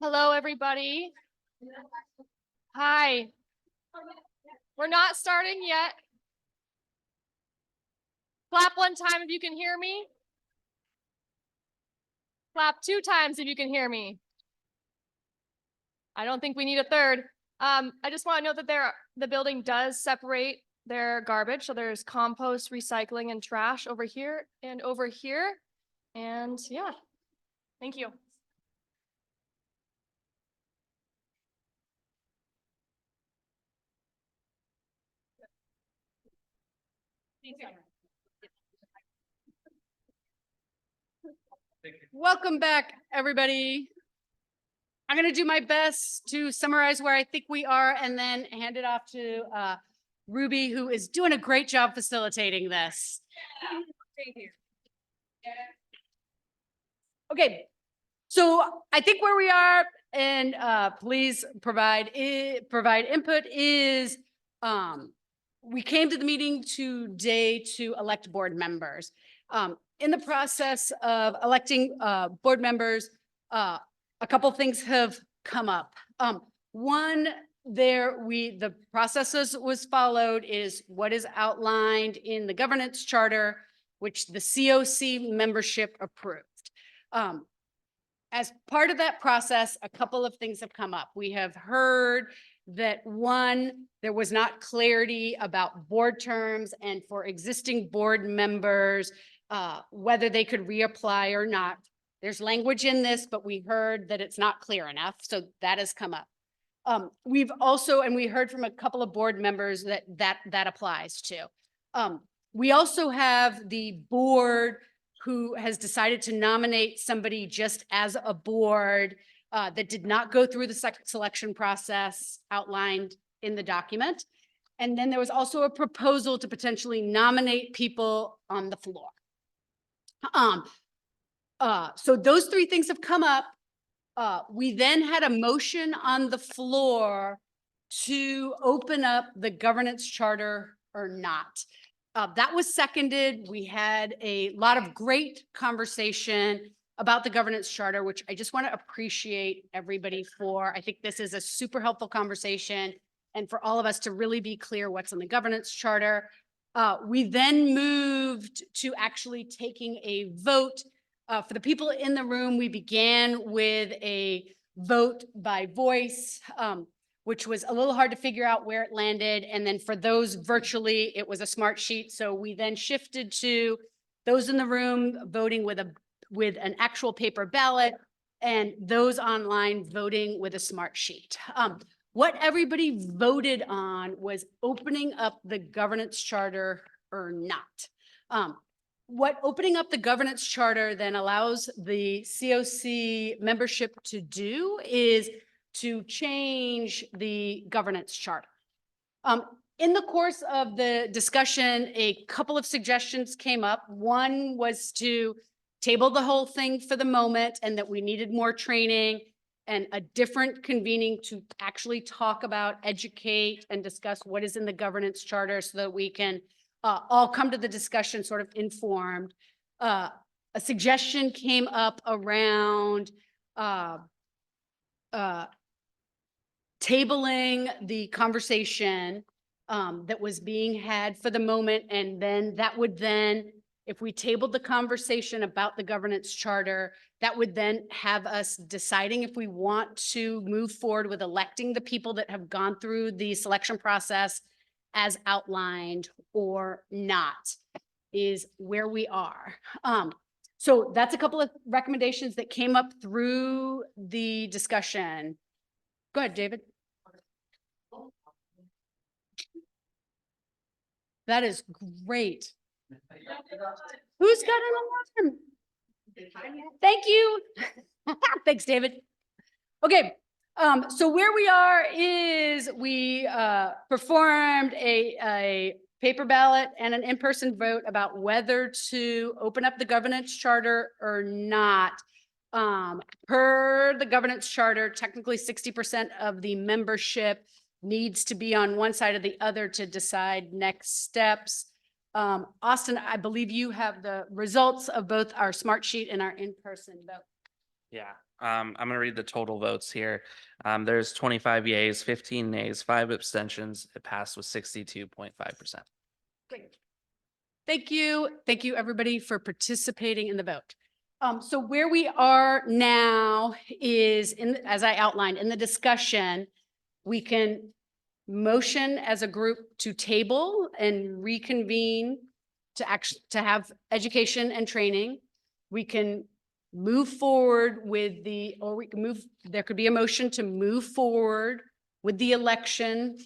Hello, everybody. Hi. We're not starting yet. Clap one time if you can hear me. Clap 2 times if you can hear me. I don't think we need a third. I just want to note that the building does separate their garbage. So there's compost, recycling, and trash over here and over here. And yeah, thank you. Welcome back, everybody. I'm going to do my best to summarize where I think we are and then hand it off to Ruby, who is doing a great job facilitating this. Okay, so I think where we are, and please provide input, is we came to the meeting today to elect board members. In the process of electing board members, a couple things have come up. One, the processes was followed is what is outlined in the governance charter, which the CoC membership approved. As part of that process, a couple of things have come up. We have heard that one, there was not clarity about board terms and for existing board members, whether they could reapply or not. There's language in this, but we heard that it's not clear enough. So that has come up. We've also, and we heard from a couple of board members that applies to. We also have the board who has decided to nominate somebody just as a board that did not go through the selection process outlined in the document. And then there was also a proposal to potentially nominate people on the floor. So those 3 things have come up. We then had a motion on the floor to open up the governance charter or not. That was seconded. We had a lot of great conversation about the governance charter, which I just want to appreciate everybody for. I think this is a super helpful conversation and for all of us to really be clear what's in the governance charter. We then moved to actually taking a vote. For the people in the room, we began with a vote by voice, which was a little hard to figure out where it landed. And then for those virtually, it was a smart sheet. So we then shifted to those in the room voting with an actual paper ballot and those online voting with a smart sheet. What everybody voted on was opening up the governance charter or not. What opening up the governance charter then allows the CoC membership to do is to change the governance charter. In the course of the discussion, a couple of suggestions came up. One was to table the whole thing for the moment and that we needed more training and a different convening to actually talk about, educate, and discuss what is in the governance charter so that we can all come to the discussion sort of informed. A suggestion came up around tabling the conversation that was being had for the moment. And then that would then, if we tabled the conversation about the governance charter, that would then have us deciding if we want to move forward with electing the people that have gone through the selection process as outlined or not, is where we are. So that's a couple of recommendations that came up through the discussion. Go ahead, David. That is great. Who's got an alarm? Thank you. Thanks, David. Okay, so where we are is we performed a paper ballot and an in-person vote about whether to open up the governance charter or not. Per the governance charter, technically 60% of the membership needs to be on one side or the other to decide next steps. Austin, I believe you have the results of both our smart sheet and our in-person vote. Yeah, I'm gonna read the total votes here. There's 25 yeas, 15 nays, 5 abstentions. It passed with 62.5%. Great. Thank you. Thank you, everybody, for participating in the vote. So where we are now is, as I outlined in the discussion, we can motion as a group to table and reconvene to have education and training. We can move forward with there could be a motion to move forward with the election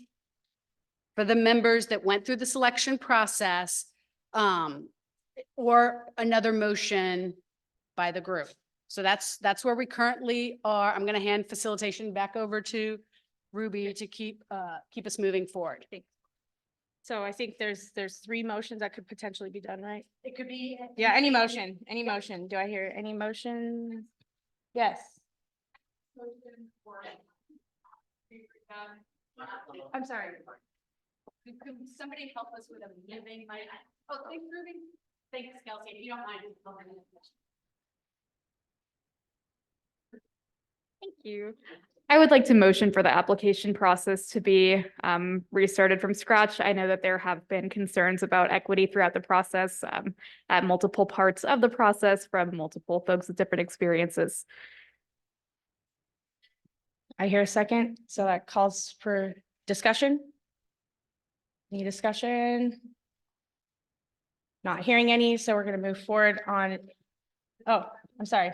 for the members that went through the selection process, or another motion by the group. So that's where we currently are. I'm going to hand facilitation back over to Ruby to keep us moving forward. So I think there's 3 motions that could potentially be done, right? It could be. Yeah, any motion. Do I hear any motion? Yes. I'm sorry. Could somebody help us with a moving mic? Oh, thanks, Ruby. Thanks, Kelsey. If you don't mind. Thank you. I would like to motion for the application process to be restarted from scratch. I know that there have been concerns about equity throughout the process, at multiple parts of the process from multiple folks with different experiences. I hear a second, so that calls for discussion. Any discussion? Not hearing any, so we're going to move forward on. Oh, I'm sorry.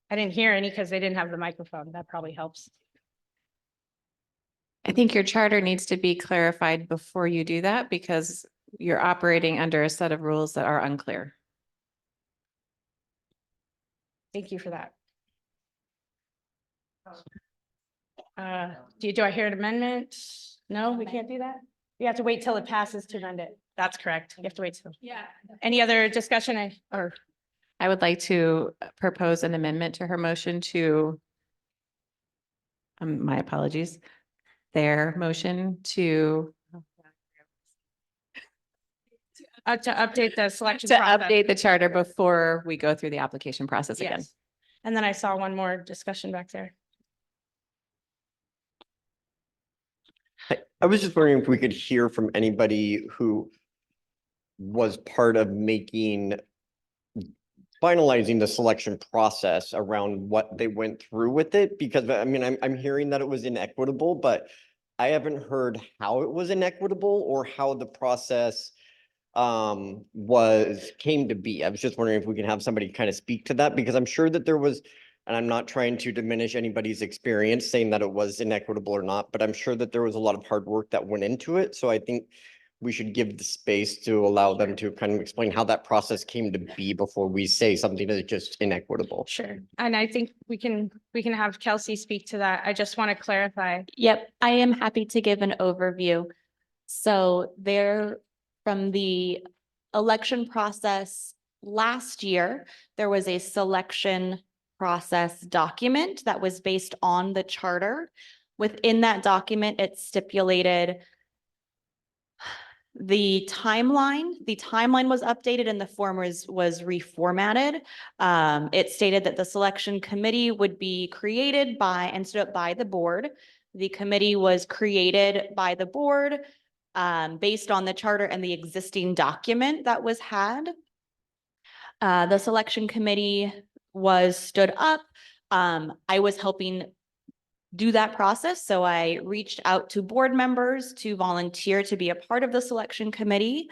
I didn't hear any because they didn't have the microphone. That probably helps. I think your charter needs to be clarified before you do that because you're operating under a set of rules that are unclear. Thank you for that. Do I hear an amendment? No, we can't do that. You have to wait till it passes to amend it. That's correct. You have to wait till. Yeah. Any other discussion I would like to propose an amendment to her motion to, my apologies, their motion to update the selection to process. update the charter before we go through the application process again. Yes. And then I saw one more discussion back there. I was just wondering if we could hear from anybody who was part of finalizing the selection process around what they went through with it, because I mean, I'm hearing that it was inequitable, but I haven't heard how it was inequitable or how the process came to be. I was just wondering if we can have somebody kind of speak to that, because I'm sure that there was, and I'm not trying to diminish anybody's experience saying that it was inequitable or not, but I'm sure that there was a lot of hard work that went into it. So I think we should give the space to allow them to kind of explain how that process came to be before we say something is just inequitable. Sure. And I think we can have Kelsey speak to that. I just want to clarify. Yep, I am happy to give an overview. So from the election process last year, there was a selection process document that was based on the charter. Within that document, it stipulated the timeline. The timeline was updated and the form was reformatted. It stated that the selection committee would be created by and stood up by the board. The committee was created by the board based on the charter and the existing document that was had. The selection committee was stood up. I was helping do that process. So I reached out to board members to volunteer to be a part of the selection committee.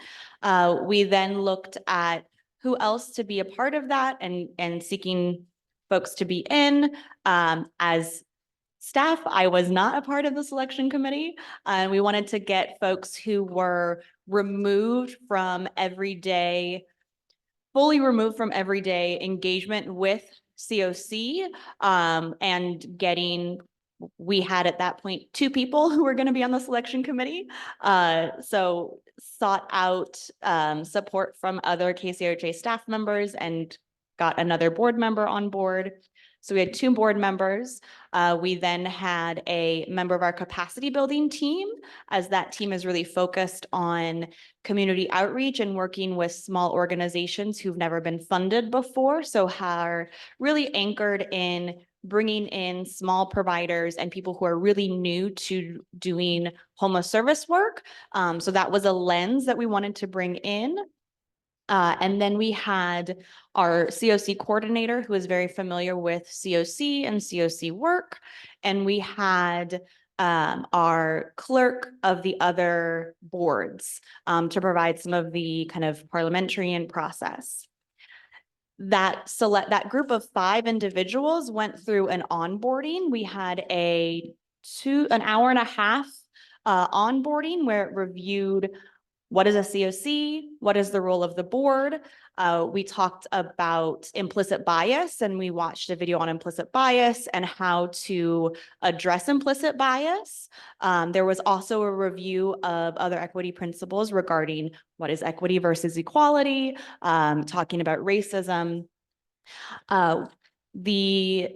We then looked at who else to be a part of that and seeking folks to be in. As staff, I was not a part of the selection committee. We wanted to get folks who were removed from everyday, fully removed from everyday engagement with CoC, and getting, we had at that point 2 people who were going to be on the selection committee. So sought out support from other KCRHA staff members and got another board member on board. So we had 2 board members. We then had a member of our capacity building team, as that team is really focused on community outreach and working with small organizations who've never been funded before. So are really anchored in bringing in small providers and people who are really new to doing homeless service work. So that was a lens that we wanted to bring in. And then we had our CoC coordinator, who is very familiar with CoC and CoC work. And we had our clerk of the other boards to provide some of the kind of parliamentarian process. That group of 5 individuals went through an onboarding. We had an hour and a half onboarding where it reviewed what is a CoC, what is the role of the board. We talked about implicit bias, and we watched a video on implicit bias and how to address implicit bias. There was also a review of other equity principles regarding what is equity versus equality, talking about racism. The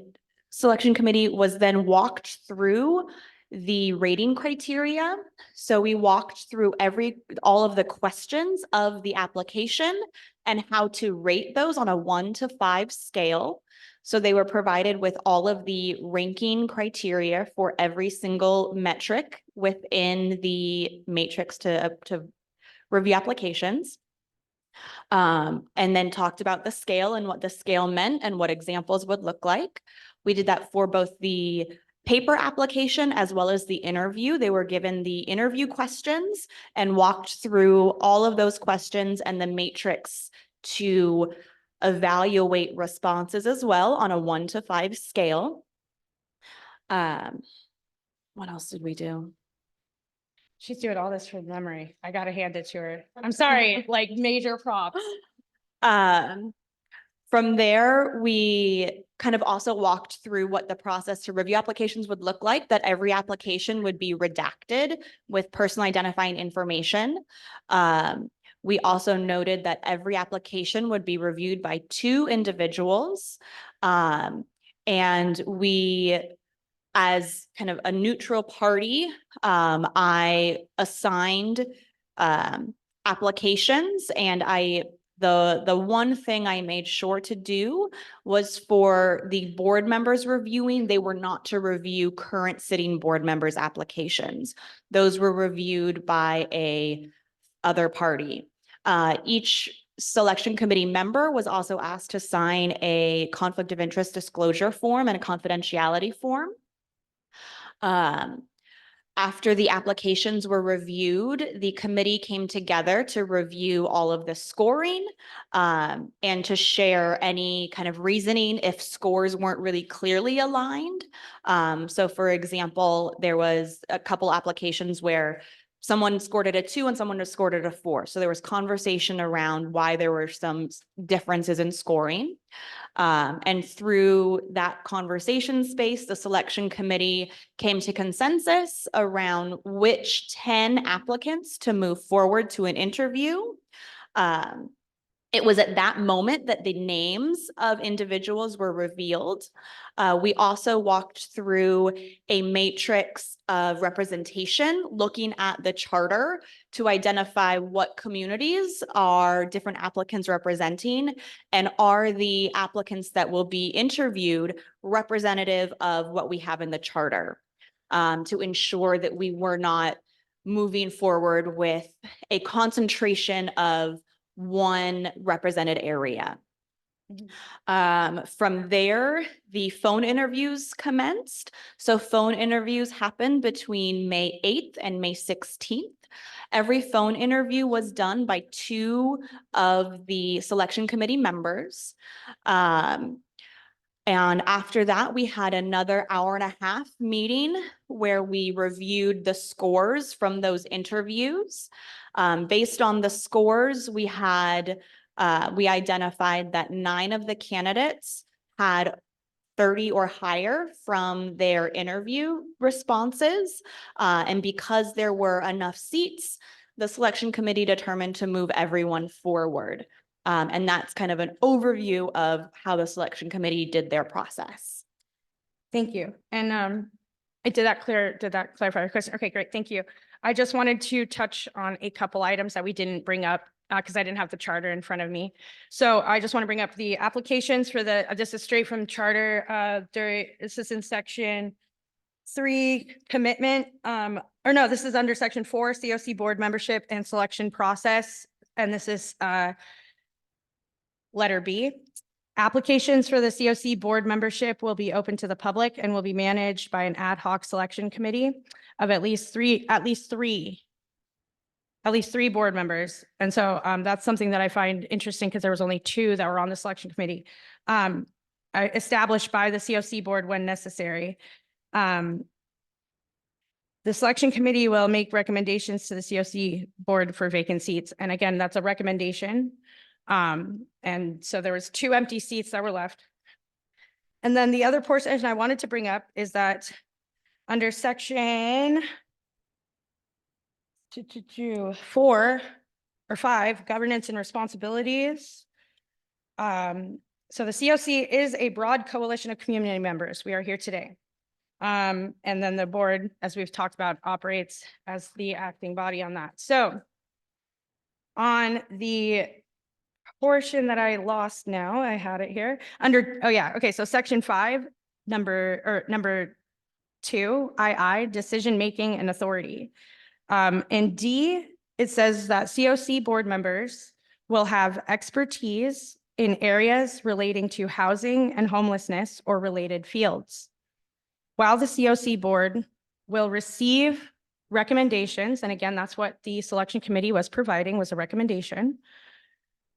selection committee was then walked through the rating criteria. So we walked through all of the questions of the application and how to rate those on a 1 to 5 scale. So they were provided with all of the ranking criteria for every single metric within the matrix to review applications. And then talked about the scale and what the scale meant and what examples would look like. We did that for both the paper application as well as the interview. They were given the interview questions and walked through all of those questions and the matrix to evaluate responses as well on a 1 to 5 scale. What else did we do? She's doing all this from memory. I gotta hand it to her. I'm sorry, like major props. From there, we kind of also walked through what the process to review applications would look like, that every application would be redacted with personal identifying information. We also noted that every application would be reviewed by 2 individuals. And we, as kind of a neutral party, I assigned applications, and the one thing I made sure to do was for the board members reviewing, they were not to review current sitting board members' applications. Those were reviewed by a other party. Each selection committee member was also asked to sign a conflict of interest disclosure form and a confidentiality form. After the applications were reviewed, the committee came together to review all of the scoring and to share any kind of reasoning if scores weren't really clearly aligned. So for example, there was a couple applications where someone scored it a 2 and someone scored it a 4. So there was conversation around why there were some differences in scoring. And through that conversation space, the selection committee came to consensus around which 10 applicants to move forward to an interview. It was at that moment that the names of individuals were revealed. We also walked through a matrix of representation, looking at the charter to identify what communities are different applicants representing, and are the applicants that will be interviewed representative of what we have in the charter. to ensure that we were not moving forward with a concentration of one represented area. From there, the phone interviews commenced. So phone interviews happened between May 8th and May 16th. Every phone interview was done by 2 of the selection committee members. And after that, we had another 1.5 hour meeting where we reviewed the scores from those interviews. Based on the scores, we identified that 9 of the candidates had 30 or higher from their interview responses. And because there were enough seats, the selection committee determined to move everyone forward. And that's kind of an overview of how the selection committee did their process. Thank you. And did that clarify your question? Okay, great. Thank you. I just wanted to touch on a couple items that we didn't bring up because I didn't have the charter in front of me. So I just want to bring up the applications for this is straight from charter. This is in section 3, commitment. Or no, this is under section 4, CoC board membership and selection process. And this is letter B. Applications for the CoC board membership will be open to the public and will be managed by an ad hoc selection committee of at least three board members. And so that's something that I find interesting because there was only 2 that were on the selection committee, established by the CoC board when necessary. The selection committee will make recommendations to the CoC board for vacant seats. And again, that's a recommendation. And so there was 2 empty seats that were left. And then the other portion I wanted to bring up is that under section 4 or 5, governance and responsibilities. So the CoC is a broad coalition of community members. We are here today. And then the board, as we've talked about, operates as the acting body on that. So on the portion that I lost now, I had it here under, oh yeah, okay, so section 5, number 2, II, decision-making and authority. In D, it says that CoC board members will have expertise in areas relating to housing and homelessness or related fields. While the CoC board will receive recommendations, and again, that's what the selection committee was providing, was a recommendation.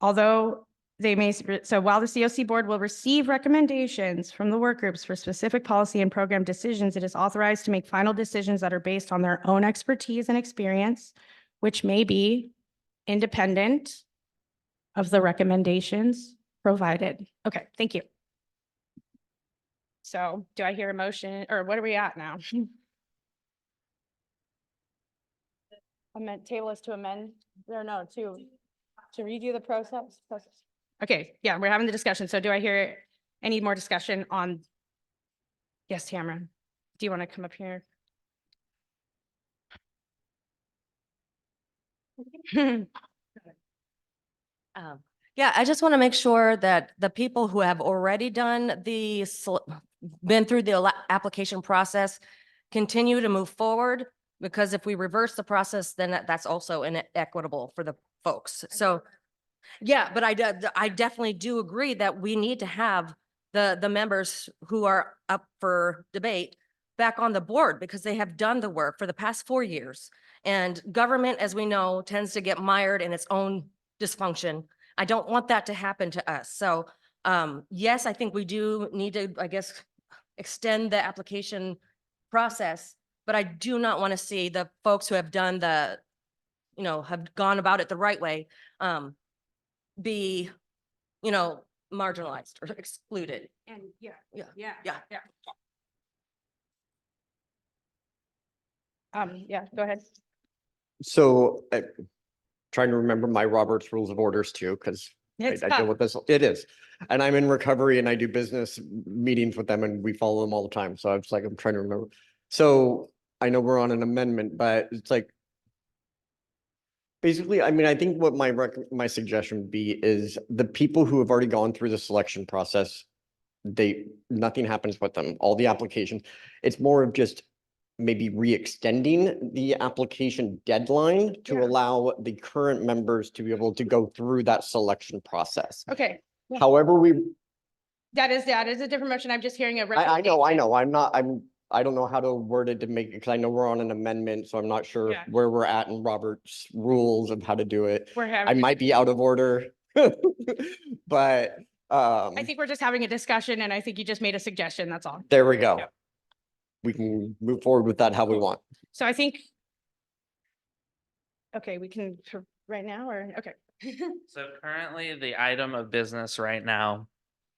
Although they may, so while the CoC board will receive recommendations from the work groups for specific policy and program decisions, it is authorized to make final decisions that are based on their own expertise and experience, which may be independent of the recommendations provided. Okay, thank you. So do I hear a motion, or what are we at now? Table is to amend, or no, to redo the process. Okay, yeah, we're having the discussion. So do I hear any more discussion on? Yes, Tamara, do you want to come up here? Yeah, I just want to make sure that the people who have already done been through the application process continue to move forward, because if we reverse the process, then that's also inequitable for the folks. So, yeah, but I definitely do agree that we need to have the members who are up for debate back on the board, because they have done the work for the past 4 years. And government, as we know, tends to get mired in its own dysfunction. I don't want that to happen to us. So yes, I think we do need to, I guess, extend the application process, but I do not want to see the folks who have done have gone about it the right way, be, marginalized or excluded. And yeah. Yeah, go ahead. So trying to remember my Robert's Rules of Orders too, because I deal with this. It is. And I'm in recovery and I do business meetings with them and we follow them all the time. So I'm trying to remember. So I know we're on an amendment, but it's like, basically, I mean, I think what my suggestion would be is the people who have already gone through the selection process, nothing happens with them, all the applications. It's more of just maybe re-extending the application deadline to allow the current members to be able to go through that selection process. Okay. Yeah. However, That is a different motion. I'm just hearing a. I know, I don't know how to word it to make it, because I know we're on an amendment, so I'm not sure Yeah. where we're at in Robert's rules of how to do it. We're I having, might be out of order. But, I think we're just having a discussion and I think you just made a suggestion. That's all. there we go. Yeah. We can move forward with that how we want. So I think. Okay, we can right now or, okay. So currently, the item of business right now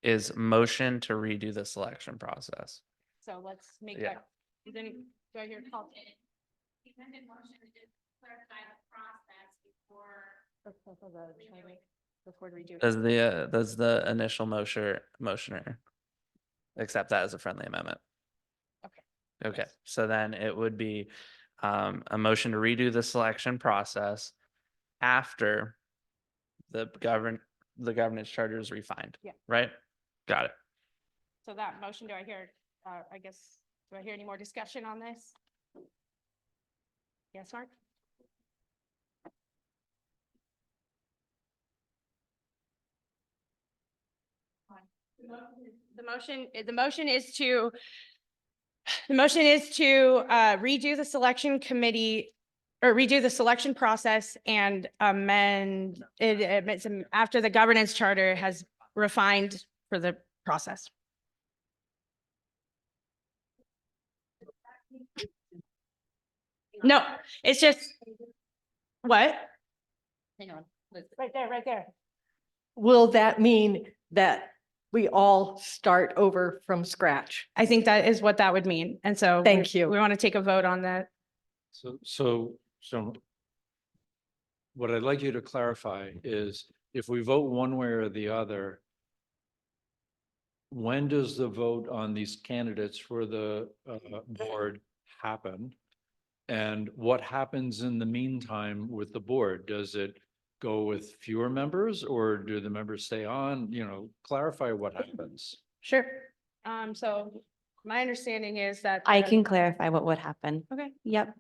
is motion to redo the selection process. So let's make Yeah. that. Then do I hear a call? The amended motion is to clarify the process Before we do. Does the initial motioner accept that as a friendly amendment? Okay. Okay, so then it would be a motion to redo the selection process after the governance charter is refined. Yeah. Right? Got it. So that motion, do I hear, I guess, do I hear any more discussion on this? Yes, Mark? The motion is to redo the selection committee or redo the selection process and amend it after the governance charter has refined for the process. No, it's just, what? Hang on. Right there, right there. Will that mean that we all start over from scratch? I think that is what that would mean. And so. Thank you. We want to take a vote on that. So what I'd like you to clarify is if we vote one way or the other, when does the vote on these candidates for the board happen? And what happens in the meantime with the board? Does it go with fewer members or do the members stay on? Clarify what happens. Sure. So my understanding is that. I can clarify what would happen. Okay. Yep.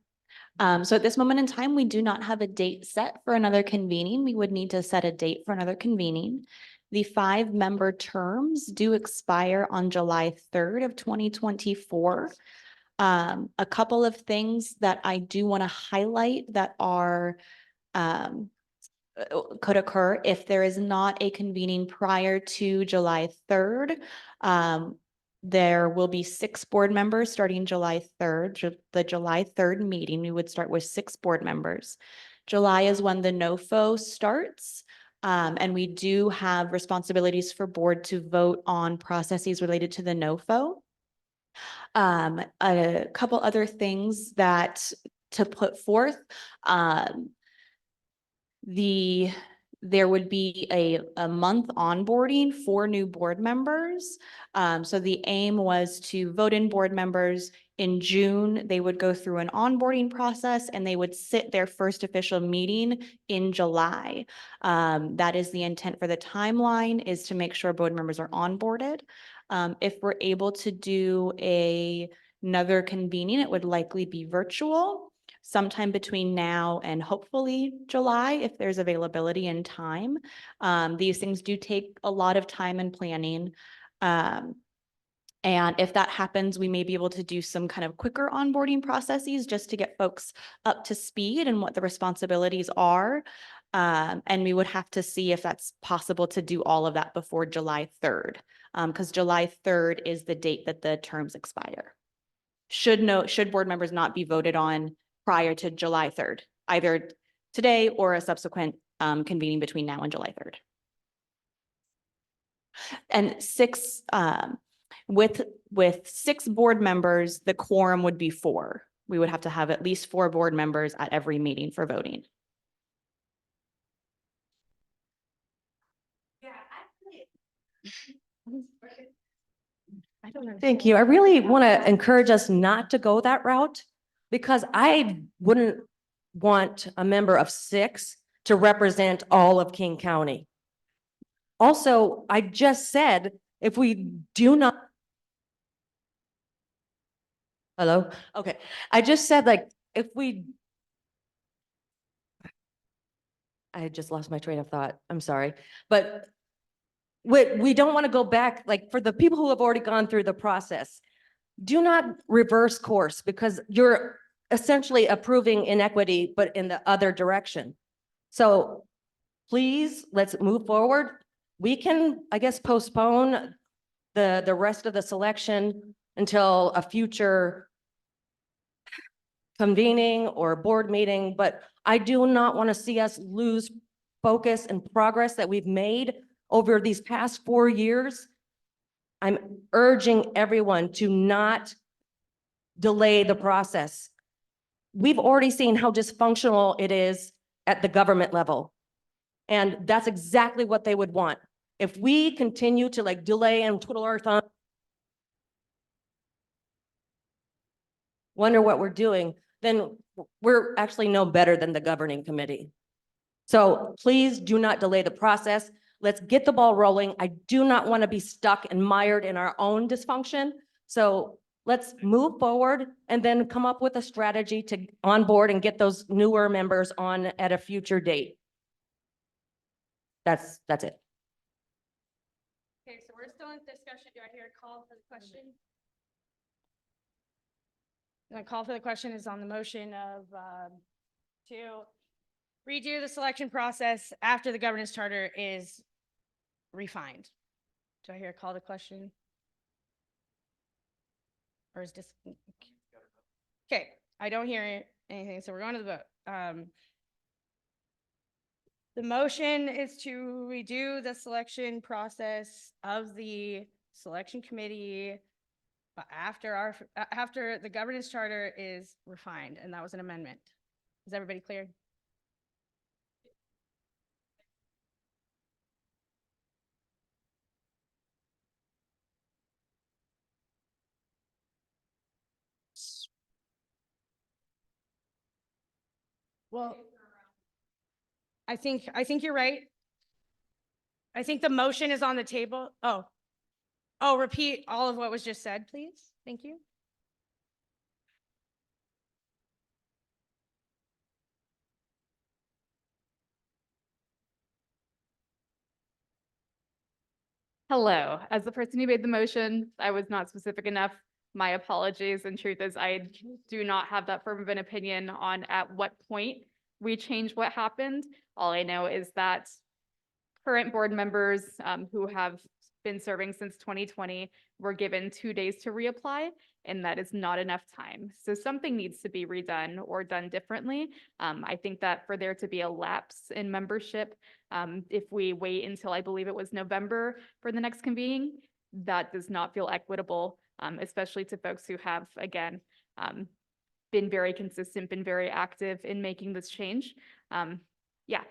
So at this moment in time, we do not have a date set for another convening. We would need to set a date for another convening. The 5-member terms do expire on July 3rd of 2024. A couple of things that I do want to highlight that are could occur if there is not a convening prior to July 3rd. There will be 6 board members starting July 3rd, the July 3rd meeting. We would start with 6 board members. July is when the NOFO starts. And we do have responsibilities for board to vote on processes related to the NOFO. A couple other things that to put forth, there would be a month onboarding for new board members. So the aim was to vote in board members in June. They would go through an onboarding process and they would sit their first official meeting in July. That is the intent for the timeline, is to make sure board members are onboarded. If we're able to do another convening, it would likely be virtual sometime between now and hopefully July, if there's availability and time. These things do take a lot of time and planning. And if that happens, we may be able to do some kind of quicker onboarding processes just to get folks up to speed and what the responsibilities are. And we would have to see if that's possible to do all of that before July 3rd, because July 3rd is the date that the terms expire. Should board members not be voted on prior to July 3rd, either today or a subsequent convening between now and July 3rd. And 6, with 6 board members, the quorum would be 4. We would have to have at least 4 board members at every meeting for voting. Thank you. I really want to encourage us not to go that route, because I wouldn't want a member of 6 to represent all of King County. Also, I just said, if we do not Hello? Okay. I just said like, if I just lost my train of thought. I'm sorry. But we don't want to go back, like for the people who have already gone through the process, do not reverse course because you're essentially approving inequity, but in the other direction. So please, let's move forward. We can, I guess, postpone the rest of the selection until a future convening or board meeting, but I do not want to see us lose focus and progress that we've made over these past 4 years. I'm urging everyone to not delay the process. We've already seen how dysfunctional it is at the government level. And that's exactly what they would want. If we continue to like delay and twiddle our thumb, wonder what we're doing, then we're actually no better than the governing committee. So please do not delay the process. Let's get the ball rolling. I do not want to be stuck and mired in our own dysfunction. So let's move forward and then come up with a strategy to onboard and get those newer members on at a future date. That's it. Okay, so we're still in discussion. Do I hear a call for the question? The call for the question is on the motion of to redo the selection process after the governance charter is refined. Do I hear a call to question? Or is this? Okay, I don't hear anything, so we're going to the vote. The motion is to redo the selection process of the selection committee after the governance charter is refined, and that was an amendment. Is everybody clear? Well, I think you're right. I think the motion is on the table. Oh, repeat all of what was just said, please. Thank you. Hello, as the person who made the motion, I was not specific enough. My apologies. And truth is, I do not have that firm of an opinion on at what point we change what happened. All I know is that current board members who have been serving since 2020 were given 2 days to reapply, and that is not enough time. So something needs to be redone or done differently. I think that for there to be a lapse in membership, if we wait until I believe it was November for the next convening, that does not feel equitable, especially to folks who have, again, been very consistent, been very active in making this change. Yeah,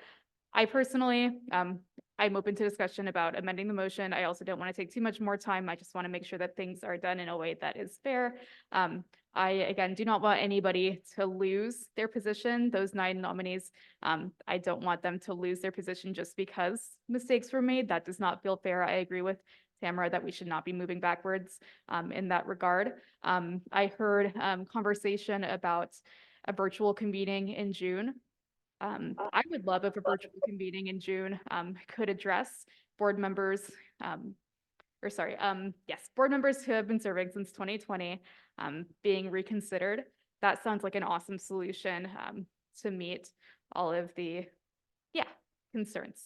I personally, I'm open to discussion about amending the motion. I also don't want to take too much more time. I just want to make sure that things are done in a way that is fair. I, again, do not want anybody to lose their position. Those 9 nominees, I don't want them to lose their position just because mistakes were made. That does not feel fair. I agree with Tamara that we should not be moving backwards in that regard. I heard conversation about a virtual convening in June. I would love if a virtual convening in June could address board members, board members who have been serving since 2020 being reconsidered. That sounds like an awesome solution to meet all of the, concerns.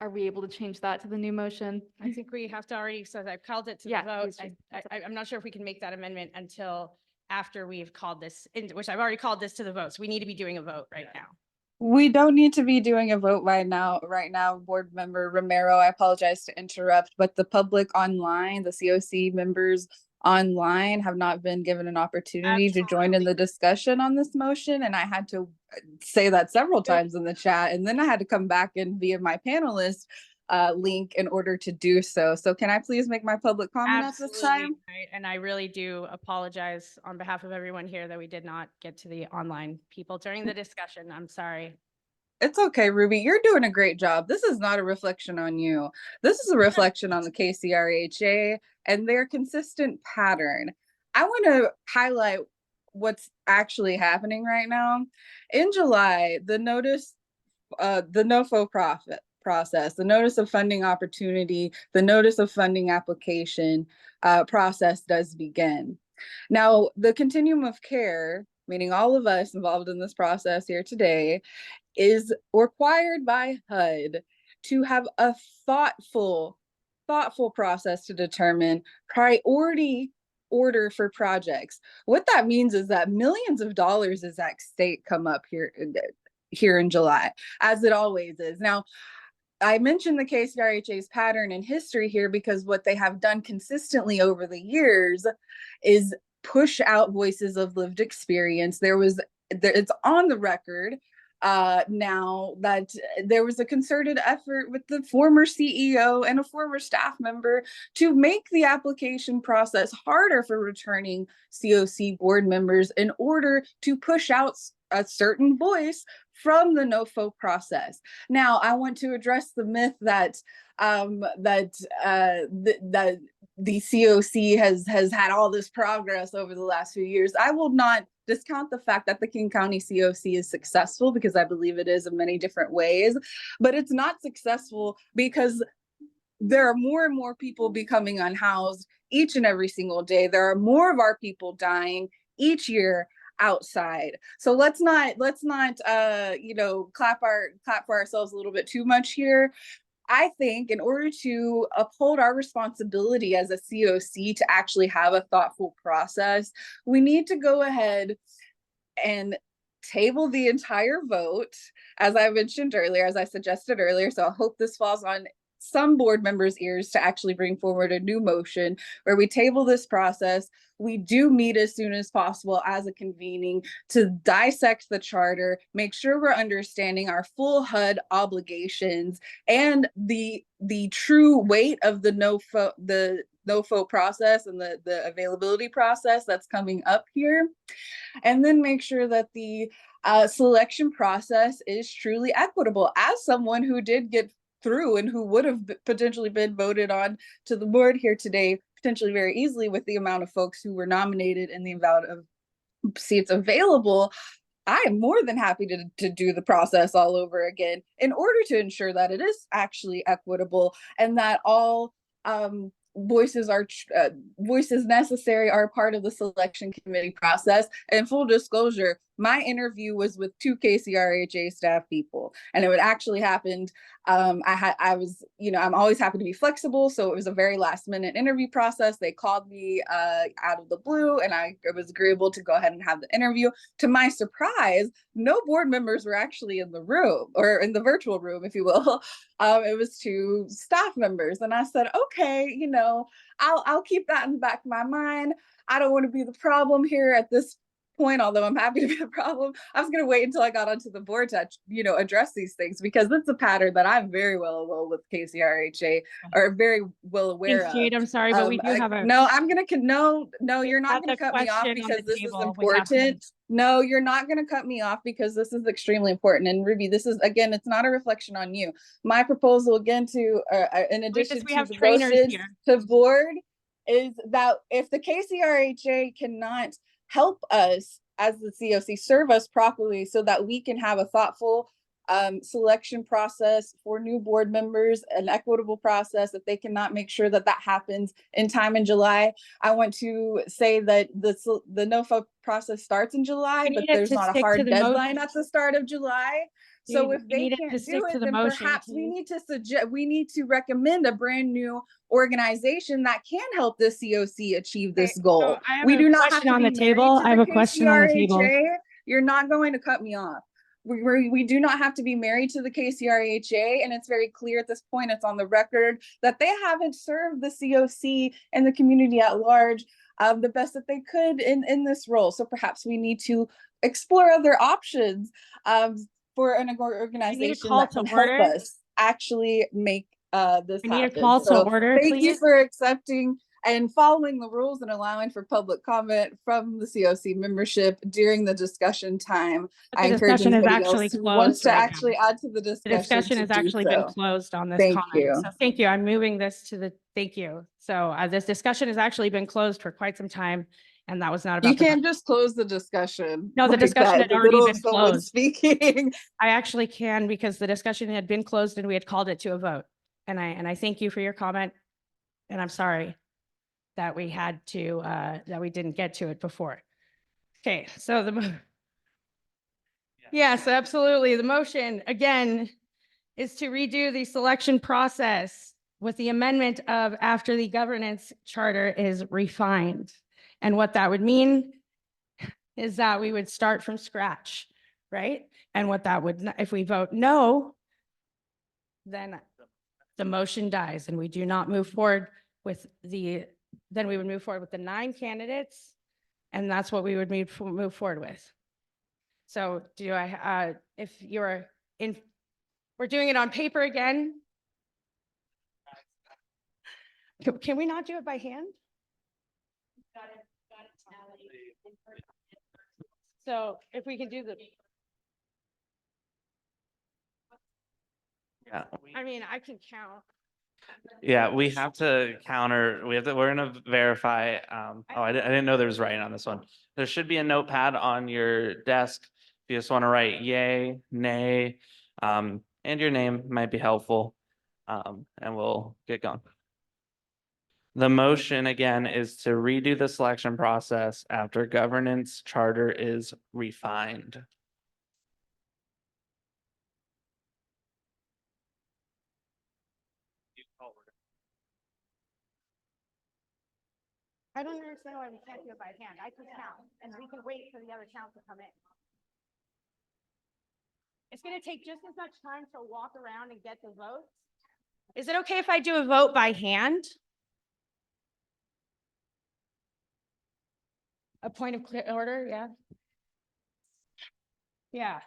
Are we able to change that to the new motion? I think we have to already, so I've called it to the vote. I'm not sure if we can make that amendment until after we've called this, which I've already called this to the vote. So we need to be doing a vote right now. We don't need to be doing a vote right now, Board Member Romero. I apologize to interrupt, but the public online, the CoC members online have not been given an opportunity to join in the discussion on this motion. And I had to say that several times in the chat. And then I had to come back in via my panelist link in order to do so. So can I please make my public comment at this time? Right. And I really do apologize on behalf of everyone here that we did not get to the online people during the discussion. I'm sorry. It's okay, Ruby. You're doing a great job. This is not a reflection on you. This is a reflection on the KCRHA and their consistent pattern. I want to highlight what's actually happening right now. In July, the no-for-profit process, the notice of funding opportunity, the notice of funding application process does begin. Now, the continuum of care, meaning all of us involved in this process here today, is required by HUD to have a thoughtful process to determine priority order for projects. What that means is that millions of dollars is at stake come up here in July, as it always is. Now, I mentioned the KCRHA's pattern and history here because what they have done consistently over the years is push out voices of lived experience. It's on the record now that there was a concerted effort with the former CEO and a former staff member to make the application process harder for returning CoC board members in order to push out a certain voice from the NOFO process. Now, I want to address the myth that the CoC has had all this progress over the last few years. I will not discount the fact that the King County CoC is successful, because I believe it is in many different ways, but it's not successful because there are more and more people becoming unhoused each and every single day. There are more of our people dying each year outside. So let's not clap for ourselves a little bit too much here. I think in order to uphold our responsibility as a CoC to actually have a thoughtful process, we need to go ahead and table the entire vote, as I mentioned earlier, as I suggested earlier. So I hope this falls on some board members' ears to actually bring forward a new motion where we table this process. We do meet as soon as possible as a convening to dissect the charter, make sure we're understanding our full HUD obligations and the true weight of the NOFO process and the availability process that's coming up here. And then make sure that the selection process is truly equitable. As someone who did get through and who would have potentially been voted on to the board here today, potentially very easily with the amount of folks who were nominated and the amount of seats available, I am more than happy to do the process all over again in order to ensure that it is actually equitable and that all voices necessary are part of the selection committee process. And full disclosure, my interview was with 2 KCRHA staff people, and it would actually happened. I'm always happy to be flexible, so it was a very last minute interview process. They called me out of the blue, and I was agreeable to go ahead and have the interview. To my surprise, no board members were actually in the room, or in the virtual room, if you will. It was 2 staff members, and I said, okay, I'll keep that in the back of my mind. I don't want to be the problem here at this point, although I'm happy to be the problem. I was going to wait until I got onto the board to, address these things, because it's a pattern that I'm very well aware with KCRHA, or very well aware Thanks, of. Jade. I'm sorry, but we do have a. No, you're not going to cut me off because this is important. No, you're not going to cut me off because this is extremely important. And Ruby, this is, again, it's not a reflection on you. My proposal, again, to, in addition to the motion to board, is that if the KCRHA cannot help us as the CoC, serve us properly so that we can have a thoughtful selection process for new board members, an equitable process, if they cannot make sure that that happens in time in July. I want to say that the NOFO process starts in July, but there's not a hard deadline at the start of July. So if they can't do it, then perhaps we need to recommend a brand new organization that can help the CoC achieve this goal. We do not have to be table. I have a question on the table. You're not going to cut me off. We do not have to be married to the KCRHA, and it's very clear at this point, it's on the record, that they haven't served the CoC and the community at large the best that they could in this role. So perhaps we need to explore other options for an organization that can help us actually make this happen. I need a call to order, please. Thank you for accepting and following the rules and allowing for public comment from the CoC membership during the discussion time. I encourage anybody else who wants to actually add to the discussion. The discussion has actually been closed on this comment. Thank you. So thank you. I'm moving this to the, thank you. So this discussion has actually been closed for quite some time. And that was not You about. can't just close the discussion. No, the like discussion that had in the already middle been of someone closed. Speaking. I actually can because the discussion had been closed and we had called it to a vote. And I thank you for your comment. And I'm sorry that we had to, that we didn't get to it before. Okay, so yes, absolutely. The motion, again, is to redo the selection process with the amendment of after the governance charter is refined. And what that would mean is that we would start from scratch, right? And what that would, if we vote no, then the motion dies and we do not move forward with then we would move forward with the 9 candidates. And that's what we would move forward with. So if you're in, we're doing it on paper again. Can we not do it by hand? So if we can do the. Yeah. I mean, I can count. Yeah, we have to counter, we're gonna verify, I didn't know there was writing on this one. There should be a notepad on your desk. If you just want to write yay, nay, and your name might be helpful. And we'll get going. The motion again is to redo the selection process after governance charter is refined. I don't understand why we can't do it by hand. I can count and we can wait for the other count to come in. It's gonna take just as much time to walk around and get the votes. Is it okay if I do a vote by hand? A point of order, yeah. Yeah.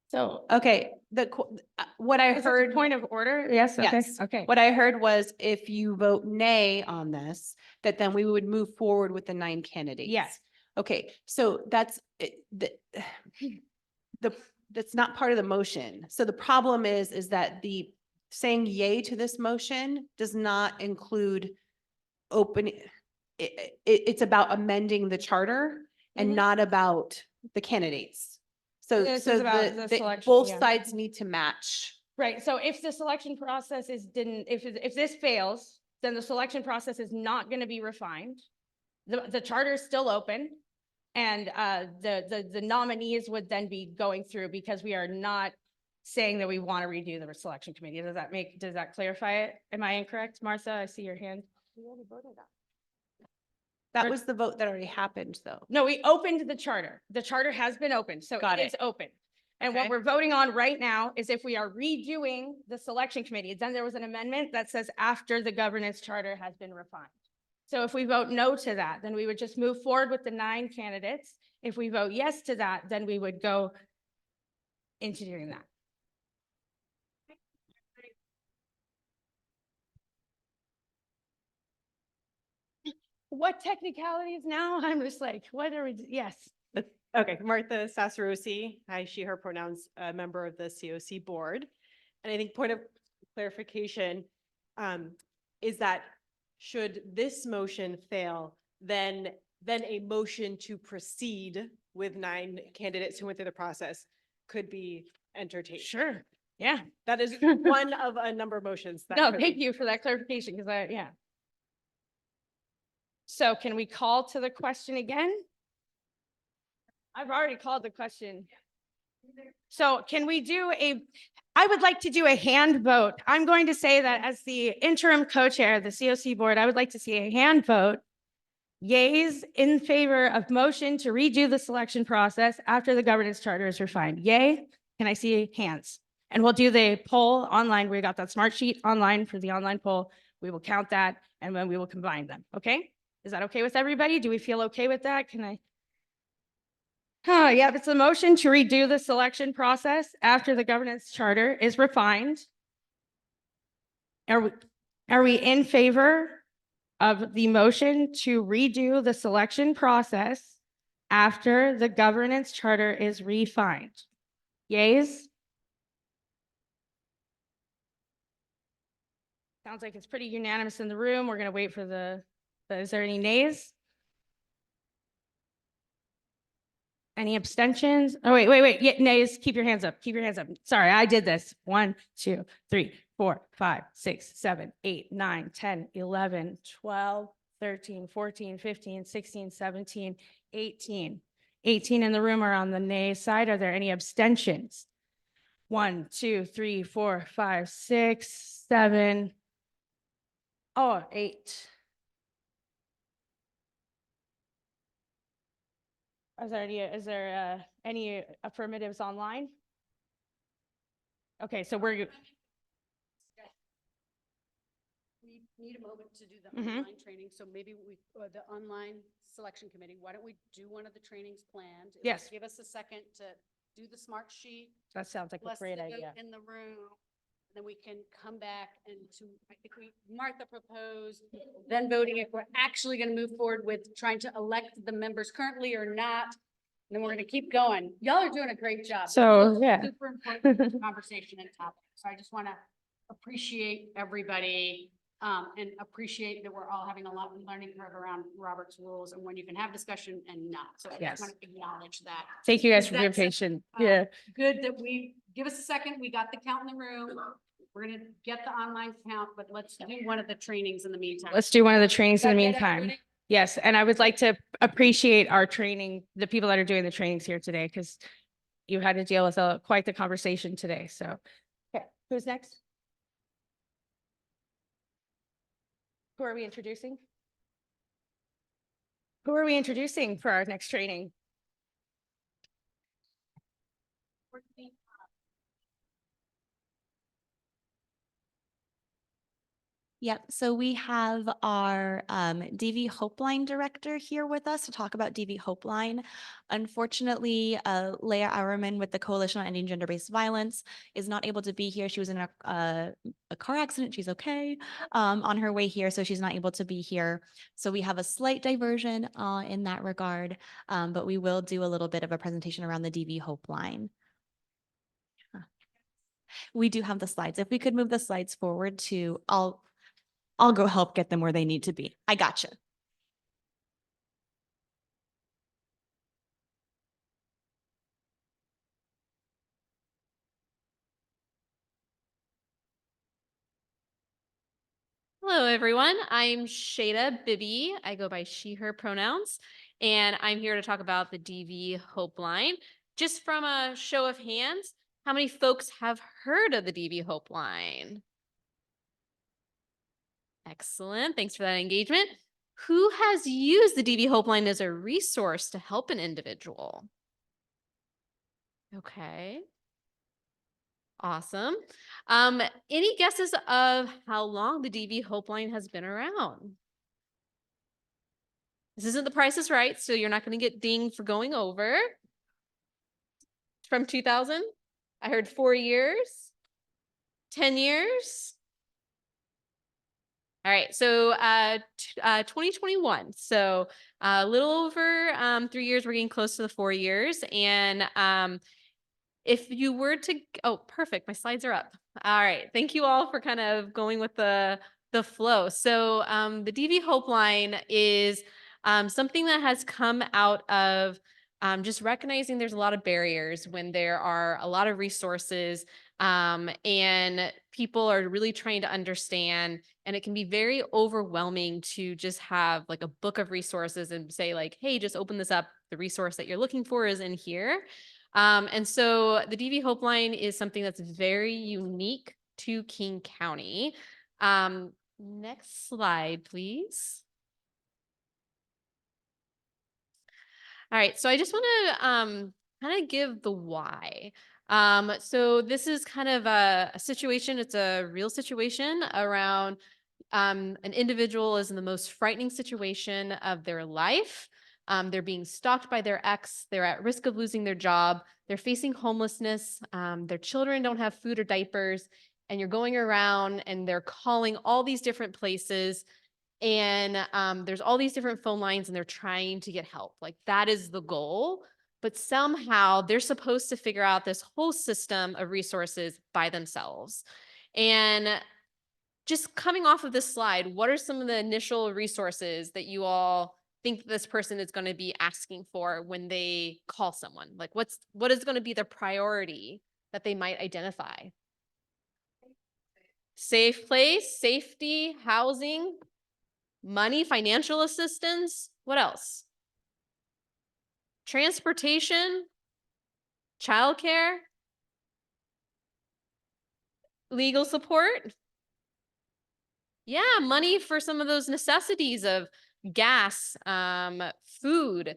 So, okay, what I Is this a heard. point of order? Yes, okay, Yes. okay. What I heard was if you vote nay on this, that then we would move forward with the 9 candidates. Yes. Okay, so that's that's not part of the motion. So the problem is that the saying yay to this motion does not include it's about amending the charter and not about the candidates. So, This is about the selection, both yeah. sides need to match. Right, so if the selection process if this fails, then the selection process is not gonna be refined. The charter is still open. And the nominees would then be going through because we are not saying that we want to redo the selection committee. Does that clarify it? Am I incorrect, Martha? I see your hand. We already voted on. That was the vote that already happened, though. No, we opened the charter. The charter has been opened, so Got it is it. open. And what Okay. we're voting on right now is if we are redoing the selection committee, then there was an amendment that says after the governance charter has been refined. So if we vote no to that, then we would just move forward with the 9 candidates. If we vote yes to that, then we would go into doing that. What technicalities now? I'm just like, what are we, yes. Okay, Martha Sassarosi, hi, she, her pronouns, a member of the CoC board. And I think point of clarification is that should this motion fail, then a motion to proceed with 9 candidates who went through the process could be entertained. Sure, yeah. That is one of a number of motions. That No, could thank be- you for that clarification, because yeah. So can we call to the question again? I've already called the question. So can we do I would like to do a hand vote. I'm going to say that as the interim co-chair of the CoC board, I would like to see a hand vote. Yays in favor of motion to redo the selection process after the governance charter is refined. Yay? Can I see hands? And we'll do the poll online. We got that smart sheet online for the online poll. We will count that and then we will combine them. Okay? Is that okay with everybody? Do we feel okay with that? Can I? Yeah, it's a motion to redo the selection process after the governance charter is refined. Are we in favor of the motion to redo the selection process after the governance charter is refined? Yays? Sounds like it's pretty unanimous in the room. We're going to wait for is there any nays? Any abstentions? Oh, wait. Yeah, nays, keep your hands up. Keep your hands up. Sorry, I did this. 1, 2, 3, 4, 5, 6, 7, 8, 9, 10, 11, 12, 13, 14, 15, 16, 17, 18. 18 in the room are on the nay side. Are there any abstentions? 1, 2, 3, 4, 5, 6, 7. Oh, 8. Is there any affirmatives online? Okay, so we're. We need a moment to do the Mhm. online training, so maybe the online selection committee, why don't we do one of the trainings planned? It'll Yes. Give us a second to do the smart sheet. That sounds like a bless great the vote idea. In the room, and then we can come back I think Martha proposed, then voting if we're actually gonna move forward with trying to elect the members currently or not. And then we're gonna keep going. Y'all are doing a great job. So, This is a yeah. Super important conversation and topic. So I just wanna appreciate everybody, and appreciate that we're all having a lot of learning curve around Robert's rules and when you can have discussion and not. So I Yes. just want to acknowledge that. Thank you guys for being That's, patient. Yeah. Good that give us a second. We got the count in the room. We're gonna get the online count, but let's do one of the trainings in the meantime. Let's do one of the trainings in the Did I get meantime. everybody? Yes, and I would like to appreciate our training, the people that are doing the trainings here today, because you had to deal with quite the conversation today. So, okay, who's next? Who are we introducing? Who are we introducing for our next training? Yep, so we have our DV Hopeline director here with us to talk about DV Hopeline. Unfortunately, Leah Auerman with the Coalition on Ending Gender-Based Violence is not able to be here. She was in a car accident. She's okay on her way here, so she's not able to be here. So we have a slight diversion in that regard, but we will do a little bit of a presentation around the DV Hopeline. We do have the slides. If we could move the slides forward to, I'll go help get them where they need to be. I gotcha. Hello, everyone. I'm Shada Bibby. I go by she, her pronouns, and I'm here to talk about the DV Hopeline. Just from a show of hands, how many folks have heard of the DV Hopeline? Excellent. Thanks for that engagement. Who has used the DV Hopeline as a resource to help an individual? Okay. Awesome. Any guesses of how long the DV Hopeline has been around? This isn't The Price is Right, so you're not going to get dinged for going over. From 2000? I heard 4 years, 10 years. All right, so 2021. So a little over 3 years, we're getting close to the 4 years. And if you were to, oh, perfect, my slides are up. All right, thank you all for kind of going with the flow. So the DV Hopeline is something that has come out of just recognizing there's a lot of barriers when there are a lot of resources and people are really trying to understand, and it can be very overwhelming to just have like a book of resources and say like, hey, just open this up. The resource that you're looking for is in here. And so the DV Hopeline is something that's very unique to King County. Next slide, please. All right, so I just want to kind of give the why. So this is kind of a situation, it's a real situation around an individual is in the most frightening situation of their life. They're being stalked by their ex. They're at risk of losing their job. They're facing homelessness. Their children don't have food or diapers. And you're going around and they're calling all these different places. And there's all these different phone lines and they're trying to get help. Like that is the goal. But somehow they're supposed to figure out this whole system of resources by themselves. And just coming off of this slide, what are some of the initial resources that you all think this person is going to be asking for when they call someone? Like what is going to be the priority that they might identify? Safe place, safety, housing, money, financial assistance. What else? Transportation, childcare, legal support. Yeah, money for some of those necessities of gas, food,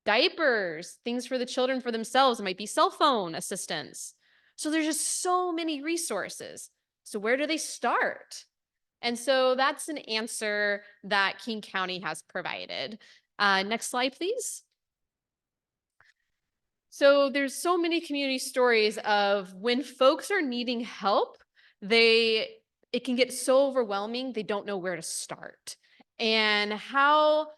diapers, things for the children for themselves. It might be cell phone assistance. So there's just so many resources. So where do they start? And so that's an answer that King County has provided. Next slide, please. So there's so many community stories of when folks are needing help, it can get so overwhelming, they don't know where to start. And how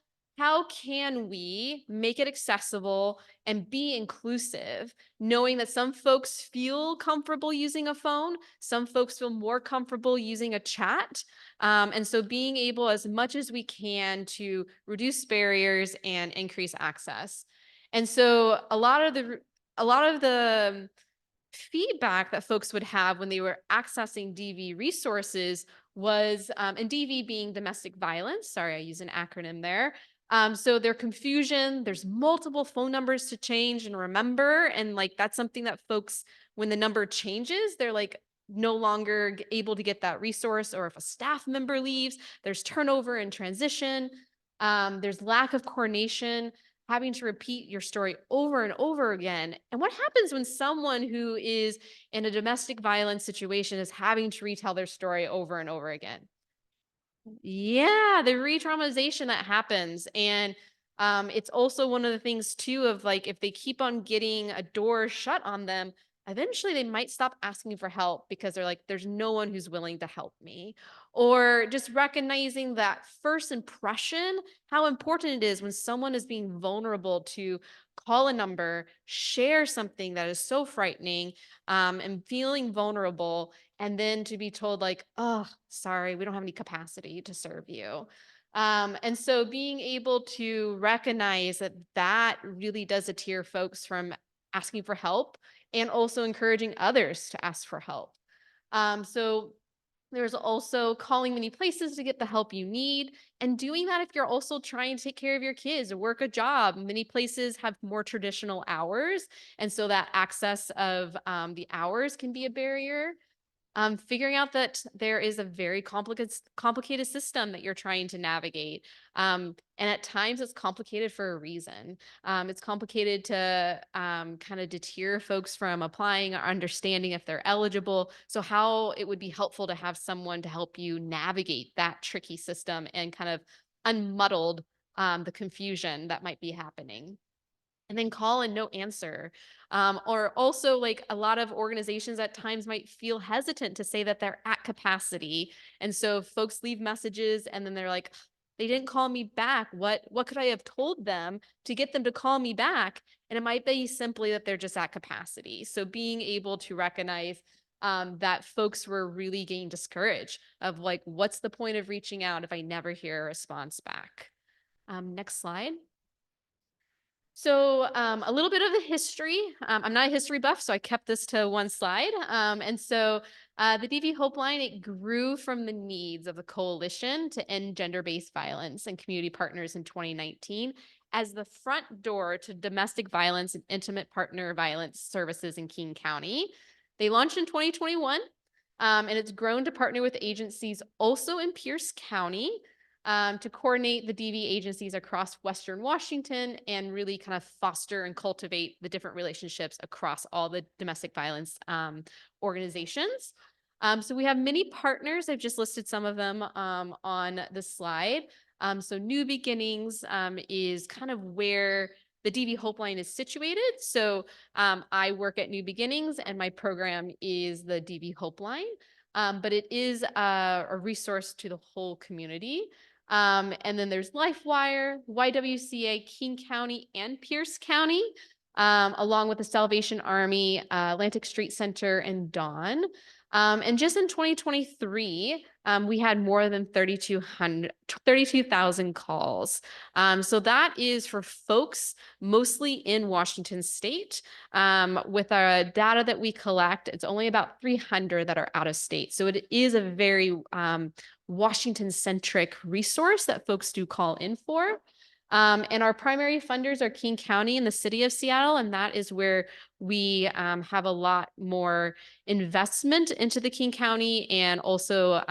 can we make it accessible and be inclusive, knowing that some folks feel comfortable using a phone, some folks feel more comfortable using a chat. And so being able as much as we can to reduce barriers and increase access. And so a lot of the feedback that folks would have when they were accessing DV resources was, and DV being domestic violence, sorry, I use an acronym there. So their confusion, there's multiple phone numbers to change and remember. And like, that's something that folks, when the number changes, they're like no longer able to get that resource. Or if a staff member leaves, there's turnover and transition. There's lack of coordination, having to repeat your story over and over again. And what happens when someone who is in a domestic violence situation is having to retell their story over and over again? Yeah, the re-traumatization that happens. And it's also one of the things too of like, if they keep on getting a door shut on them, eventually they might stop asking for help because they're like, there's no one who's willing to help me. Or just recognizing that first impression, how important it is when someone is being vulnerable to call a number, share something that is so frightening, and feeling vulnerable, and then to be told like, oh, sorry, we don't have any capacity to serve you. And so being able to recognize that that really does deter folks from asking for help and also encouraging others to ask for help. So there's also calling many places to get the help you need, and doing that if you're also trying to take care of your kids or work a job. Many places have more traditional hours, and so that access of the hours can be a barrier. Figuring out that there is a very complicated system that you're trying to navigate. And at times it's complicated for a reason. It's complicated to kind of deter folks from applying or understanding if they're eligible. So how it would be helpful to have someone to help you navigate that tricky system and kind of unmuddled the confusion that might be happening. And then call and no answer. Or also like a lot of organizations at times might feel hesitant to say that they're at capacity. And so folks leave messages and then they're like, they didn't call me back. What could I have told them to get them to call me back? And it might be simply that they're just at capacity. So being able to recognize that folks were really getting discouraged of like, what's the point of reaching out if I never hear a response back? Next slide. So a little bit of the history. I'm not a history buff, so I kept this to one slide. And so the DV Hope Line, it grew from the needs of the coalition to end gender-based violence and community partners in 2019 as the front door to domestic violence and intimate partner violence services in King County. They launched in 2021, and it's grown to partner with agencies also in Pierce County, to coordinate the DV agencies across Western Washington and really kind of foster and cultivate the different relationships across all the domestic violence organizations. So we have many partners. I've just listed some of them on the slide. So New Beginnings is kind of where the DV Hope Line is situated. So I work at New Beginnings and my program is the DV Hope Line. But it is a resource to the whole community. And then there's LifeWire, YWCA, King County, and Pierce County, along with the Salvation Army, Atlantic Street Center, and Dawn. And just in 2023, we had more than 32,000 calls. So that is for folks mostly in Washington State. With our data that we collect, it's only about 300 that are out of state. So it is a very Washington-centric resource that folks do call in for. And our primary funders are King County and the city of Seattle, and that is where we have a lot more investment into the King County and also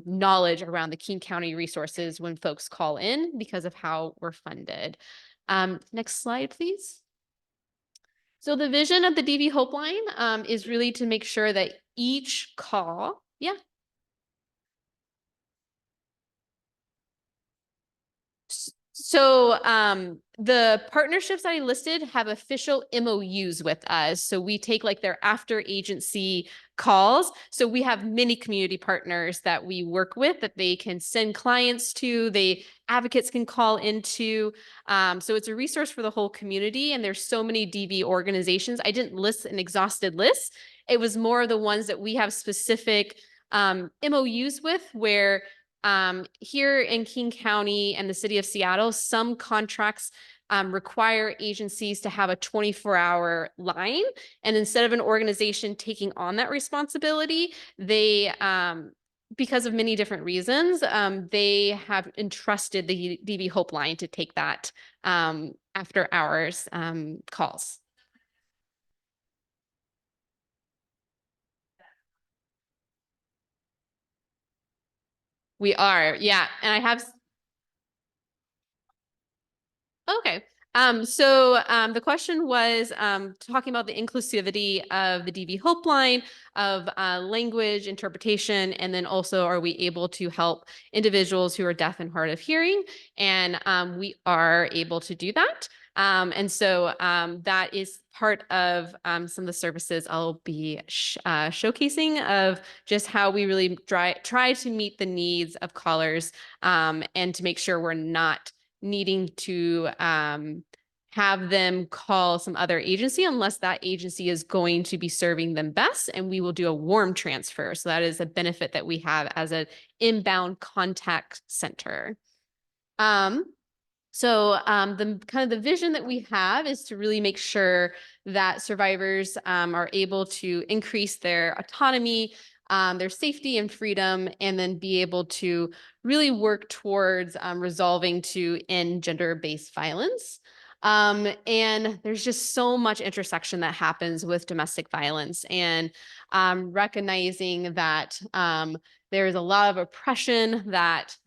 knowledge around the King County resources when folks call in because of how we're funded. Next slide, please. So the vision of the DV Hope Line is really to make sure that each call, So the partnerships that I listed have official MOUs with us. So we take like their after agency calls. So we have many community partners that we work with that they can send clients to, advocates can call into. So it's a resource for the whole community. And there's so many DV organizations. I didn't list an exhausted list. It was more of the ones that we have specific MOUs with where here in King County and the city of Seattle, some contracts require agencies to have a 24-hour line. And instead of an organization taking on that responsibility, they, because of many different reasons, they have entrusted the DV Hope Line to take that after hours calls. We are, yeah. And I have. Okay. So the question was talking about the inclusivity of the DV Hope Line, of language interpretation, and then also are we able to help individuals who are deaf and hard of hearing? And we are able to do that. And so that is part of some of the services I'll be showcasing of just how we really try to meet the needs of callers and to make sure we're not needing to have them call some other agency unless that agency is going to be serving them best, and we will do a warm transfer. So that is a benefit that we have as an inbound contact center. So the kind of the vision that we have is to really make sure that survivors are able to increase their autonomy, their safety and freedom, and then be able to really work towards resolving to end gender-based violence. And there's just so much intersection that happens with domestic violence, and recognizing that there's a lot of oppression that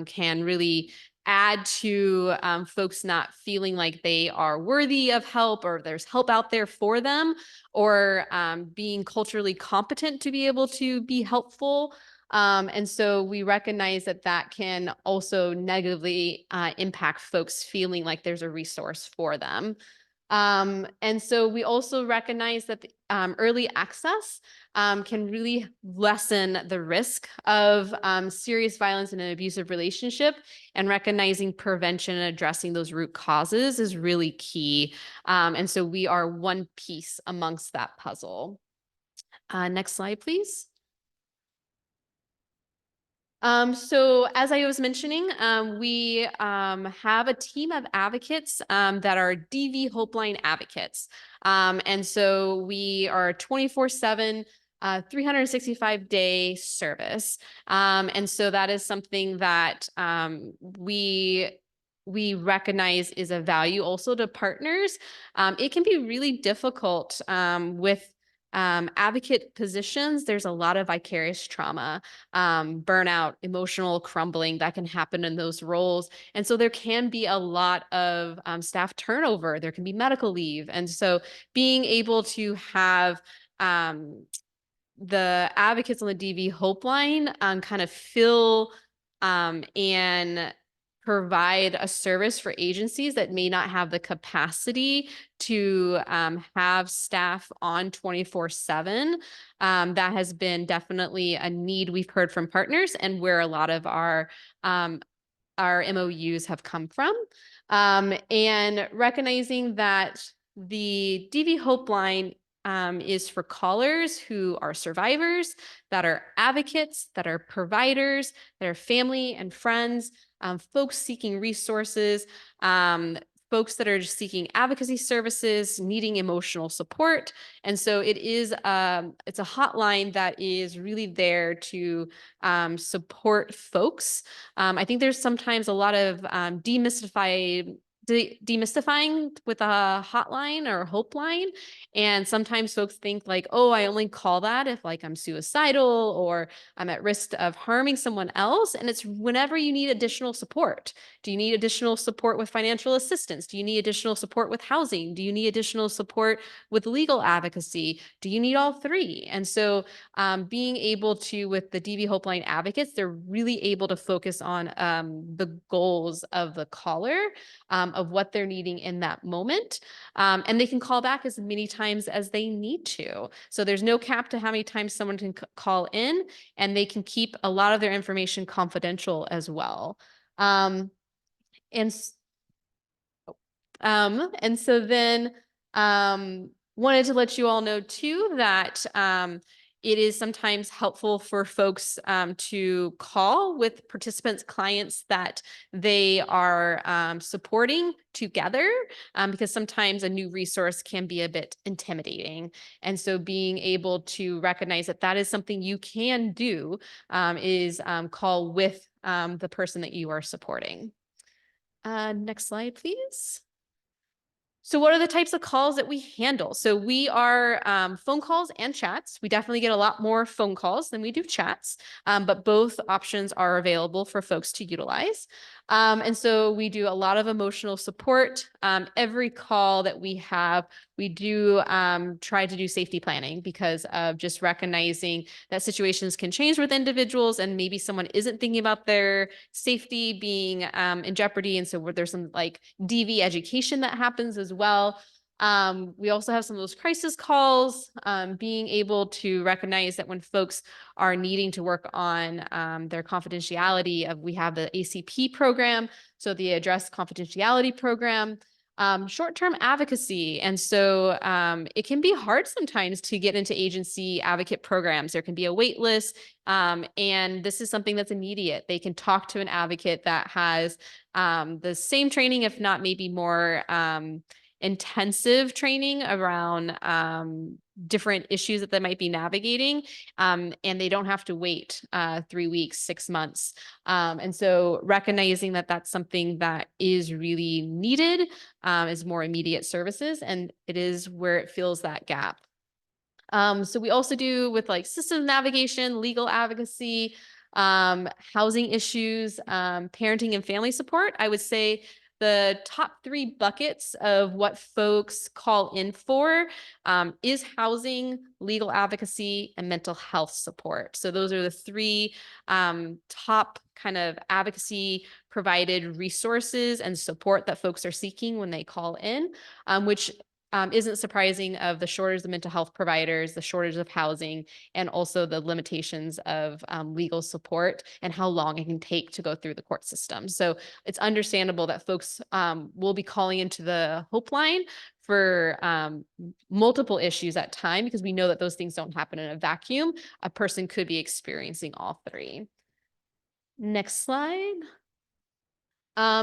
can really add to folks not feeling like they are worthy of help or there's help out there for them, or being culturally competent to be able to be helpful. And so we recognize that that can also negatively impact folks feeling like there's a resource for them. And so we also recognize that the, early access can really lessen the risk of serious violence in an abusive relationship, and recognizing prevention and addressing those root causes is really key. And so we are one piece amongst that puzzle. Next slide, please. So as I was mentioning, we have a team of advocates that are DV Hope Line advocates. And so we are 24/7, 365-day service. And so that is something that we recognize is a value also to partners. It can be really difficult with advocate positions. There's a lot of vicarious trauma, burnout, emotional crumbling that can happen in those roles. And so there can be a lot of staff turnover. There can be medical leave. And so being able to have the advocates on the DV Hope Line kind of fill and provide a service for agencies that may not have the capacity to have staff on 24/7. That has been definitely a need we've heard from partners, and where a lot of our MOUs have come from. And recognizing that the DV Hope Line is for callers who are survivors, that are advocates, that are providers, that are family and friends, folks seeking resources, folks that are just seeking advocacy services, needing emotional support. And so it is, it's a hotline that is really there to support folks. I think there's sometimes a lot of demystifying with a hotline or a hope line. And sometimes folks think like, oh, I only call that if like I'm suicidal or I'm at risk of harming someone else. And it's whenever you need additional support. Do you need additional support with financial assistance? Do you need additional support with housing? Do you need additional support with legal advocacy? Do you need all three? And so being able to, with the DV Hope Line advocates, they're really able to focus on the goals of the caller, of what they're needing in that moment. And they can call back as many times as they need to. So there's no cap to how many times someone can call in, and they can keep a lot of their information confidential as well. And so then wanted to let you all know too that it is sometimes helpful for folks to call with participants, clients that they are supporting together, because sometimes a new resource can be a bit intimidating. And so being able to recognize that that is something you can do is call with the person that you are supporting. Next slide, please. So what are the types of calls that we handle? So we are phone calls and chats. We definitely get a lot more phone calls than we do chats, but both options are available for folks to utilize. And so we do a lot of emotional support. Every call that we have, we do try to do safety planning because of just recognizing that situations can change with individuals and maybe someone isn't thinking about their safety being in jeopardy. And so there's some like DV education that happens as well. We also have some of those crisis calls, being able to recognize that when folks are needing to work on their confidentiality we have the ACP program, so the address confidentiality program, short-term advocacy. And so it can be hard sometimes to get into agency advocate programs. There can be a wait list, and this is something that's immediate. They can talk to an advocate that has the same training, if not maybe more intensive training around different issues that they might be navigating, and they don't have to wait 3 weeks, 6 months. And so recognizing that that's something that is really needed is more immediate services, and it is where it fills that gap. So we also do with like systems navigation, legal advocacy, housing issues, parenting and family support. I would say the top 3 buckets of what folks call in for is housing, legal advocacy, and mental health support. So those are the 3 top kind of advocacy provided resources and support that folks are seeking when they call in, which isn't surprising of the shortage of mental health providers, the shortage of housing, and also the limitations of legal support and how long it can take to go through the court system. So it's understandable that folks will be calling into the Hope Line for multiple issues at time, because we know that those things don't happen in a vacuum. A person could be experiencing all 3. Next slide.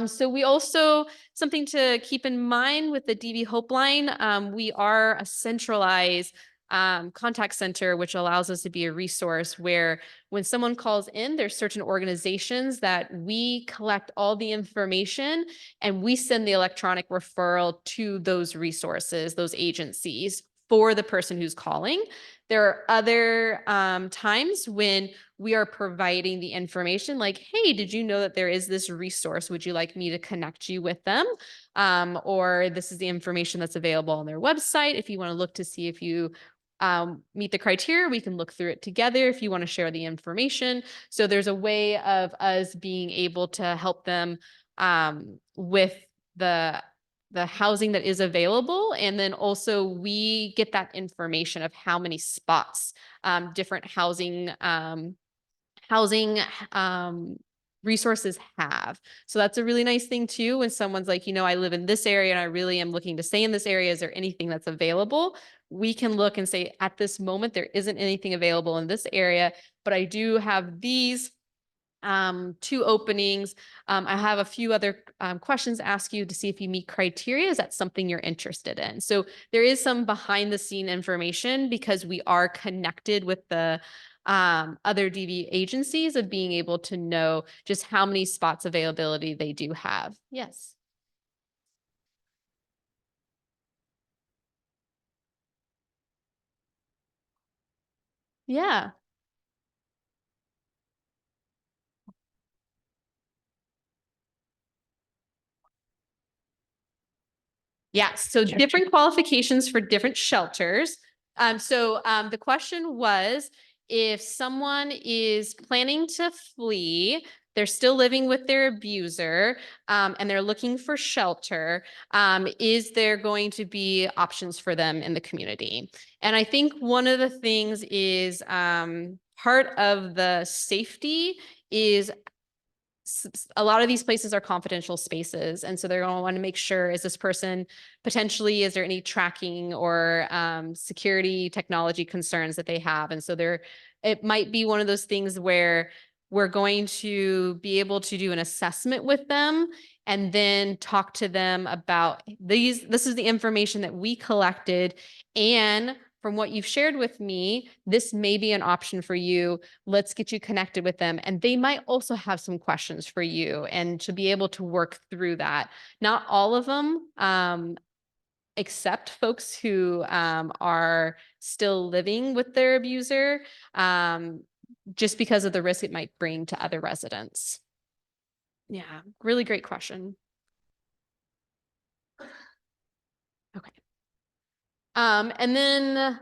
So we also, something to keep in mind with the DV Hope Line, we are a centralized contact center, which allows us to be a resource where when someone calls in, there's certain organizations that we collect all the information and we send the electronic referral to those resources, those agencies, for the person who's calling. There are other times when we are providing the information like, hey, did you know that there is this resource? Would you like me to connect you with them? Or this is the information that's available on their website. If you want to look to see if you meet the criteria, we can look through it together if you want to share the information. So there's a way of us being able to help them with the housing that is available. And then also we get that information of how many spots different housing resources have. So that's a really nice thing too, when someone's like, I live in this area and I really am looking to stay in this area. Is there anything that's available? we can look and say, at this moment, there isn't anything available in this area, but I do have these 2 openings. I have a few other questions to ask you to see if you meet criteria. Is that something you're interested in? So there is some behind the scene information because we are connected with the other DV agencies of being able to know just how many spots availability they do have. Yes. Yeah. Yeah, so different qualifications for different shelters. The question was, if someone is planning to flee, they're still living with their abuser, and they're looking for shelter, is there going to be options for them in the community? And I think one of the things is part of the safety is a lot of these places are confidential spaces. And so they're going to want to make sure, is this person potentially, is there any tracking or security technology concerns that they have? And so it might be one of those things where we're going to be able to do an assessment with them and then talk to them about this is the information that we collected. And from what you've shared with me, this may be an option for you. Let's get you connected with them. And they might also have some questions for you and to be able to work through that. Not all of them, except folks who are still living with their abuser, just because of the risk it might bring to other residents. Yeah, really great question. Okay. And then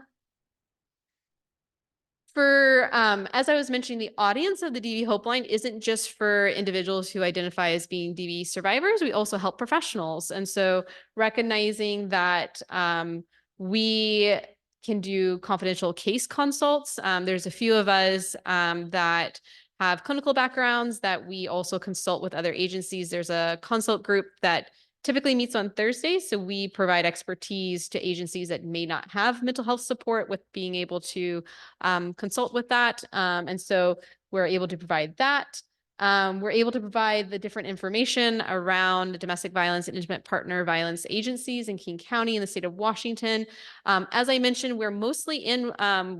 as I was mentioning, the audience of the DV Hopeline isn't just for individuals who identify as being DV survivors. We also help professionals. And so recognizing that we can do confidential case consults. There's a few of us that have clinical backgrounds that we also consult with other agencies. There's a consult group that typically meets on Thursdays. So we provide expertise to agencies that may not have mental health support with being able to consult with that. And so we're able to provide that. We're able to provide the different information around domestic violence and intimate partner violence agencies in King County in the state of Washington. As I mentioned, we're mostly in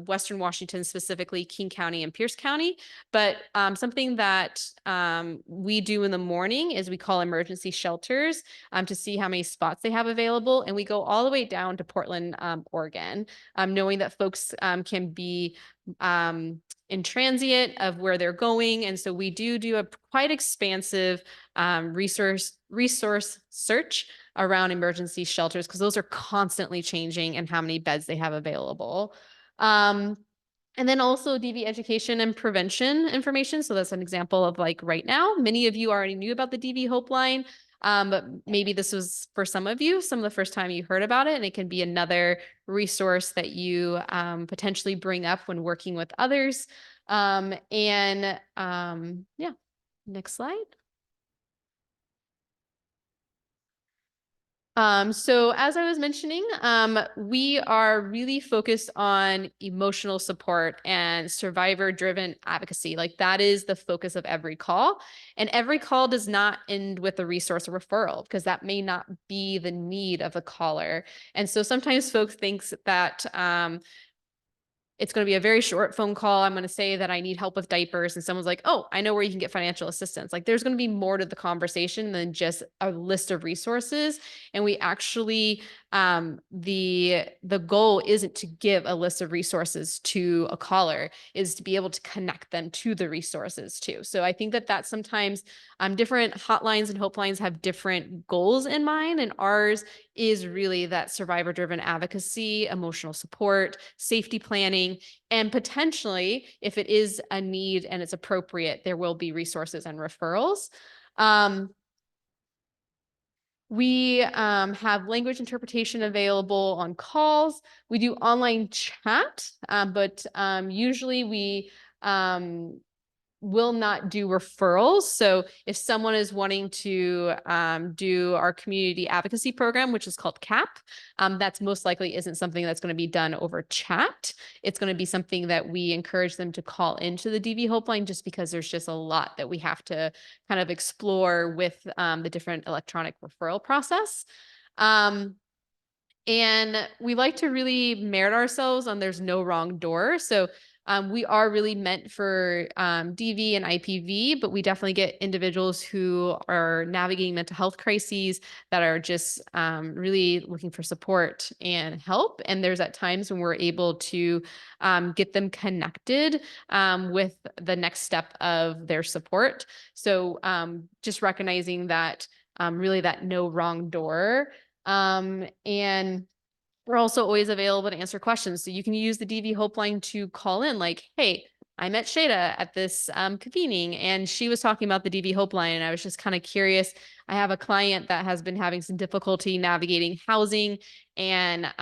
Western Washington, specifically King County and Pierce County, but something that we do in the morning is we call emergency shelters to see how many spots they have available. And we go all the way down to Portland, Oregon, knowing that folks can be in transient of where they're going. And so we do a quite expansive resource search around emergency shelters because those are constantly changing and how many beds they have available. And then also DV education and prevention information. So that's an example of like right now, many of you already knew about the DV Hopeline. But maybe this was for some of you, the first time you heard about it, and it can be another resource that you potentially bring up when working with others. Yeah, next slide. So as I was mentioning, we are really focused on emotional support and survivor-driven advocacy. Like that is the focus of every call. And every call does not end with a resource or referral because that may not be the need of the caller. And so sometimes folks think that it's going to be a very short phone call. I'm going to say that I need help with diapers. And someone's like, oh, I know where you can get financial assistance. Like there's going to be more to the conversation than just a list of resources. And we actually, the goal isn't to give a list of resources to a caller, is to be able to connect them to the resources too. So I think that that's sometimes different hotlines and hope lines have different goals in mind. And ours is really that survivor-driven advocacy, emotional support, safety planning, and potentially, if it is a need and it's appropriate, there will be resources and referrals. We have language interpretation available on calls. We do online chat, but usually we will not do referrals. So if someone is wanting to do our community advocacy program, which is called CAP, that's most likely isn't something that's going to be done over chat. It's going to be something that we encourage them to call into the DV Helpline, just because there's just a lot that we have to kind of explore with the different electronic referral process. And we like to really merit ourselves on there's no wrong door. So we are really meant for DV and IPV, but we definitely get individuals who are navigating mental health crises that are just really looking for support and help. And there's at times when we're able to get them connected with the next step of their support. So just recognizing that really that no wrong door. And we're also always available to answer questions. So you can use the DV Helpline to call in like, hey, I met Shada at this convening and she was talking about the DV Helpline. And I was just kind of curious. I have a client that has been having some difficulty navigating housing and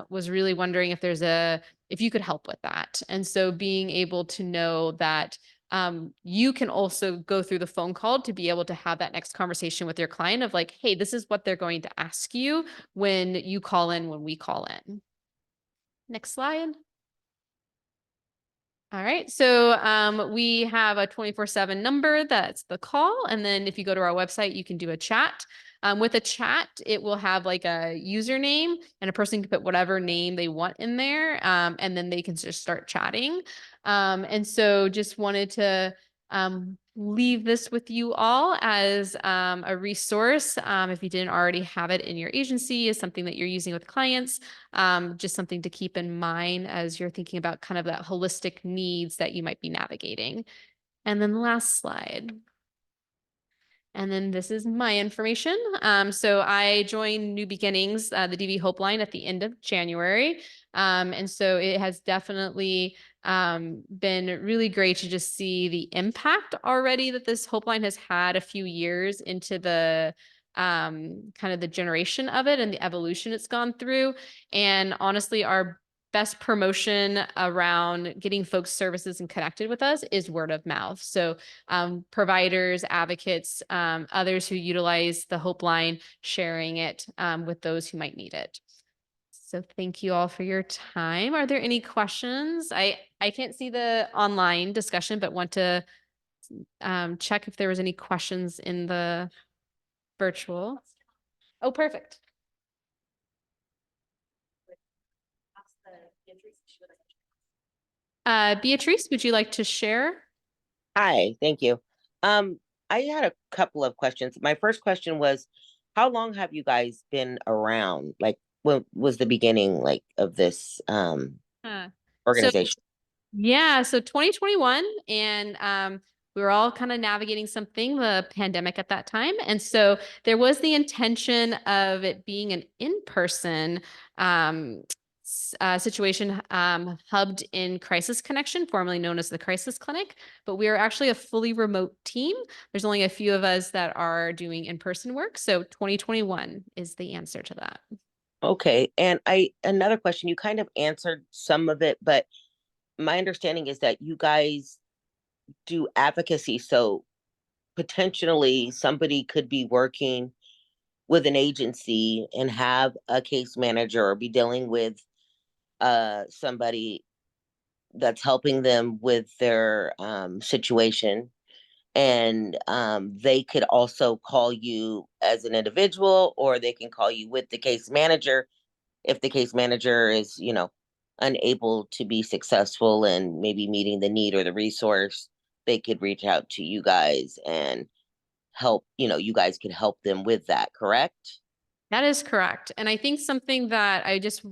was really wondering if you could help with that. And so being able to know that you can also go through the phone call to be able to have that next conversation with your client of like, hey, this is what they're going to ask you when you call in, when we call in. Next slide. All right, so we have a 24/7 number, that's the call. And then if you go to our website, you can do a chat. With a chat, it will have like a username and a person can put whatever name they want in there. And then they can just start chatting. And so just wanted to leave this with you all as a resource. If you didn't already have it in your agency, is something that you're using with clients, just something to keep in mind as you're thinking about kind of that holistic needs that you might be navigating. And then last slide. And then this is my information. So I joined New Beginnings, the DV Helpline at the end of January. And so it has definitely been really great to just see the impact already that this Helpline has had a few years into the kind of the generation of it and the evolution it's gone through. And honestly, our best promotion around getting folks services and connected with us is word of mouth. So providers, advocates, others who utilize the Helpline, sharing it with those who might need it. So thank you all for your time. Are there any questions? I can't see the online discussion, but want to check if there was any questions in the virtual. Oh, perfect. Beatrice, would you like to share? Hi, thank you. I had a couple of questions. My first question was, how long have you guys been around? Like, what was the beginning like of this organization? So 2021, and we were all kind of navigating the pandemic at that time. And so there was the intention of it being an in-person situation hubbed in Crisis Connection, formerly known as the Crisis Clinic, but we are actually a fully remote team. There's only a few of us that are doing in-person work. So 2021 is the answer to that. Okay. And another question, you kind of answered some of it, but my understanding is that you guys do advocacy. So potentially somebody could be working with an agency and have a case manager or be dealing with somebody that's helping them with their situation. And they could also call you as an individual, or they can call you with the case manager. If the case manager is, unable to be successful in maybe meeting the need or the resource, they could reach out to you guys and help, you guys could help them with that, correct? That is correct. And I think something that I just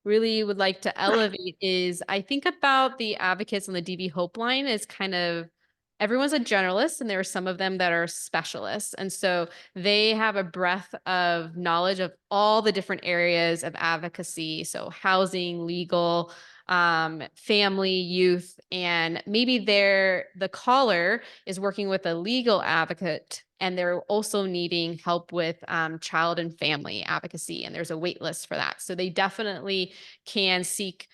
really would like to elevate is I think about the advocates on the DV Helpline as kind of everyone's a generalist and there are some of them that are specialists. And so they have a breadth of knowledge of all the different areas of advocacy. So housing, legal, family, youth, and maybe the caller is working with a legal advocate and they're also needing help with child and family advocacy, and there's a wait list for that. So they definitely can seek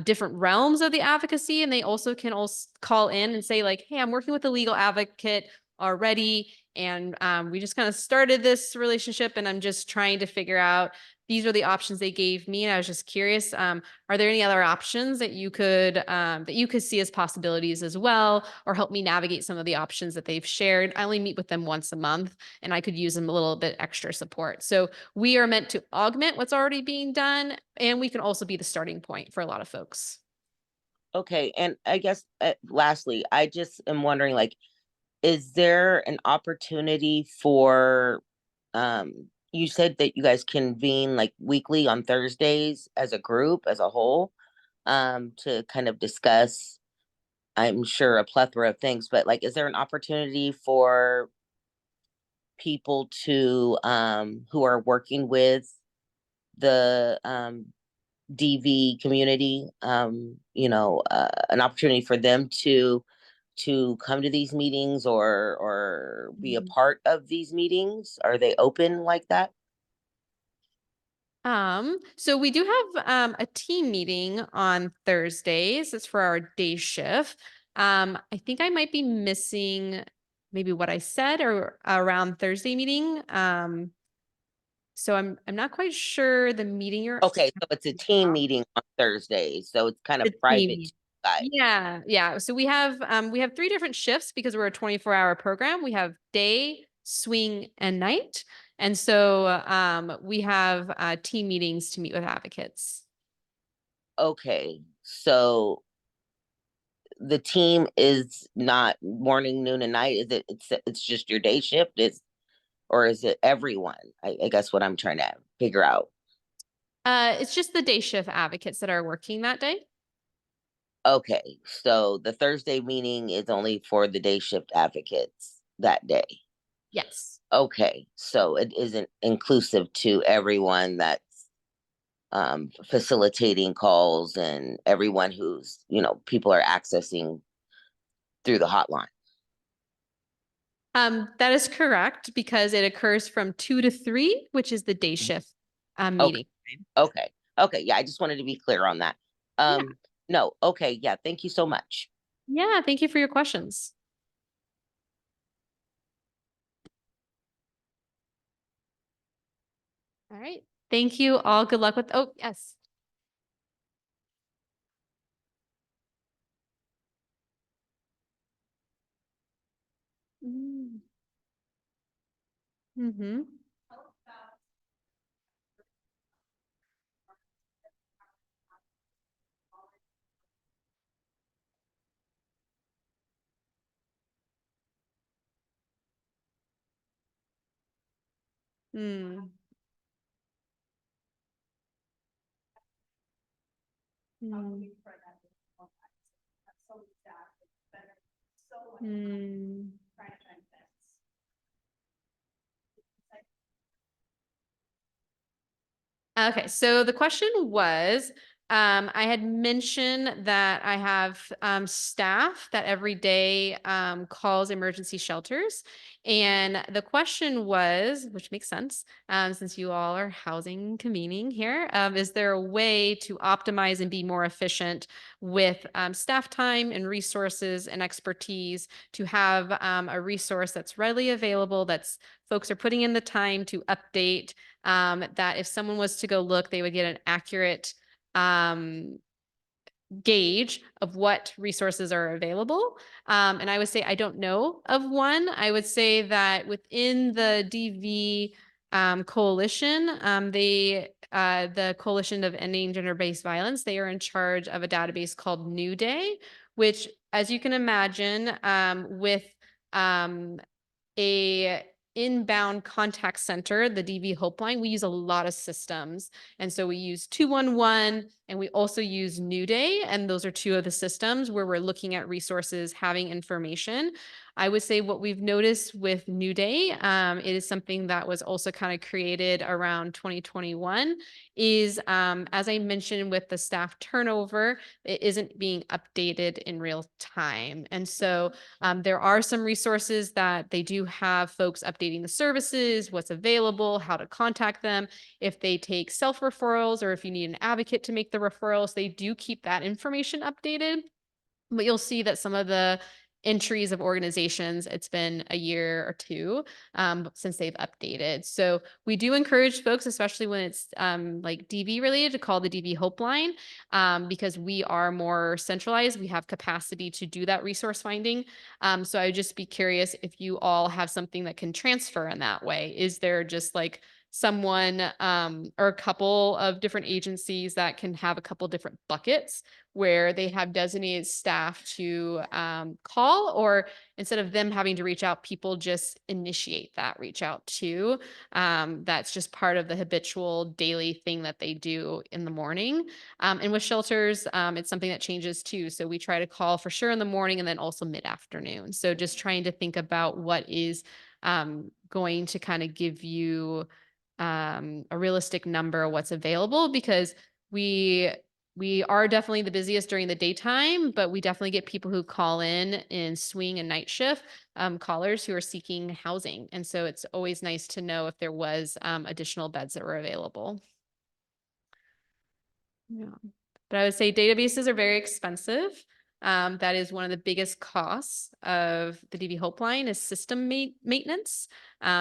different realms of the advocacy, and they also can call in and say like, hey, I'm working with a legal advocate already, and we just kind of started this relationship, and I'm just trying to figure out, these are the options they gave me, and I was just curious, are there any other options that you could see as possibilities as well, or help me navigate some of the options that they've shared? I only meet with them once a month, and I could use them a little bit extra support. So we are meant to augment what's already being done, and we can also be the starting point for a lot of folks. Okay, and I guess lastly, I just am wondering, like, is there an opportunity for, you said that you guys convene like weekly on Thursdays as a group, as a whole, to kind of discuss, I'm sure, a plethora of things, but like, is there an opportunity for people to, who are working with the, DV community, an opportunity for them to come to these meetings or be a part of these meetings? Are they open like that? So we do have a team meeting on Thursdays. It's for our day shift. I think I might be missing maybe what I said or around Thursday meeting. So I'm not quite sure the meeting you're. Okay, so it's a team meeting on Thursdays, so it's kind of private to you guys. Yeah. So we have 3 different shifts because we're a 24-hour program. We have day, swing, and night. And so we have team meetings to meet with advocates. Okay, so the team is not morning, noon, and night. Is it? It's just your day shift. Or is it everyone? I guess what I'm trying to figure out. It's just the day shift advocates that are working that day. Okay, so the Thursday meeting is only for the day shift advocates that day. Yes. Okay, so it isn't inclusive to everyone that's facilitating calls and everyone who's, people are accessing through the hotline. That is correct because it occurs from 2 to 3, which is the day shift meeting. Okay. Yeah, I just wanted to be clear on that. No. Okay. Yeah. Thank you so much. Yeah. Thank you for your questions. All right. Thank you all. Good luck with, oh, yes. Mm-hmm. Hmm. Okay, so the question was, I had mentioned that I have staff that every day calls emergency shelters. And the question was, which makes sense, since you all are housing convening here, is there a way to optimize and be more efficient with staff time and resources and expertise to have a resource that's readily available, that's folks are putting in the time to update, that if someone was to go look, they would get an accurate gauge of what resources are available. And I would say I don't know of one. I would say that within the DV coalition, the Coalition of Ending Gender-Based Violence, they are in charge of a database called New Day, which, as you can imagine, with a inbound contact center, the DV Helpline, we use a lot of systems. And so we use 211 and we also use New Day. And those are 2 of the systems where we're looking at resources, having information. I would say what we've noticed with New Day, it is something that was also kind of created around 2021, is as I mentioned with the staff turnover, it isn't being updated in real time. And so there are some resources that they do have folks updating the services, what's available, how to contact them. If they take self-referrals or if you need an advocate to make the referrals, they do keep that information updated. But you'll see that some of the entries of organizations, it's been a year or two since they've updated. So we do encourage folks, especially when it's like DV related, to call the DV Hope Line because we are more centralized. We have capacity to do that resource finding. So I would just be curious if you all have something that can transfer in that way. Is there just like someone or a couple of different agencies that can have a couple different buckets where they have designated staff to call, or instead of them having to reach out, people just initiate that reach out too. That's just part of the habitual daily thing that they do in the morning. And with shelters, it's something that changes too. So we try to call for sure in the morning and then also mid-afternoon. So just trying to think about what is going to kind of give you a realistic number of what's available, because we are definitely the busiest during the daytime, but we definitely get people who call in swing and night shift callers who are seeking housing. And so it's always nice to know if there was additional beds that were available. Yeah. But I would say databases are very expensive. That is one of the biggest costs of the DV Hope Line is system maintenance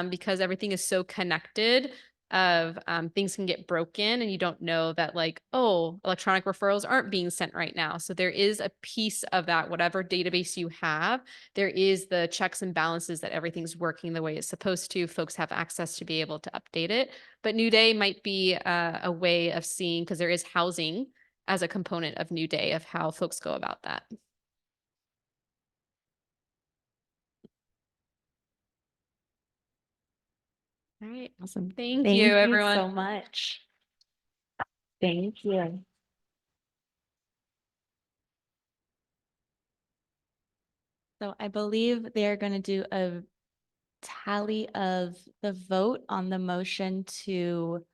because everything is so connected of things can get broken and you don't know that like, oh, electronic referrals aren't being sent right now. So there is a piece of that, whatever database you have, there is the checks and balances that everything's working the way it's supposed to. Folks have access to be able to update it. But New Day might be a way of seeing, because there is housing as a component of New Day, of how folks go about that. All right. Awesome. Thank you, everyone. so much. Thank you. So I believe they're going to do a tally of the vote on the motion to,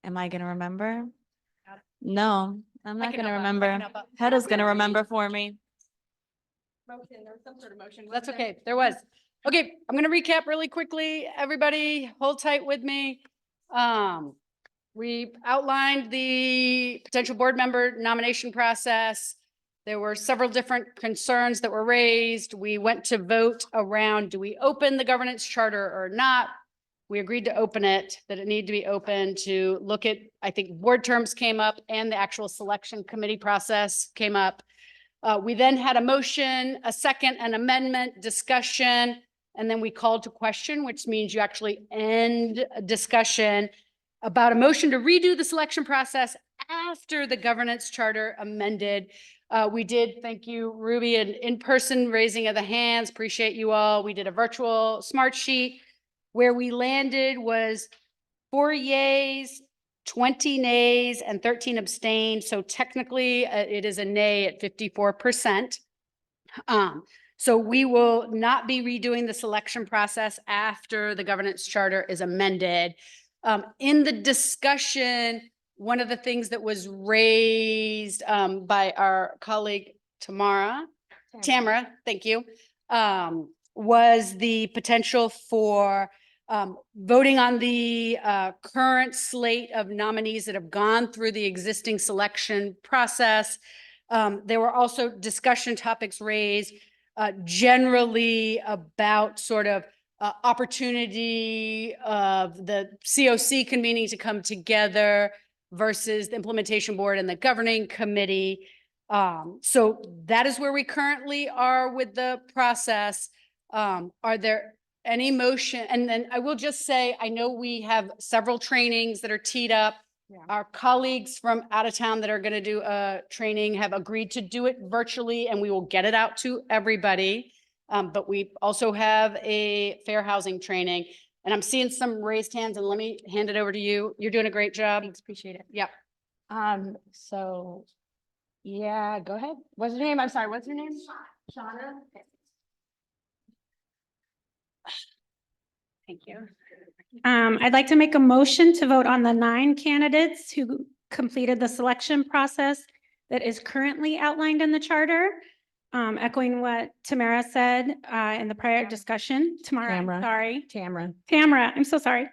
am I going to remember? No, I'm not going to remember. Hedda's going to remember for me. Motion or some sort of motion. That's okay. There was. Okay, I'm going to recap really quickly. Everybody hold tight with me. We outlined the potential board member nomination process. There were several different concerns that were raised. We went to vote around, do we open the governance charter or not? We agreed to open it, that it needed to be open to look at, I think board terms came up and the actual selection committee process came up. We then had a motion, a second, an amendment, discussion, and then we called to question, which means you actually end a discussion about a motion to redo the selection process after the governance charter amended. We did, thank you, Ruby, an in-person raising of the hands. Appreciate you all. We did a virtual smart sheet. Where we landed was 4 yays, 20 nays, and 13 abstained. So technically it is a nay at 54%. So we will not be redoing the selection process after the governance charter is amended. In the discussion, one of the things that was raised by our colleague Tamara, thank you, was the potential for voting on the current slate of nominees that have gone through the existing selection process. There were also discussion topics raised generally about sort of opportunity of the CoC convening to come together versus the implementation board and the governing committee. So that is where we currently are with the process. Are there any motion? And then I will just say, I know we have several trainings that are teed up. Yeah. Our colleagues from out of town that are going to do a training have agreed to do it virtually, and we will get it out to everybody. But we also have a fair housing training, and I'm seeing some raised hands, and let me hand it over to you. You're doing a great job. Thanks, appreciate it. Yep. So yeah, go ahead. What's your name? I'm sorry, what's your name? Shauna. Okay. Thank you. I'd like to make a motion to vote on the 9 candidates who completed the selection process that is currently outlined in the charter. Echoing what Tamara said in the prior discussion. Tamara. Tamara, I'm so sorry.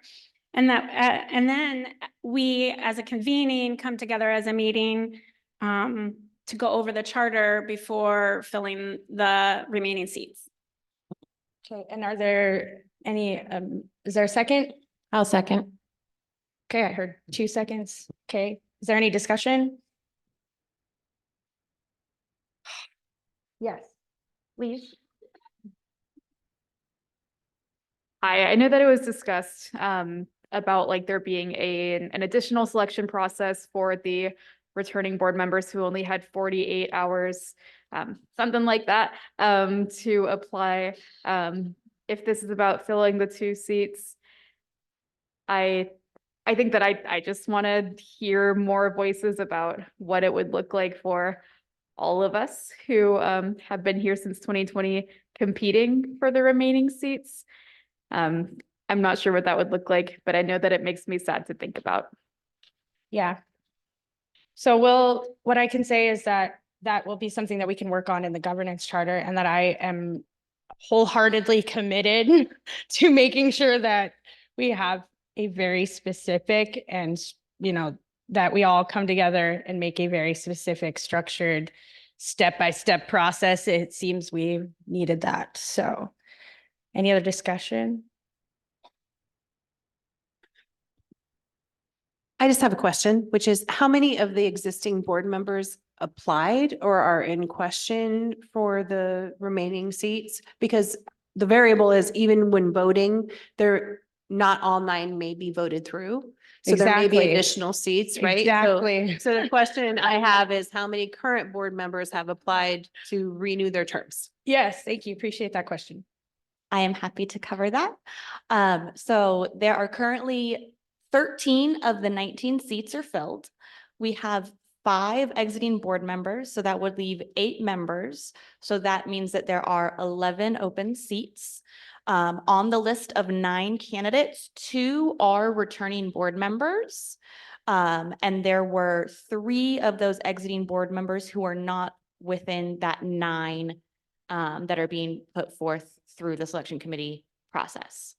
And that, and then we, as a convening, come together as a meeting to go over the charter before filling the remaining seats. Okay, and are there any, is there a second? I'll second. Okay, I heard 2 seconds. Okay, is there any discussion? Yes, please. I know that it was discussed about like there being an additional selection process for the returning board members who only had 48 hours, something like that, to apply. If this is about filling the 2 seats, I think that I just want to hear more voices about what it would look like for all of us who have been here since 2020 competing for the remaining seats. I'm not sure what that would look like, but I know that it makes me sad to think about. Yeah. So what I can say is that that will be something that we can work on in the governance charter, and that I am wholeheartedly committed to making sure that we have a very specific and, that we all come together and make a very specific, structured, step-by-step process. It seems we needed that. So any other discussion? I just have a question, which is how many of the existing board members applied or are in question for the remaining seats? Because the variable is even when voting, not all 9 may be voted through. So there may be Exactly. additional seats, right? Exactly. So the question I have is how many current board members have applied to renew their terms? Yes, thank you. Appreciate that question. I am happy to cover that. So there are currently 13 of the 19 seats are filled. We have 5 exiting board members, so that would leave 8 members. So that means that there are 11 open seats. On the list of 9 candidates, 2 are returning board members. And there were 3 of those exiting board members who are not within that 9 that are being put forth through the selection committee process.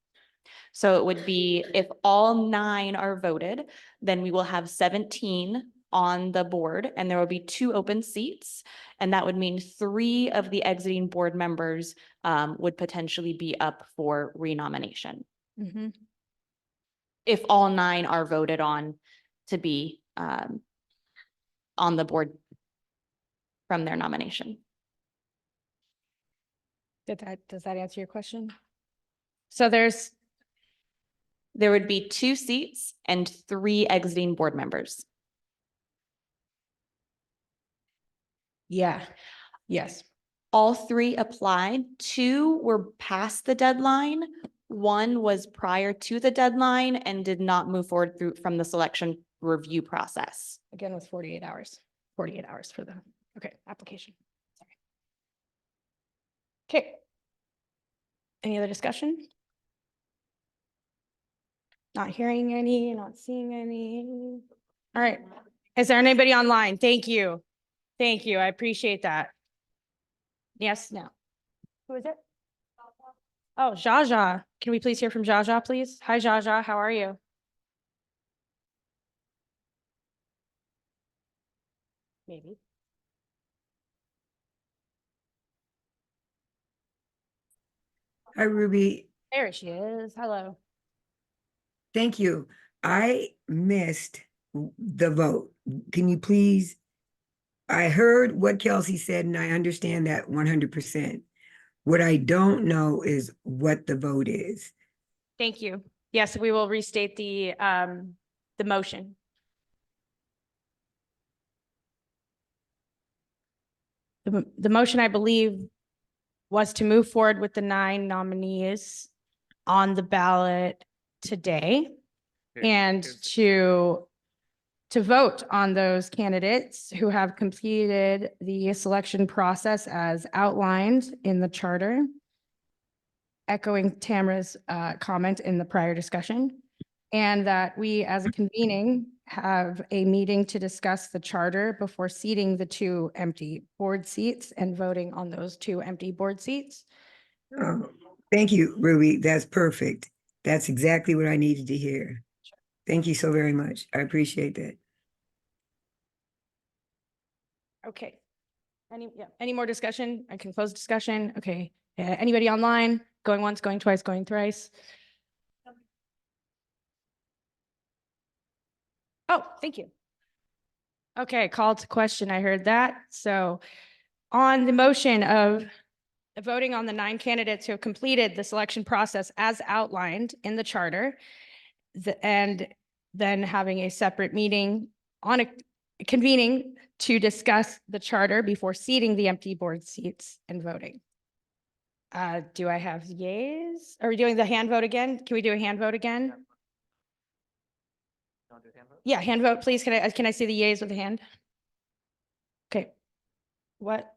So it would be, if all 9 are voted, then we will have 17 on the board, and there will be 2 open seats. And that would mean 3 of the exiting board members would potentially be up for renomination. Mm-hmm. If all 9 are voted on to be on the board from their nomination. Does that answer your question? So there would be 2 seats and 3 exiting board members. Yeah. Yes. All 3 applied. 2 were past the deadline. 1 was prior to the deadline and did not move forward from the selection review process. Again, with 48 hours. 48 hours for the application. Sorry. Okay. Any other discussion? Not hearing any, not seeing any. All right. Is there anybody online? Thank you. Thank you. I appreciate that. Yes, no. Who is it? Oh, Jaja. Can we please hear from Jaja, please? Hi, Jaja. How are you? Maybe. Hi, Ruby. There she is. Hello. Thank you. I missed the vote. Can you please? I heard what Kelsey said, and I understand that 100%. What I don't know is what the vote is. Thank you. Yes, we will restate the motion. The motion, I believe, was to move forward with the 9 nominees on the ballot today and to vote on those candidates who have completed the selection process as outlined in the charter. echoing Tamara's comment in the prior discussion, and that we as a convening have a meeting to discuss the charter before seating the 2 empty board seats and voting on those 2 empty board seats. Thank you, Ruby. That's perfect. That's exactly what I needed to hear. Thank you so very much. I appreciate that. Okay. Any more discussion? I can close discussion. Okay. Anybody online? Going once, going twice, going thrice? Oh, thank you. Okay, call to question. I heard that. So on the motion of voting on the 9 candidates who have completed the selection process as outlined in the charter, and then having a separate meeting on a convening to discuss the charter before seating the empty board seats and voting. Do I have yays? Are we doing the hand vote again? Can we do a hand vote again? Yeah, hand vote, please. Can I see the yays with the hand? Okay. What?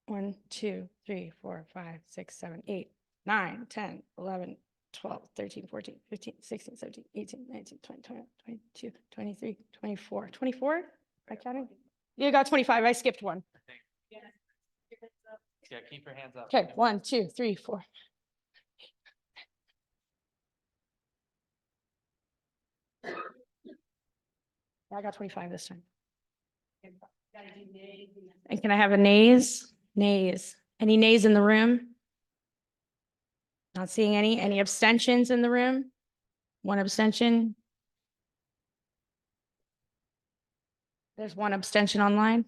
1, 2, 3, 4, 5, 6, 7, 8, 9, 10, 11, 12, 13, 14, 15, 16, 17, 18, 19, 20, 21, 22, 23, 24. 24? I counted? You got 25. I skipped one. Yeah, keep your hands up. Okay, 1, 2, 3, 4. I got 25 this time. And can I have a nays? Nays. Any nays in the room? Not seeing any. Any abstentions in the room? 1 abstention. There's 1 abstention online.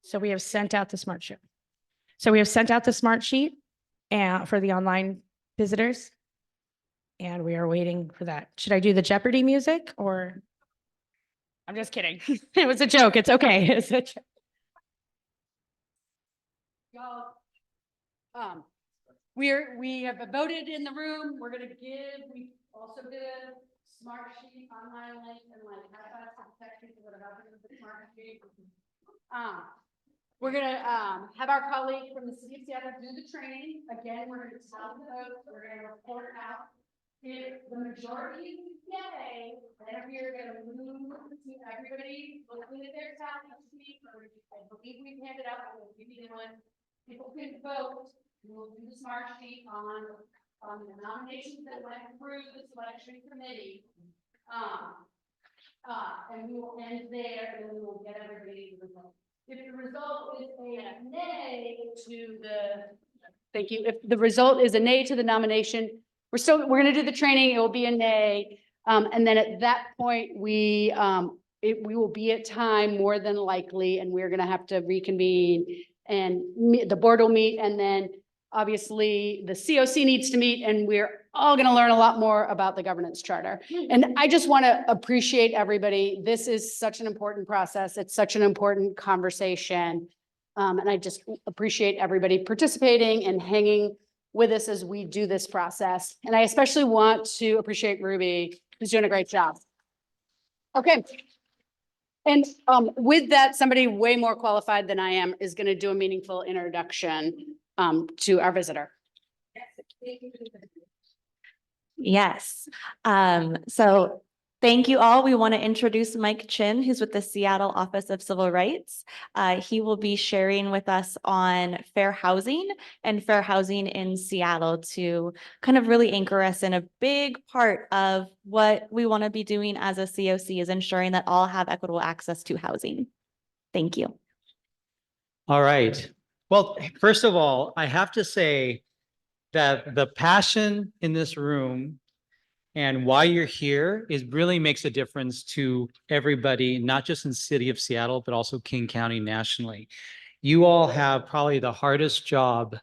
So we have sent out the smart sheet. So we have sent out the smart sheet and for the online visitors. And we are waiting for that. Should I do the Jeopardy music or? I'm just kidding. It was a joke. It's okay. It's a joke. Y'all, we have voted in the room. We're gonna give, we also did a smart sheet online link and like have people that are helping with the smart sheet. We're gonna have our colleague from the city of Seattle do the training. Again, we're gonna tell the votes, we're gonna report out. If the majority is yay, then we're gonna move to everybody looking at their talent sheet, or I believe we've handed out, we'll give you one. People can vote. We'll do the smart sheet on the nominations that went through the selection committee. And we will end there, and then we will get everybody to the vote. If the result is a nay to thank you. If the result is a nay to the nomination, we're gonna do the training. It will be a nay. And then at that point, we will be at time more than likely, and we're gonna have to reconvene and the board will meet, and then obviously the CoC needs to meet, and we're all gonna learn a lot more about the governance charter. And I just wanna appreciate everybody. This is such an important process. It's such an important conversation. And I just appreciate everybody participating and hanging with us as we do this process. And I especially want to appreciate Ruby, who's doing a great job. Okay. And with that, somebody way more qualified than I am is going to do a meaningful introduction to our visitor. Yes. So thank you all. We want to introduce Mike Chin, who's with the Seattle Office of Civil Rights. He will be sharing with us on fair housing and fair housing in Seattle to kind of really anchor us in a big part of what we want to be doing as a CoC is ensuring that all have equitable access to housing. Thank you. All right. Well, first of all, I have to say that the passion in this room and why you're here really makes a difference to everybody, not just in the city of Seattle, but also King County nationally. You all have probably the hardest job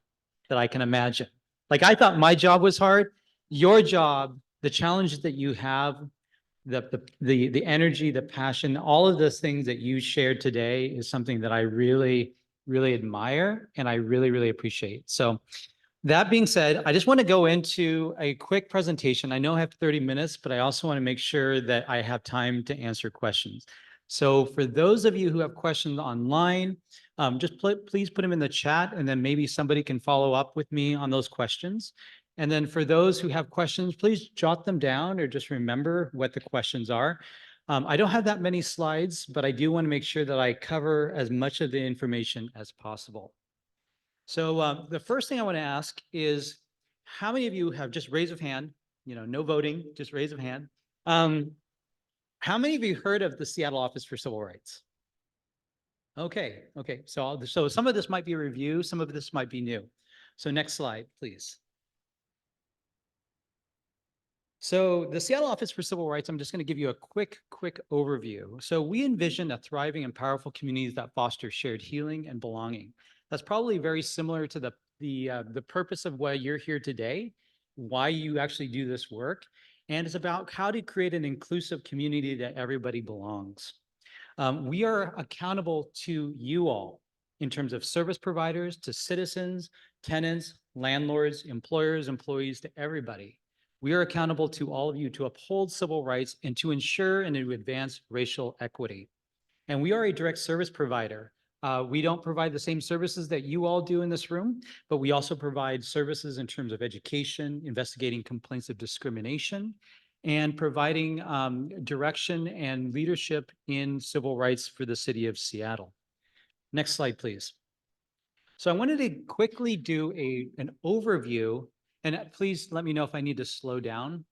that I can imagine. Like I thought my job was hard. Your job, the challenges that you have, the energy, the passion, all of those things that you shared today is something that I really, really admire and I really, really appreciate. So that being said, I just want to go into a quick presentation. I know I have 30 minutes, but I also want to make sure that I have time to answer questions. So for those of you who have questions online, please put them in the chat, and then maybe somebody can follow up with me on those questions. And then for those who have questions, please jot them down or just remember what the questions are. I don't have that many slides, but I do want to make sure that I cover as much of the information as possible. So the first thing I want to ask is, how many of you have, just raise of hand, no voting, just raise of hand. How many of you heard of the Seattle Office for Civil Rights? Okay. So some of this might be a review, some of this might be new. So next slide, please. So the Seattle Office for Civil Rights, I'm just going to give you a quick overview. So we envision a thriving and powerful communities that foster shared healing and belonging. That's probably very similar to the purpose of why you're here today, why you actually do this work. And it's about how to create an inclusive community that everybody belongs. We are accountable to you all in terms of service providers, to citizens, tenants, landlords, employers, employees, to everybody. We are accountable to all of you to uphold civil rights and to ensure and to advance racial equity. And we are a direct service provider. We don't provide the same services that you all do in this room, but we also provide services in terms of education, investigating complaints of discrimination, and providing direction and leadership in civil rights for the city of Seattle. Next slide, please. So I wanted to quickly do an overview, and please let me know if I need to slow down.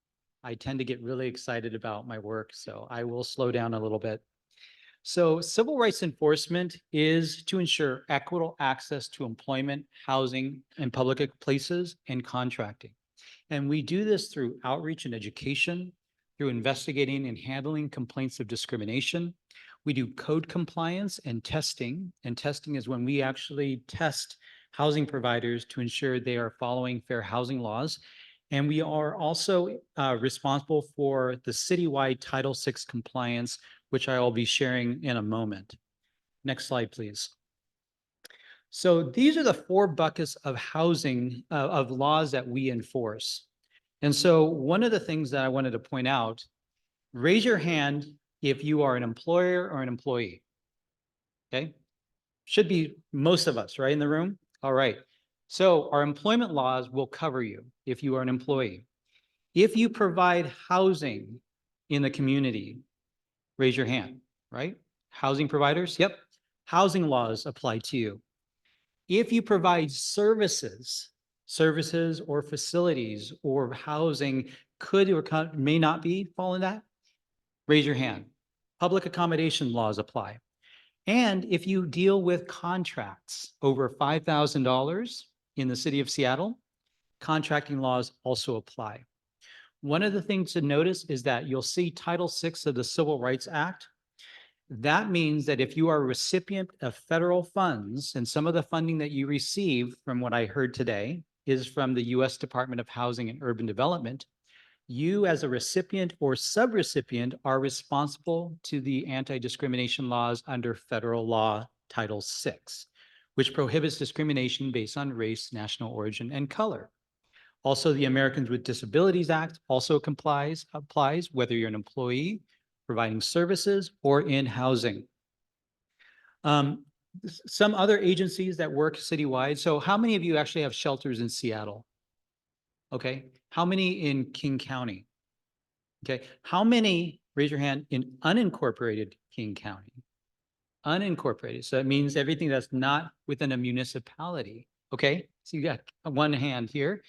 I tend to get really excited about my work, so I will slow down a little bit. So civil rights enforcement is to ensure equitable access to employment, housing, and public places and contracting. And we do this through outreach and education, through investigating and handling complaints of discrimination. We do code compliance and testing. And testing is when we actually test housing providers to ensure they are following fair housing laws. And we are also responsible for the citywide Title VI compliance, which I will be sharing in a moment. Next slide, please. So these are the 4 buckets of housing, of laws that we enforce. And so one of the things that I wanted to point out, raise your hand if you are an employer or an employee. Okay? Should be most of us, right, in the room? All right. So our employment laws will cover you if you are an employee. If you provide housing in the community, raise your hand, right? Housing providers, yep. Housing laws apply to you. If you provide services or facilities or housing could or may not be fall in that, raise your hand. Public accommodation laws apply. And if you deal with contracts over $5,000 in the city of Seattle, contracting laws also apply. One of the things to notice is that you'll see Title VI of the Civil Rights Act. That means that if you are a recipient of federal funds, and some of the funding that you receive, from what I heard today, is from the U.S. Department of Housing and Urban Development, you as a recipient or subrecipient are responsible to the anti-discrimination laws under federal law Title VI, which prohibits discrimination based on race, national origin, and color. Also, the Americans with Disabilities Act also applies whether you're an employee, providing services, or in housing. Some other agencies that work citywide. So how many of you actually have shelters in Seattle? Okay. How many in King County? Okay. How many, raise your hand, in unincorporated King County? Unincorporated. So that means everything that's not within a municipality. Okay. So you got one hand here.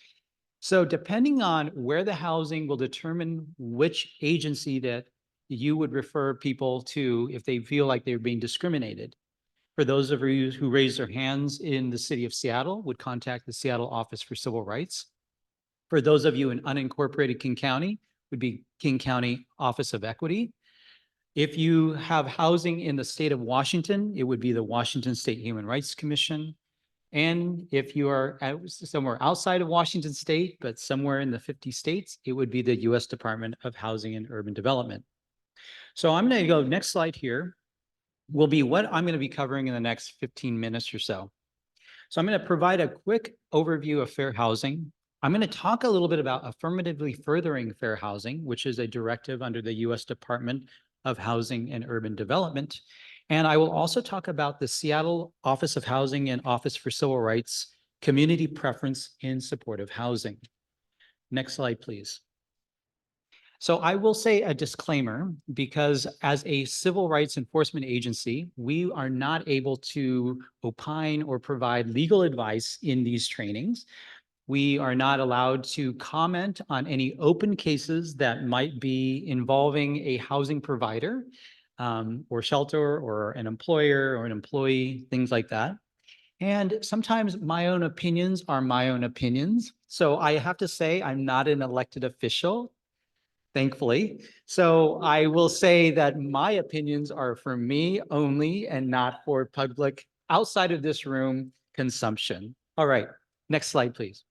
So depending on where the housing will determine which agency that you would refer people to if they feel like they're being discriminated. For those of you who raise their hands in the city of Seattle, would contact the Seattle Office for Civil Rights. For those of you in unincorporated King County, would be King County Office of Equity. If you have housing in the state of Washington, it would be the Washington State Human Rights Commission. And if you are somewhere outside of Washington State, but somewhere in the 50 states, it would be the U.S. Department of Housing and Urban Development. So I'm going to go, next slide here will be what I'm going to be covering in the next 15 minutes or so. So I'm going to provide a quick overview of fair housing. I'm going to talk a little bit about affirmatively furthering fair housing, which is a directive under the U.S. Department of Housing and Urban Development. And I will also talk about the Seattle Office of Housing and Office for Civil Rights Community Preference in Supportive Housing. Next slide, please. So I will say a disclaimer, because as a civil rights enforcement agency, we are not able to opine or provide legal advice in these trainings. We are not allowed to comment on any open cases that might be involving a housing provider or shelter or an employer or an employee, things like that. And sometimes my own opinions are my own opinions. So I have to say I'm not an elected official, thankfully. So I will say that my opinions are for me only and not for public outside of this room consumption. All right, next slide, please.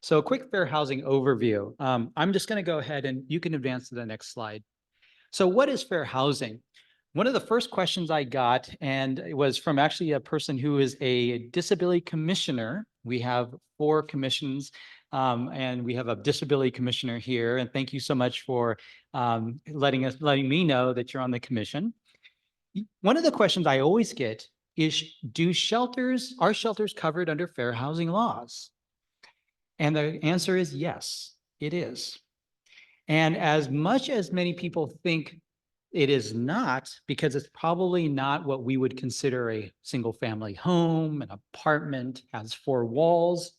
So a quick fair housing overview. I'm just going to go ahead and you can advance to the next slide. So what is fair housing? One of the first questions I got, and it was from actually a person who is a disability commissioner. We have 4 commissions, and we have a disability commissioner here. And thank you so much for letting me know that you're on the commission. One of the questions I always get is, are shelters covered under fair housing laws? And the answer is yes, it is. And as much as many people think it is not, because it's probably not what we would consider a single family home, an apartment, has 4 walls.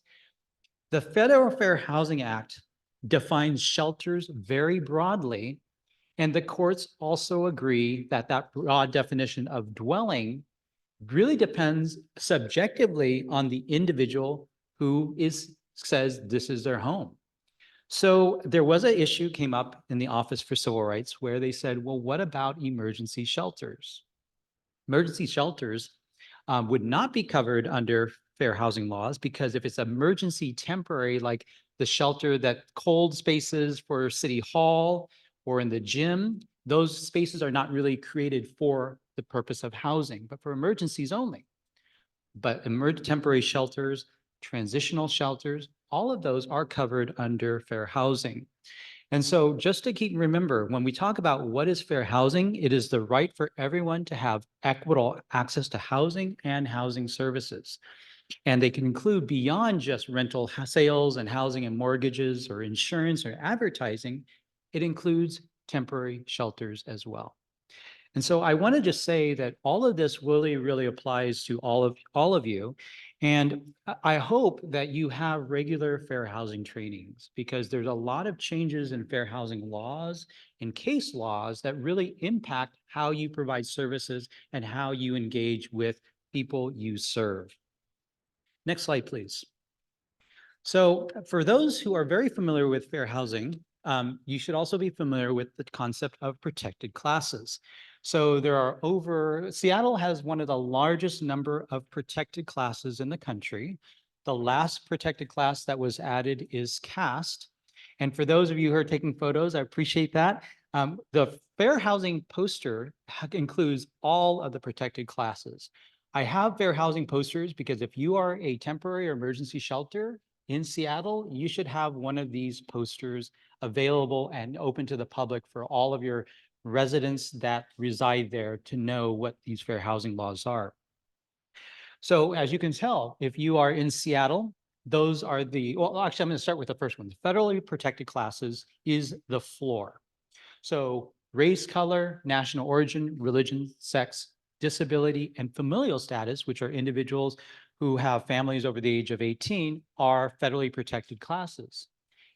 The Federal Fair Housing Act defines shelters very broadly, and the courts also agree that that broad definition of dwelling really depends subjectively on the individual who says this is their home. So there was an issue came up in the Office for Civil Rights where they said, well, what about emergency shelters? Emergency shelters would not be covered under fair housing laws, because if it's emergency temporary, like the shelter that cold spaces for City Hall or in the gym, those spaces are not really created for the purpose of housing, but for emergencies only. But temporary shelters, transitional shelters, all of those are covered under fair housing. And so just to remember, when we talk about what is fair housing, it is the right for everyone to have equitable access to housing and housing services. And they can include beyond just rental sales and housing and mortgages or insurance or advertising. It includes temporary shelters as well. And so I want to just say that all of this really applies to all of you. And I hope that you have regular fair housing trainings, because there's a lot of changes in fair housing laws and case laws that really impact how you provide services and how you engage with people you serve. Next slide, please. So for those who are very familiar with fair housing, you should also be familiar with the concept of protected classes. So Seattle has one of the largest number of protected classes in the country. The last protected class that was added is CAST. And for those of you who are taking photos, I appreciate that. The fair housing poster includes all of the protected classes. I have fair housing posters because if you are a temporary or emergency shelter in Seattle, you should have one of these posters available and open to the public for all of your residents that reside there to know what these fair housing laws are. So as you can tell, if you are in Seattle, those are well, actually, I'm going to start with the first one. The federally protected classes is the floor. So race, color, national origin, religion, sex, disability, and familial status, which are individuals who have families over the age of 18, are federally protected classes.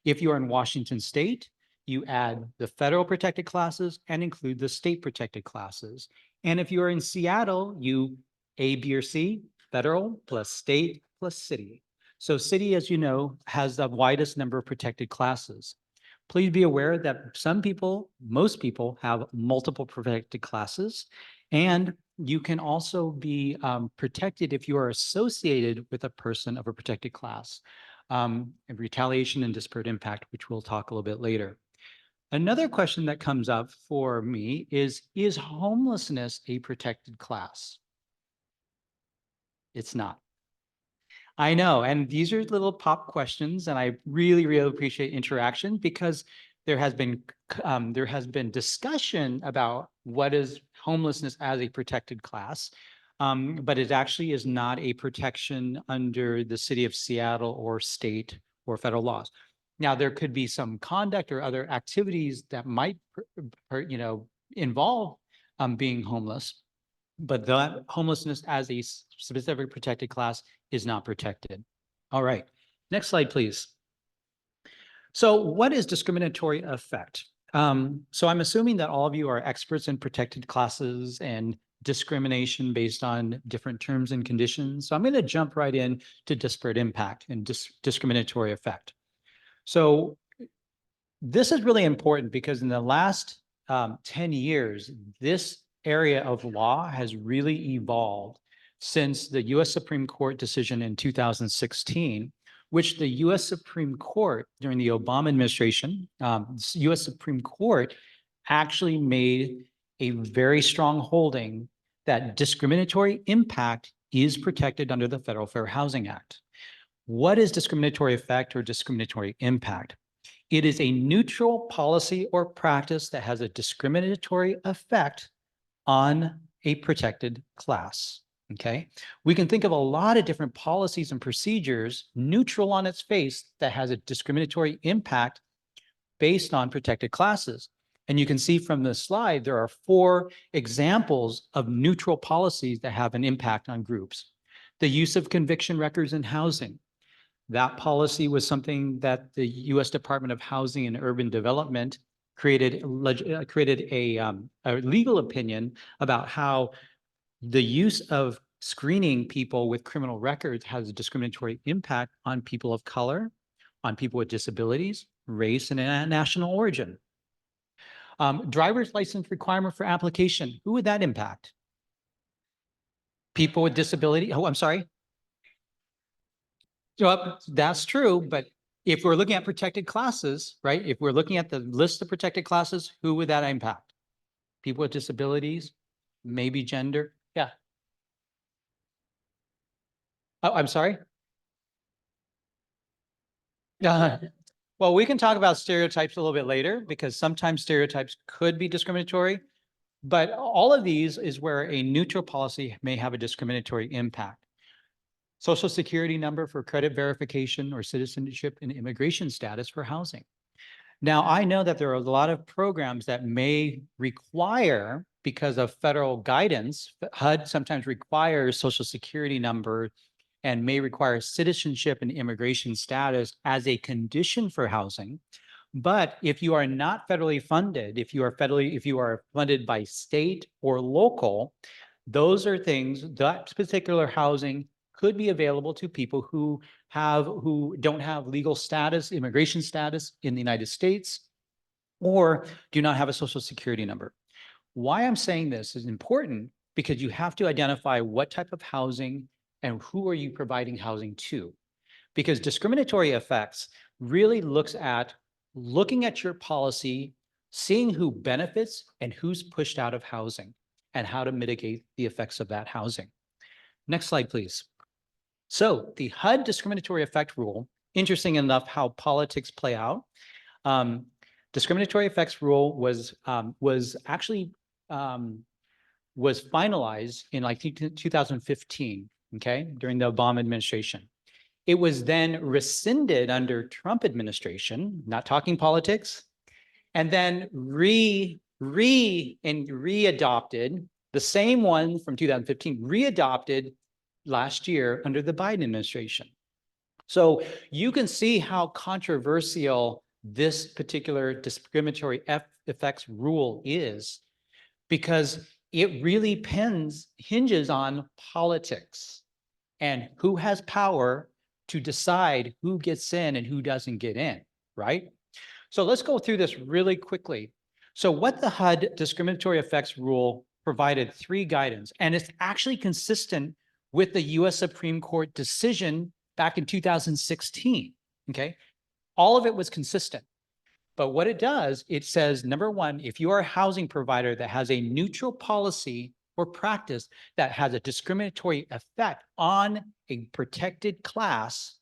If you are in Washington State, you add the federal protected classes and include the state protected classes. And if you are in Seattle, you A, B, or C, federal plus state plus city. So city, as you know, has the widest number of protected classes. Please be aware that most people have multiple protected classes, and you can also be protected if you are associated with a person of a protected class. And retaliation and disparate impact, which we'll talk a little bit later. Another question that comes up for me is homelessness a protected class? It's not. I know, and these are little pop questions, and I really appreciate interaction, because there has been discussion about what is homelessness as a protected class. But it actually is not a protection under the city of Seattle or state or federal laws. Now, there could be some conduct or other activities that might, involve being homeless, but that homelessness as a specific protected class is not protected. All right, next slide, please. So what is discriminatory effect? So I'm assuming that all of you are experts in protected classes and discrimination based on different terms and conditions. So I'm going to jump right in to disparate impact and discriminatory effect. So this is really important because in the last 10 years, this area of law has really evolved since the US Supreme Court decision in 2016, which the US Supreme Court during the Obama administration, US Supreme Court actually made a very strong holding that discriminatory impact is protected under the Federal Fair Housing Act. What is discriminatory effect or discriminatory impact? It is a neutral policy or practice that has a discriminatory effect on a protected class. Okay, we can think of a lot of different policies and procedures neutral on its face that has a discriminatory impact based on protected classes. And you can see from the slide, there are 4 examples of neutral policies that have an impact on groups. The use of conviction records in housing. That policy was something that the US Department of Housing and Urban Development created a legal opinion about how the use of screening people with criminal records has a discriminatory impact on people of color, on people with disabilities, race, and national origin. Driver's license requirement for application, who would that impact? People with disability, oh, I'm sorry. Well, that's true, but if we're looking at protected classes, right? If we're looking at the list of protected classes, who would that impact? People with disabilities, maybe gender, yeah. Oh, I'm sorry. Well, we can talk about stereotypes a little bit later because sometimes stereotypes could be discriminatory, but all of these is where a neutral policy may have a discriminatory impact. Social Security number for credit verification or citizenship and immigration status for housing. Now, I know that there are a lot of programs that may require, because of federal guidance, HUD sometimes requires Social Security number and may require citizenship and immigration status as a condition for housing. But if you are not federally funded, if you are funded by state or local, those are things, that particular housing could be available to people who don't have legal status, immigration status in the United States, or do not have a Social Security number. Why I'm saying this is important because you have to identify what type of housing and who are you providing housing to. Because discriminatory effects really looking at your policy, seeing who benefits and who's pushed out of housing and how to mitigate the effects of that housing. Next slide, please. So the HUD discriminatory effect rule, interesting enough how politics play out. Discriminatory effects rule was finalized in like 2015, okay, during the Obama administration. It was then rescinded under Trump administration, not talking politics, and then readopted, the same one from 2015, readopted last year under the Biden administration. So you can see how controversial this particular discriminatory effects rule is, because it really hinges on politics and who has power to decide who gets in and who doesn't get in, right? So let's go through this really quickly. So what the HUD discriminatory effects rule provided 3 guidance, and it's actually consistent with the US Supreme Court decision back in 2016, okay? All of it was consistent. But what it does, it says, number 1, if you are a housing provider that has a neutral policy or practice that has a discriminatory effect on a protected class,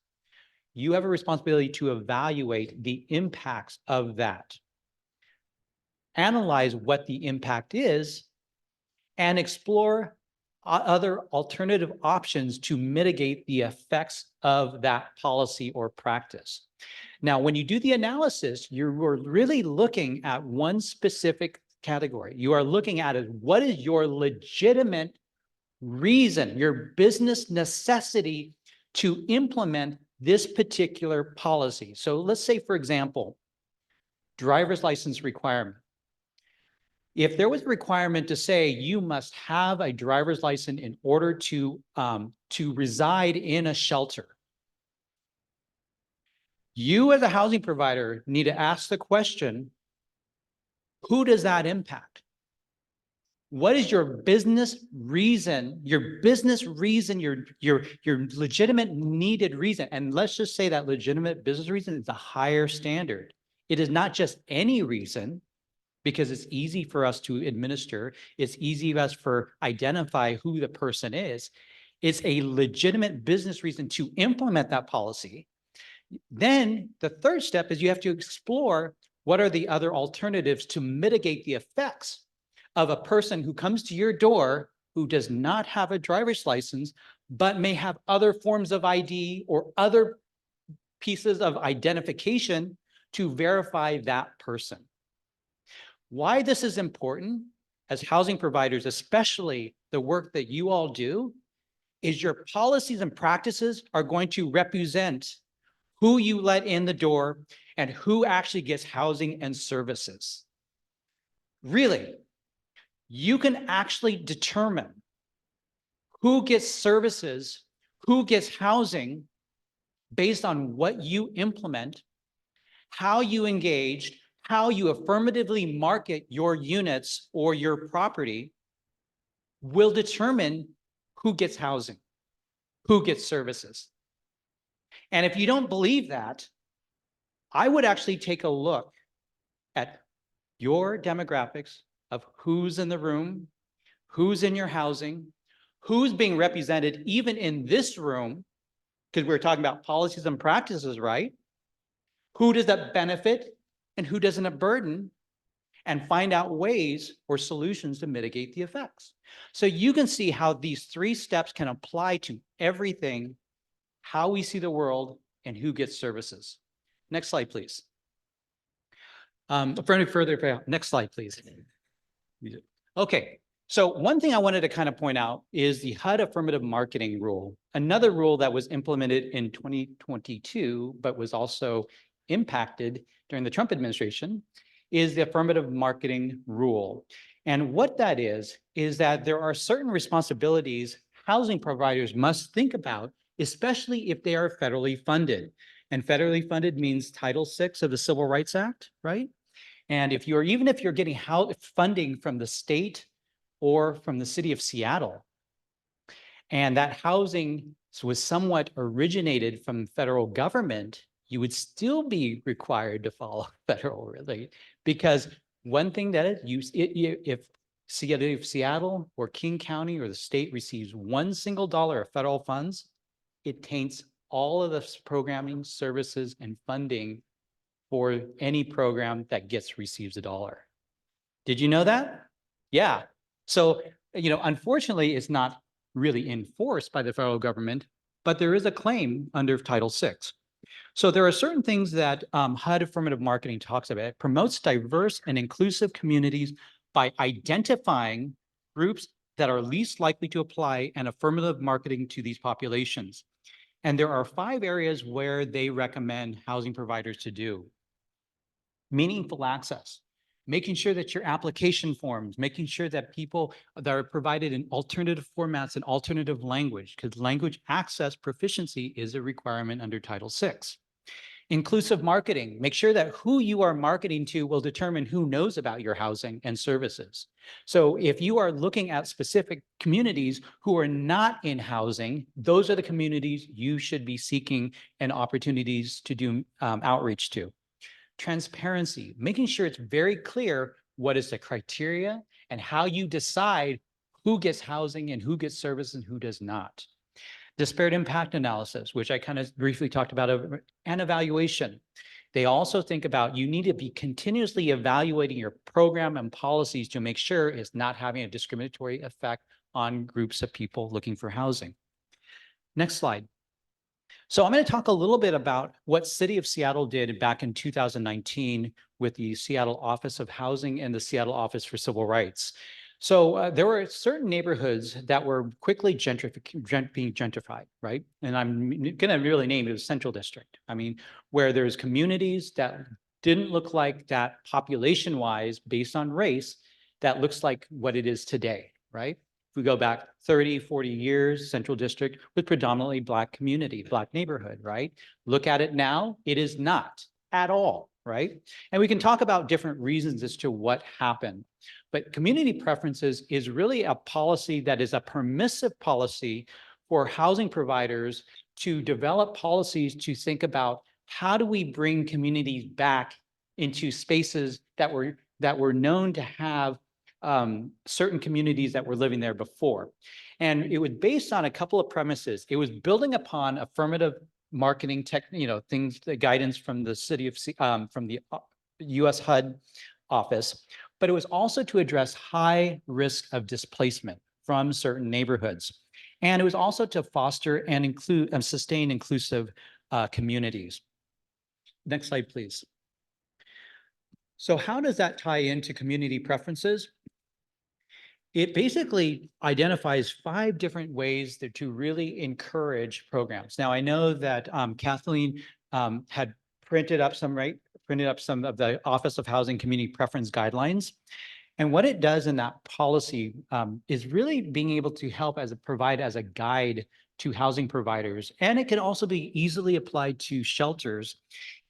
you have a responsibility to evaluate the impacts of that. analyze what the impact is, and explore other alternative options to mitigate the effects of that policy or practice. Now, when you do the analysis, you're really looking at one specific category. You are looking at it, what is your legitimate reason, your business necessity to implement this particular policy? So let's say, for example, driver's license requirement. If there was a requirement to say you must have a driver's license in order to reside in a shelter, you as a housing provider need to ask the question, who does that impact? What is your business reason, your legitimate needed reason? And let's just say that legitimate business reason is a higher standard. It is not just any reason, because it's easy for us to administer. It's easy for us to identify who the person is. It's a legitimate business reason to implement that policy. Then the third step is you have to explore what are the other alternatives to mitigate the effects of a person who comes to your door who does not have a driver's license, but may have other forms of ID or other pieces of identification to verify that person. Why this is important as housing providers, especially the work that you all do, is your policies and practices are going to represent who you let in the door and who actually gets housing and services. Really, you can actually determine who gets services, who gets housing based on what you implement, how you engage, how you affirmatively market your units or your property will determine who gets housing, who gets services. And if you don't believe that, I would actually take a look at your demographics of who's in the room, who's in your housing, who's being represented even in this room, because we're talking about policies and practices, right? Who does that benefit and who doesn't it burden, and find out ways or solutions to mitigate the effects. So you can see how these three steps can apply to everything, how we see the world and who gets services. Next slide, please. Next slide, please. Okay, so one thing I wanted to kind of point out is the HUD affirmative marketing rule. Another rule that was implemented in 2022, but was also impacted during the Trump administration, is the affirmative marketing rule. And what that is that there are certain responsibilities housing providers must think about, especially if they are federally funded. And federally funded means Title VI of the Civil Rights Act, right? And even if you're getting funding from the state or from the city of Seattle, and that housing was somewhat originated from federal government, you would still be required to follow federal rate, because one thing that if city of Seattle or King County or the state receives $1 single of federal funds, it taints all of the programming, services, and funding for any program that receives $1. Did you know that? Yeah. So, unfortunately, it's not really enforced by the federal government, but there is a claim under Title VI. So there are certain things that HUD affirmative marketing talks about. It promotes diverse and inclusive communities by identifying groups that are least likely to apply and affirmative marketing to these populations. And there are 5 areas where they recommend housing providers to do. Meaningful access, making sure that your application forms, making sure that people that are provided in alternative formats and alternative language, because language access proficiency is a requirement under Title VI. Inclusive marketing, make sure that who you are marketing to will determine who knows about your housing and services. So if you are looking at specific communities who are not in housing, those are the communities you should be seeking and opportunities to do outreach to. Transparency, making sure it's very clear what is the criteria and how you decide who gets housing and who gets service and who does not. Disparate impact analysis, which I kind of briefly talked about, and evaluation. They also think about you need to be continuously evaluating your program and policies to make sure it's not having a discriminatory effect on groups of people looking for housing. Next slide. So I'm going to talk a little bit about what City of Seattle did back in 2019 with the Seattle Office of Housing and the Seattle Office for Civil Rights. So there were certain neighborhoods that were quickly being gentrified, right? And I'm going to really name it as Central District. I mean, where there's communities that didn't look like that population-wise based on race, that looks like what it is today, right? If we go back 30, 40 years, Central District with predominantly Black community, Black neighborhood, right? Look at it now, it is not at all, right? And we can talk about different reasons as to what happened. But community preferences is really a policy that is a permissive policy for housing providers to develop policies to think about how do we bring communities back into spaces that were known to have certain communities that were living there before. And it was based on a couple of premises. It was building upon affirmative marketing things, the guidance from the city of, from the US HUD office, but it was also to address high risk of displacement from certain neighborhoods. And it was also to foster and include and sustain inclusive communities. Next slide, please. So how does that tie into community preferences? It basically identifies 5 different ways to really encourage programs. Now, I know that Kathleen had printed up some of the Office of Housing Community Preference Guidelines. And what it does in that policy is really being able to help provide as a guide to housing providers. And it can also be easily applied to shelters,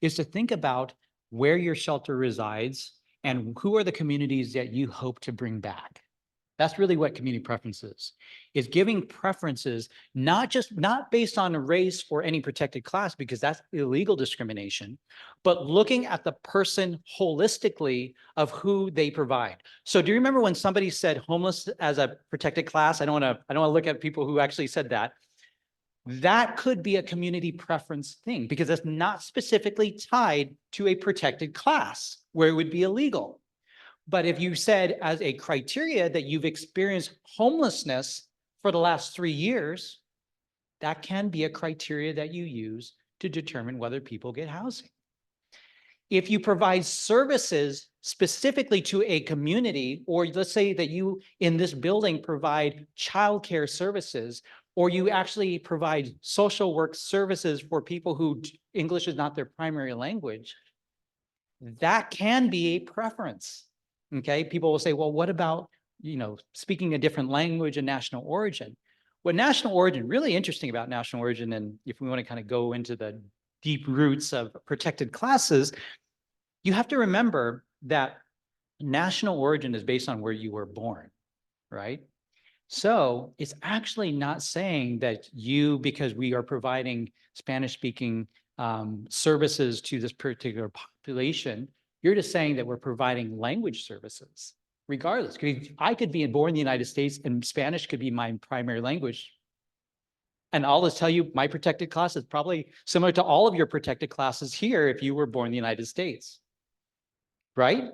is to think about where your shelter resides and who are the communities that you hope to bring back. That's really what community preference is giving preferences, not based on race or any protected class, because that's illegal discrimination, but looking at the person holistically of who they provide. So do you remember when somebody said homeless as a protected class? I don't want to look at people who actually said that. That could be a community preference thing because it's not specifically tied to a protected class where it would be illegal. But if you said as a criteria that you've experienced homelessness for the last 3 years, that can be a criteria that you use to determine whether people get housing. If you provide services specifically to a community, or let's say that you in this building provide childcare services, or you actually provide social work services for people who English is not their primary language, that can be a preference. Okay, people will say, well, what about, speaking a different language and national origin? What national origin, really interesting about national origin, and if we want to kind of go into the deep roots of protected classes, you have to remember that national origin is based on where you were born, right? So it's actually not saying that because we are providing Spanish-speaking services to this particular population, you're just saying that we're providing language services, regardless. I could be born in the United States and Spanish could be my primary language. And I'll just tell you, my protected class is probably similar to all of your protected classes here if you were born in the United States, right?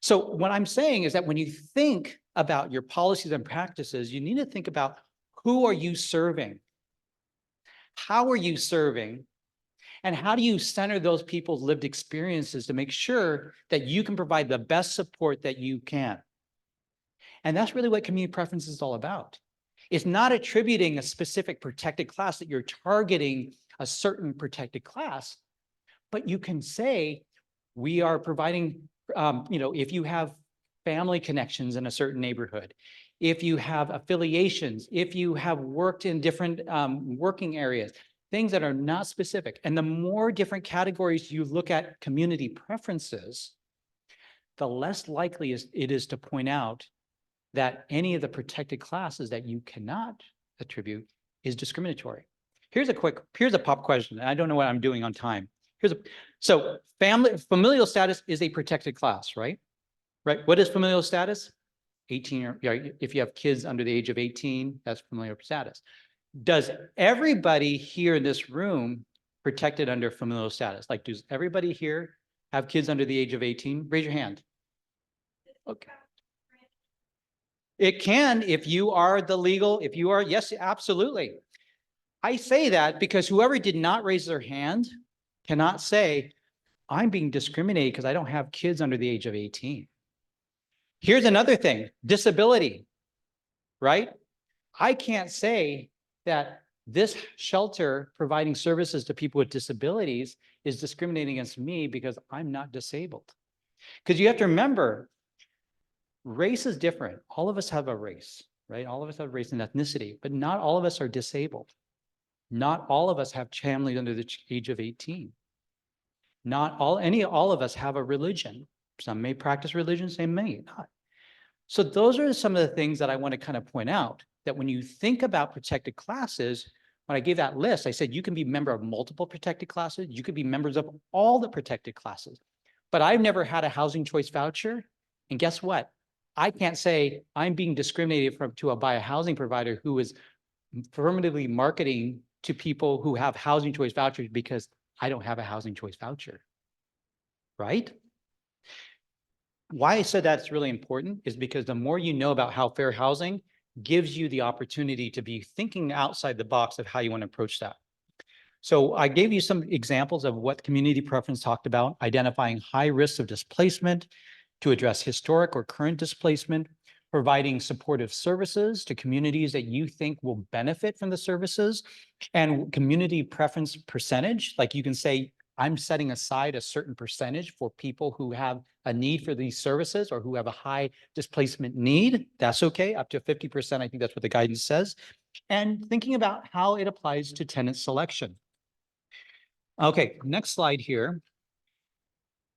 So what I'm saying is that when you think about your policies and practices, you need to think about who are you serving? How are you serving? And how do you center those people's lived experiences to make sure that you can provide the best support that you can? And that's really what community preference is all about. It's not attributing a specific protected class that you're targeting a certain protected class, but you can say, we are providing, if you have family connections in a certain neighborhood, if you have affiliations, if you have worked in different working areas, things that are not specific. And the more different categories you look at community preferences, the less likely it is to point out that any of the protected classes that you cannot attribute is discriminatory. Here's a pop question. And I don't know what I'm doing on time. So familial status is a protected class, right? Right. What is familial status? 18, or if you have kids under the age of 18, that's familial status. Does everybody here in this room protected under familial status? Like, does everybody here have kids under the age of 18? Raise your hand. Okay. It can, if you are the legal, if you are, yes, absolutely. I say that because whoever did not raise their hand cannot say, I'm being discriminated because I don't have kids under the age of 18. Here's another thing, disability, right? I can't say that this shelter providing services to people with disabilities is discriminating against me because I'm not disabled. Because you have to remember, race is different. All of us have a race, right? All of us have race and ethnicity, but not all of us are disabled. Not all of us have families under the age of 18. Not all of us have a religion. Some may practice religion, some may not. So those are some of the things that I want to kind of point out, that when you think about protected classes, when I gave that list, I said you can be a member of multiple protected classes, you could be members of all the protected classes. But I've never had a housing choice voucher. And guess what? I can't say I'm being discriminated by a housing provider who is affirmatively marketing to people who have housing choice vouchers because I don't have a housing choice voucher, right? Why I said that's really important is because the more you know about how fair housing gives you the opportunity to be thinking outside the box of how you want to approach that. So I gave you some examples of what community preference talked about, identifying high risks of displacement to address historic or current displacement, providing supportive services to communities that you think will benefit from the services, and community preference percentage, like you can say, I'm setting aside a certain percentage for people who have a need for these services or who have a high displacement need. That's okay, up to 50%. I think that's what the guidance says. And thinking about how it applies to tenant selection. Okay, next slide here.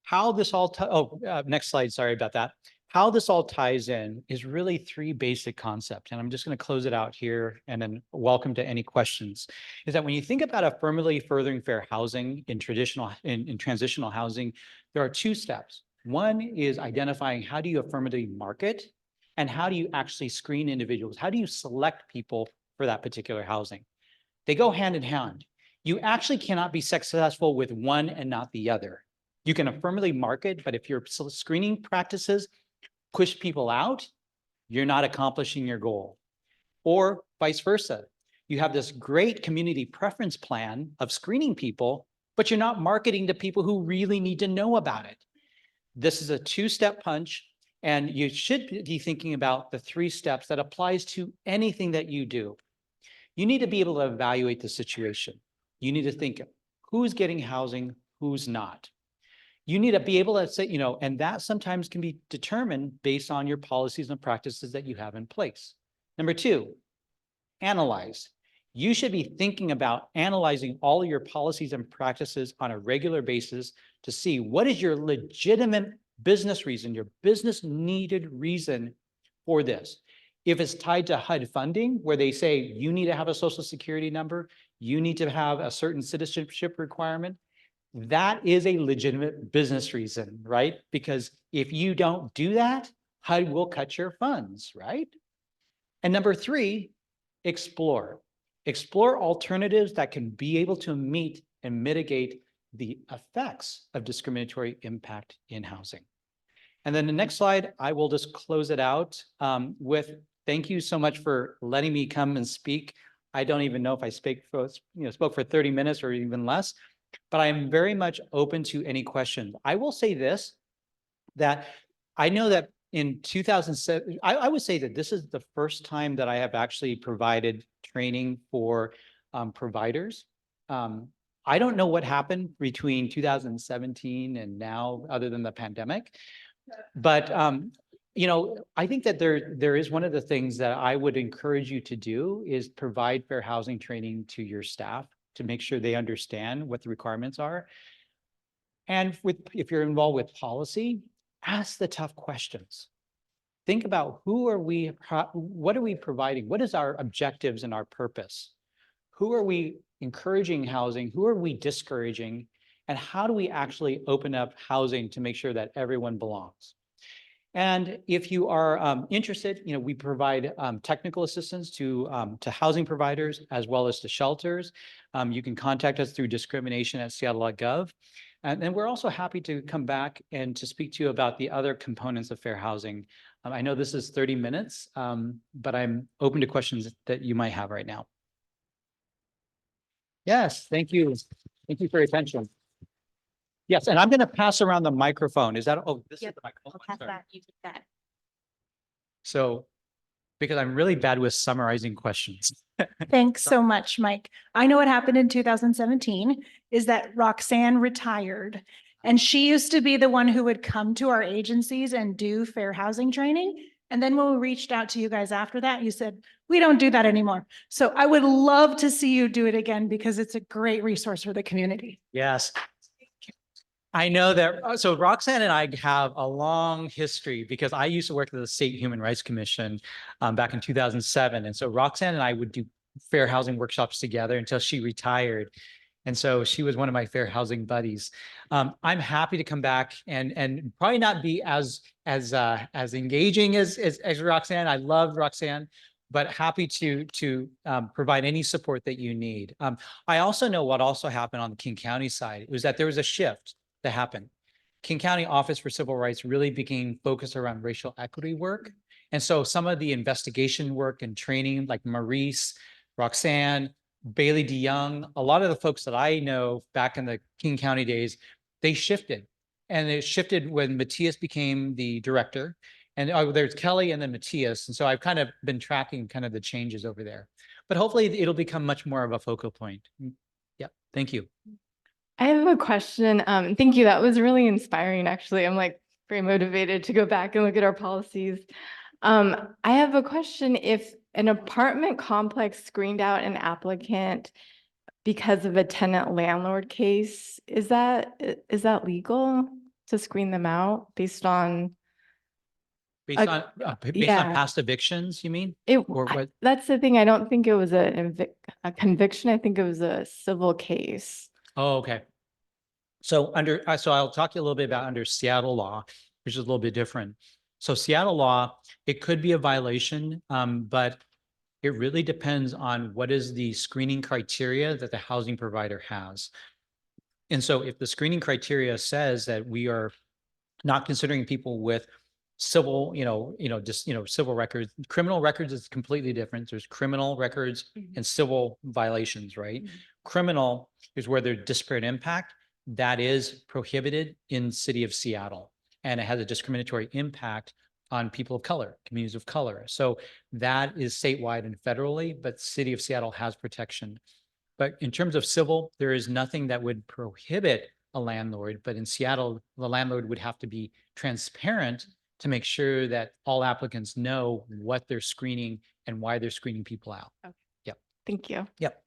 How this all, next slide, sorry about that. How this all ties in is really three basic concepts. And I'm just going to close it out here and then welcome to any questions. Is that when you think about affirmatively furthering fair housing in transitional housing, there are two steps. One is identifying how do you affirmatively market and how do you actually screen individuals? How do you select people for that particular housing? They go hand in hand. You actually cannot be successful with one and not the other. You can affirmatively market, but if your screening practices push people out, you're not accomplishing your goal. Or vice versa. You have this great community preference plan of screening people, but you're not marketing to people who really need to know about it. This is a two-step punch, and you should be thinking about the three steps that applies to anything that you do. You need to be able to evaluate the situation. You need to think who's getting housing, who's not. You need to be able to say, and that sometimes can be determined based on your policies and practices that you have in place. Number two, analyze. You should be thinking about analyzing all of your policies and practices on a regular basis to see what is your legitimate business reason, your business needed reason for this. If it's tied to HUD funding, where they say you need to have a social security number, you need to have a certain citizenship requirement, that is a legitimate business reason, right? Because if you don't do that, HUD will cut your funds, right? And number three, explore. Explore alternatives that can be able to meet and mitigate the effects of discriminatory impact in housing. And then the next slide, I will just close it out with thank you so much for letting me come and speak. I don't even know if I spoke for 30 minutes or even less, but I am very much open to any questions. I will say this, that I know that in 2007, I would say that this is the first time that I have actually provided training for providers. I don't know what happened between 2017 and now, other than the pandemic. But I think that there is one of the things that I would encourage you to do is provide fair housing training to your staff to make sure they understand what the requirements are. And if you're involved with policy, ask the tough questions. Think about what are we providing? What is our objectives and our purpose? Who are we encouraging housing? Who are we discouraging? And how do we actually open up housing to make sure that everyone belongs? And if you are interested, we provide technical assistance to housing providers as well as to shelters. You can contact us through discrimination@seattle.gov. And then we're also happy to come back and to speak to you about the other components of fair housing. I know this is 30 minutes, but I'm open to questions that you might have right now. Yes, thank you. Thank you for your attention. Yes, and I'm going to pass around the microphone. Is that, oh, this is the microphone. Pass Sorry. that, you take that. So, because I'm really bad with summarizing questions. Thanks so much, Mike. I know what happened in 2017 is that Roxanne retired. And she used to be the one who would come to our agencies and do fair housing training. And then when we reached out to you guys after that, you said, we don't do that anymore. So I would love to see you do it again because it's a great resource for the community. Yes. I know that. So Roxanne and I have a long history because I used to work at the State Human Rights Commission back in 2007. And so Roxanne and I would do fair housing workshops together until she retired. And so she was one of my fair housing buddies. I'm happy to come back and probably not be as engaging as Roxanne. I love Roxanne, but happy to provide any support that you need. I also know what also happened on the King County side was that there was a shift that happened. King County Office for Civil Rights really became focused around racial equity work. And so some of the investigation work and training like Maurice, Roxanne, Bailey DeYoung, a lot of the folks that I know back in the King County days, they shifted. And it shifted when Matthias became the director. And there's Kelly and then Matthias. And so I've kind of been tracking kind of the changes over there. But hopefully it'll become much more of a focal point. Yeah, thank you. I have a question. Thank you. That was really inspiring, actually. I'm like very motivated to go back and look at our policies. I have a question. If an apartment complex screened out an applicant because of a tenant landlord case, is that legal to screen them out based on? Based on past evictions, you mean? Or what? That's the thing. I don't think it was a conviction. I think it was a civil case. Oh, okay. So so I'll talk to you a little bit about under Seattle law, which is a little bit different. So Seattle law, it could be a violation, but it really depends on what is the screening criteria that the housing provider has. And so if the screening criteria says that we are not considering people with civil, civil records, criminal records is completely different. There's criminal records and civil violations, right? Criminal is where there's disparate impact. That is prohibited in the city of Seattle. And it has a discriminatory impact on people of color, communities of color. So that is statewide and federally, but city of Seattle has protection. But in terms of civil, there is nothing that would prohibit a landlord, but in Seattle, the landlord would have to be transparent to make sure that all applicants know what they're screening and why they're screening people out. Okay. Yep. Thank you. Yep.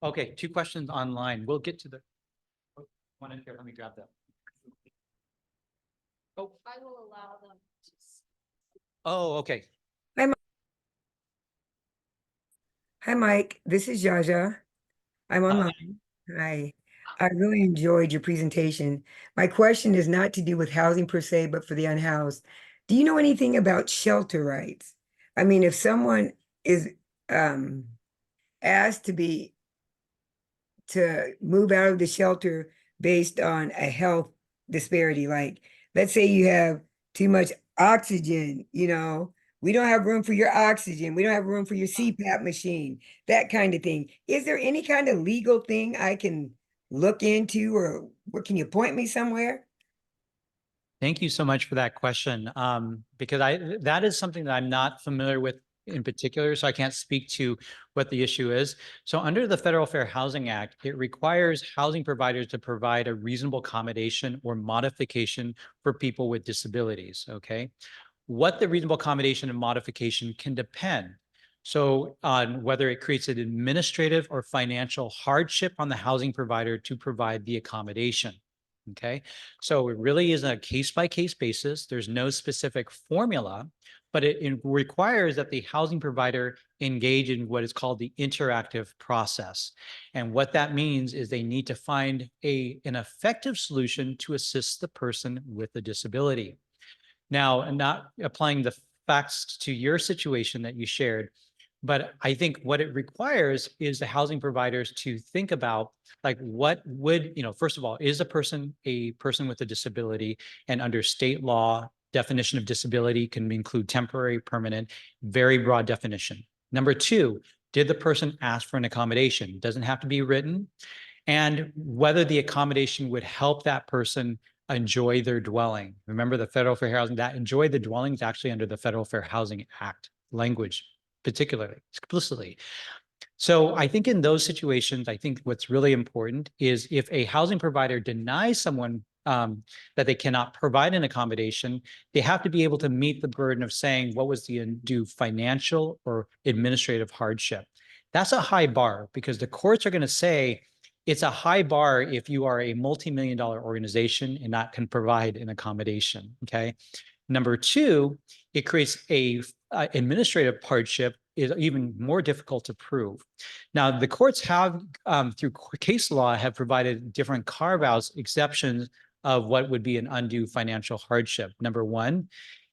Okay, 2 questions online. We'll get to the one in here. Let me grab that. Oh. I will allow them to. Oh, okay. Hi, Mike. This is Jaja. I'm online. Hi. I really enjoyed your presentation. My question is not to do with housing per se, but for the unhoused. Do you know anything about shelter rights? I mean, if someone is asked to move out of the shelter based on a health disparity, like let's say you have too much oxygen, we don't have room for your oxygen. We don't have room for your CPAP machine, that kind of thing. Is there any kind of legal thing I can look into, or what, can you point me somewhere? Thank you so much for that question. Because that is something that I'm not familiar with in particular, so I can't speak to what the issue is. So under the Federal Fair Housing Act, it requires housing providers to provide a reasonable accommodation or modification for people with disabilities, okay? What the reasonable accommodation and modification can depend. So on whether it creates an administrative or financial hardship on the housing provider to provide the accommodation. Okay, so it really is a case-by-case basis. There's no specific formula, but it requires that the housing provider engage in what is called the interactive process. And what that means is they need to find an effective solution to assist the person with a disability. Now, I'm not applying the facts to your situation that you shared, but I think what it requires is the housing providers to think about, like, what would, first of all, is a person with a disability? And under state law, definition of disability can include temporary, permanent, very broad definition. Number two, did the person ask for an accommodation? Doesn't have to be written. And whether the accommodation would help that person enjoy their dwelling. Remember, the Federal Fair Housing, that enjoy the dwelling is actually under the Federal Fair Housing Act language, particularly, explicitly. So I think in those situations, I think what's really important is if a housing provider denies someone that they cannot provide an accommodation, they have to be able to meet the burden of saying what was the undue financial or administrative hardship. That's a high bar, because the courts are going to say it's a high bar if you are a multi-million-dollar organization and not can provide an accommodation. Okay. Number two, it creates a administrative hardship is even more difficult to prove. Now, the courts have, through case law, have provided different carve-outs, exceptions of what would be an undue financial hardship. Number one,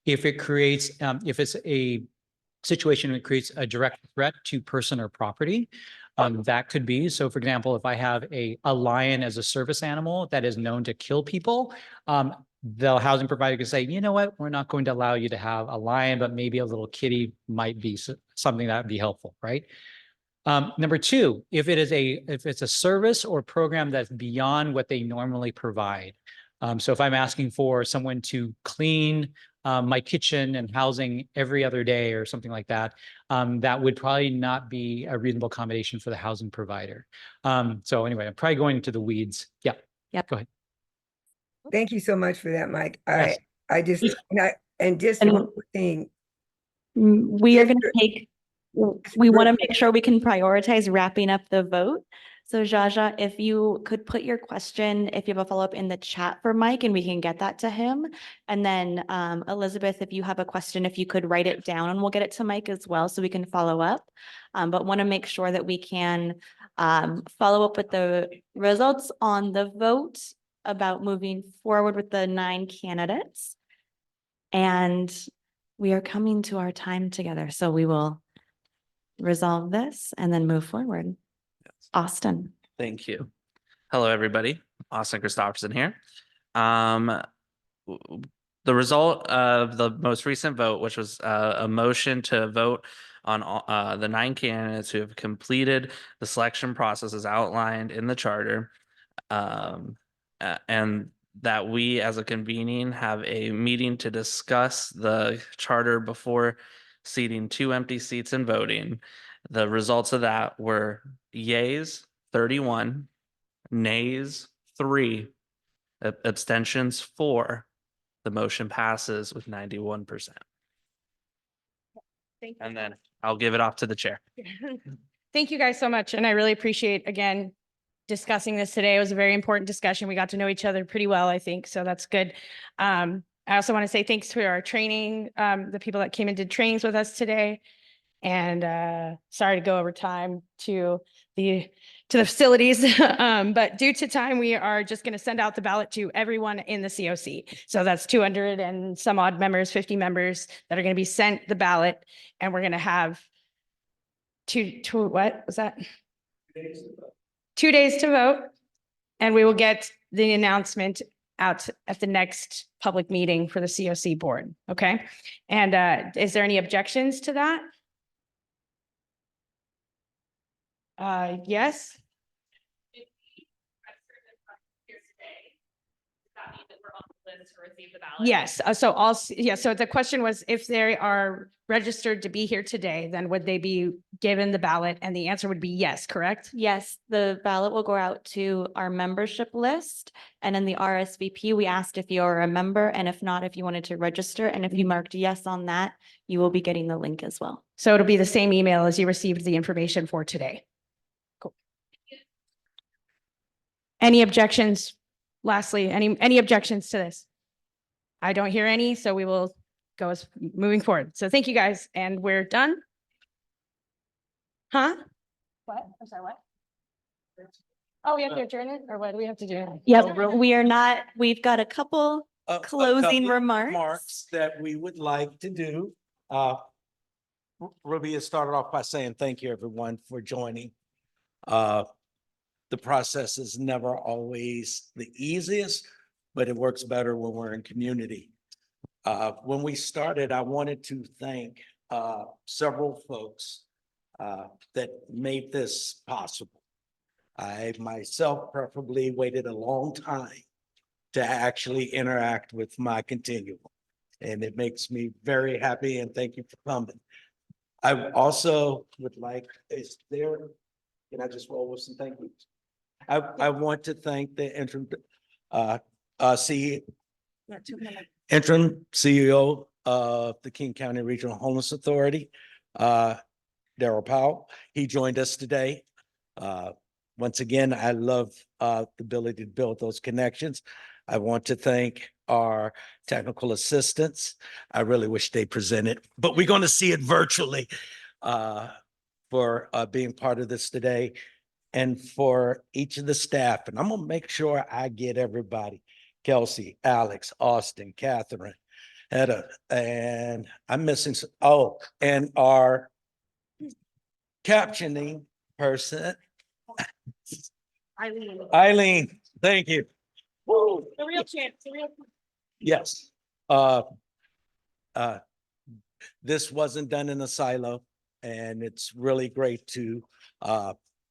if it creates, if it's a situation that creates a direct threat to person or property, that could be. So for example, if I have a lion as a service animal that is known to kill people, the housing provider could say, you know what, we're not going to allow you to have a lion, but maybe a little kitty might be something that would be helpful, right? Number two, if it's a service or program that's beyond what they normally provide. So if I'm asking for someone to clean my kitchen and housing every other day or something like that, that would probably not be a reasonable accommodation for the housing provider. So anyway, I'm probably going into the weeds. Yeah. Yep. Go ahead. Thank you so much for that, Mike. Yes. And just one more thing. We are going to take, we want to make sure we can prioritize wrapping up the vote. So Jaja, if you could put your question, if you have a follow-up in the chat for Mike, and we can get that to him. And then Elizabeth, if you have a question, if you could write it down and we'll get it to Mike as well so we can follow up. But want to make sure that we can follow up with the results on the vote about moving forward with the 9 candidates. And we are coming to our time together. So we will resolve this and then move forward. Yes. Austin. Thank you. Hello, everybody. Austin Christopherson here. The result of the most recent vote, which was a motion to vote on the 9 candidates who have completed the selection process as outlined in the charter, and that we as a convening have a meeting to discuss the charter before seating 2 empty seats and voting. The results of that were yays 31, nays 3, abstentions 4. The motion passes with 91%. Thank you. And then I'll give it off to the chair. Thank you guys so much. And I really appreciate, again, discussing this today. It was a very important discussion. We got to know each other pretty well, I think. So that's good. I also want to say thanks to our training, the people that came and did trainings with us today. And sorry to go over time to the facilities. But due to time, we are just going to send out the ballot to everyone in the CoC. So that's 200 and some odd members, 50 members that are going to be sent the ballot. And we're going to have what was that? 2 days to vote. And we will get the announcement out at the next public meeting for the CoC board. Okay. And is there any objections to that? Yes. Yes. So the question was, if they are registered to be here today, then would they be given the ballot? And the answer would be yes, correct? Yes, the ballot will go out to our membership list. And in the RSVP, we asked if you're a member, and if not, if you wanted to register. And if you marked yes on that, you will be getting the link as well. So it'll be the same email as you received the information for today. Cool. Any objections? Lastly, any objections to this? I don't hear any, so we will moving forward. So thank you guys, and we're done. Huh? What? I'm sorry, what? Oh, we have to adjourn it, or what do we have to do? Yep, we are not, we've got a couple a closing couple of remarks. remarks that we would like to do. Ruby has started off by saying thank you, everyone, for joining. The process is never always the easiest, but it works better when we're in community. When we started, I wanted to thank several folks that made this possible. I myself preferably waited a long time to actually interact with my continuum. And it makes me very happy, and thank you for coming. I also would like, can I just roll with some thank yous? I want to thank the interim CEO of the King County Regional Homeless Authority, Daryl Powell. He joined us today. Once again, I love the ability to build those connections. I want to thank our technical assistants. I really wish they presented, but we're going to see it virtually for being part of this today, and for each of the staff. And I'm going to make sure I get everybody: Kelsey, Alex, Austin, Catherine, Etta, and I'm missing some. Oh, and our captioning person, Eileen, thank you. Woo. The real chance, the real. Yes. This wasn't done in a silo, and it's really great to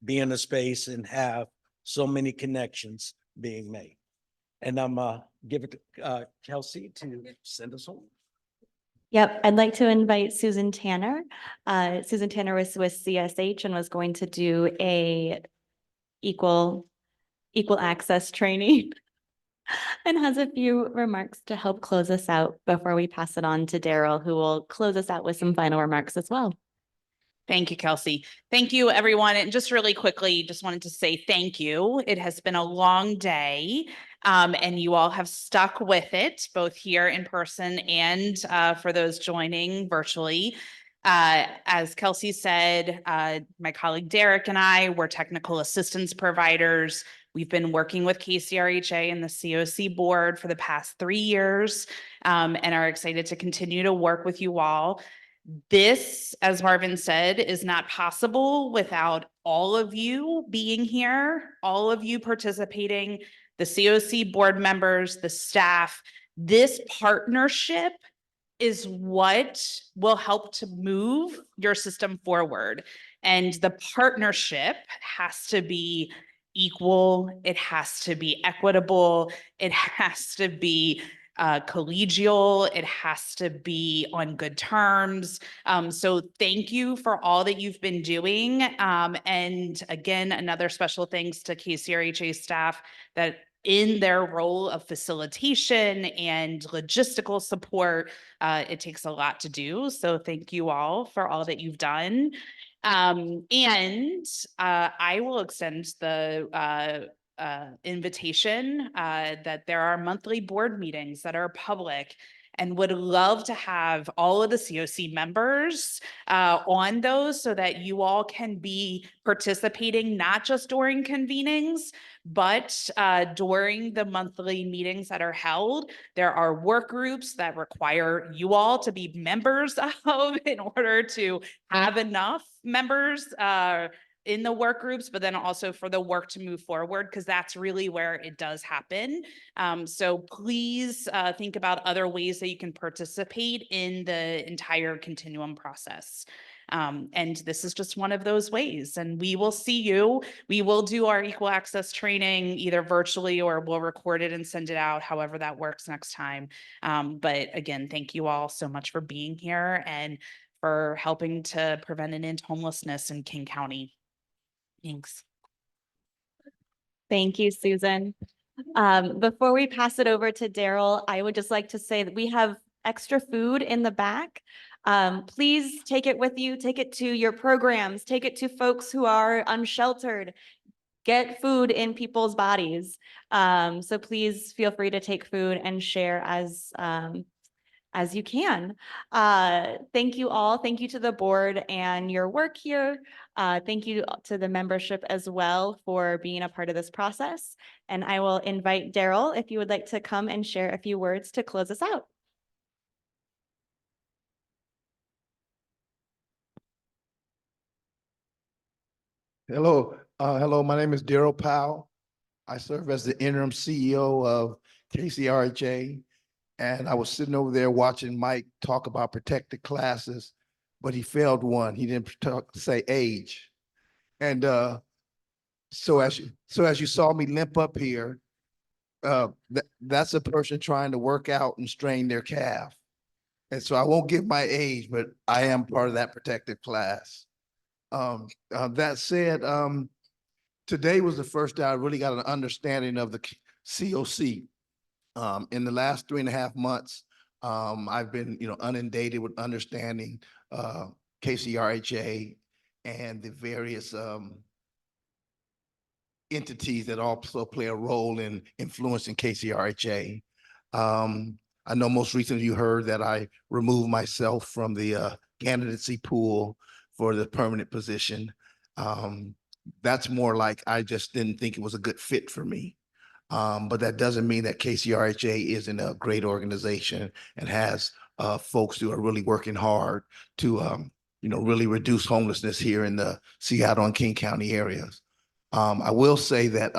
be in a space and have so many connections being made. And I'm give it to Kelsey to send us home. Yep, I'd like to invite Susan Tanner. Susan Tanner was with CSH and was going to do a equal access training and has a few remarks to help close us out before we pass it on to Daryl, who will close us out with some final remarks as well. Thank you, Kelsey. Thank you, everyone. And just really quickly, just wanted to say thank you. It has been a long day, and you all have stuck with it, both here in person and for those joining virtually. As Kelsey said, my colleague Derek and I were technical assistance providers. We've been working with KCRHA and the CoC board for the past 3 years, and are excited to continue to work with you all. This, as Marvin said, is not possible without all of you being here, all of you participating, the CoC board members, the staff. This partnership is what will help to move your system forward. And the partnership has to be equal, it has to be equitable, it has to be collegial, it has to be on good terms. So thank you for all that you've been doing. And again, another special thanks to KCRHA staff that in their role of facilitation and logistical support, it takes a lot to do. So thank you all for all that you've done. And I will extend the invitation that there are monthly board meetings that are public, and would love to have all of the CoC members on those so that you all can be participating, not just during convenings, but during the monthly meetings that are held. There are work groups that require you all to be members of in order to have enough members in the work groups, but then also for the work to move forward, because that's really where it does happen. So please think about other ways that you can participate in the entire continuum process. And this is just one of those ways. And we will see you. We will do our equal access training either virtually, or we'll record it and send it out, however that works next time. But again, thank you all so much for being here and for helping to prevent and end homelessness in King County. Thanks. Thank you, Susan. Before we pass it over to Daryl, I would just like to say that we have extra food in the back. Please take it with you, take it to your programs, take it to folks who are unsheltered. Get food in people's bodies. So please feel free to take food and share as you can. Thank you all. Thank you to the board and your work here. Thank you to the membership as well for being a part of this process. And I will invite Daryl if you would like to come and share a few words to close us out. Hello, my name is Daryl Powell. I serve as the interim CEO of KCRHA. And I was sitting over there watching Mike talk about protected classes, but he failed one. He didn't say age. And so as you saw me limp up here, that's a person trying to work out and strain their calf. And so I won't give my age, but I am part of that protected class. That said, today was the first day I really got an understanding of the CoC. In the last 3.5 months, I've been, inundated with understanding KCRHA and the various entities that also play a role in influencing KCRHA. I know most recently you heard that I removed myself from the candidacy pool for the permanent position. That's more like I just didn't think it was a good fit for me. But that doesn't mean that KCRHA isn't a great organization and has folks who are really working hard to really reduce homelessness here in the Seattle and King County areas. I will say that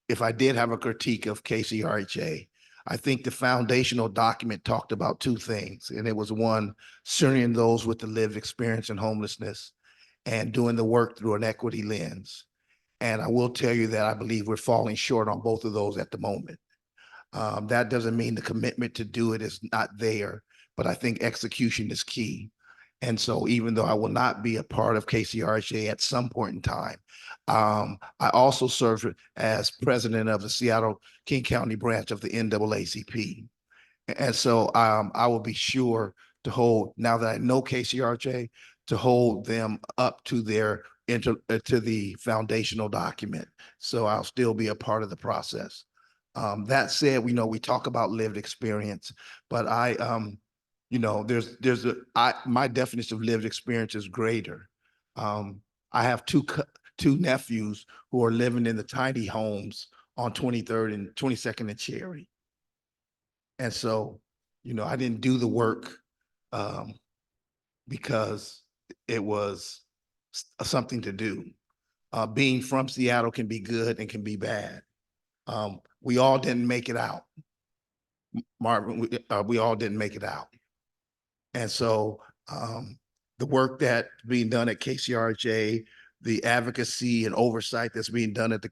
if I did have a critique of KCRHA, I think the foundational document talked about two things, and it was one, centering those with the lived experience in homelessness and doing the work through an equity lens. And I will tell you that I believe we're falling short on both of those at the moment. That doesn't mean the commitment to do it is not there, but I think execution is key. And so even though I will not be a part of KCRHA at some point in time, I also serve as president of the Seattle King County branch of the NAACP. And so I will be sure to hold, now that I know KCRHA, to hold them up to their to the foundational document. So I'll still be a part of the process. That said, we talk about lived experience, but my definition of lived experience is greater. I have two nephews who are living in the tiny homes on 23rd and 22nd and Cherry. And so, I didn't do the work because it was something to do. Being from Seattle can be good and can be bad. We all didn't make it out. Marvin, we all didn't make it out. And so the work that's being done at KCRHA, the advocacy and oversight that's being done at the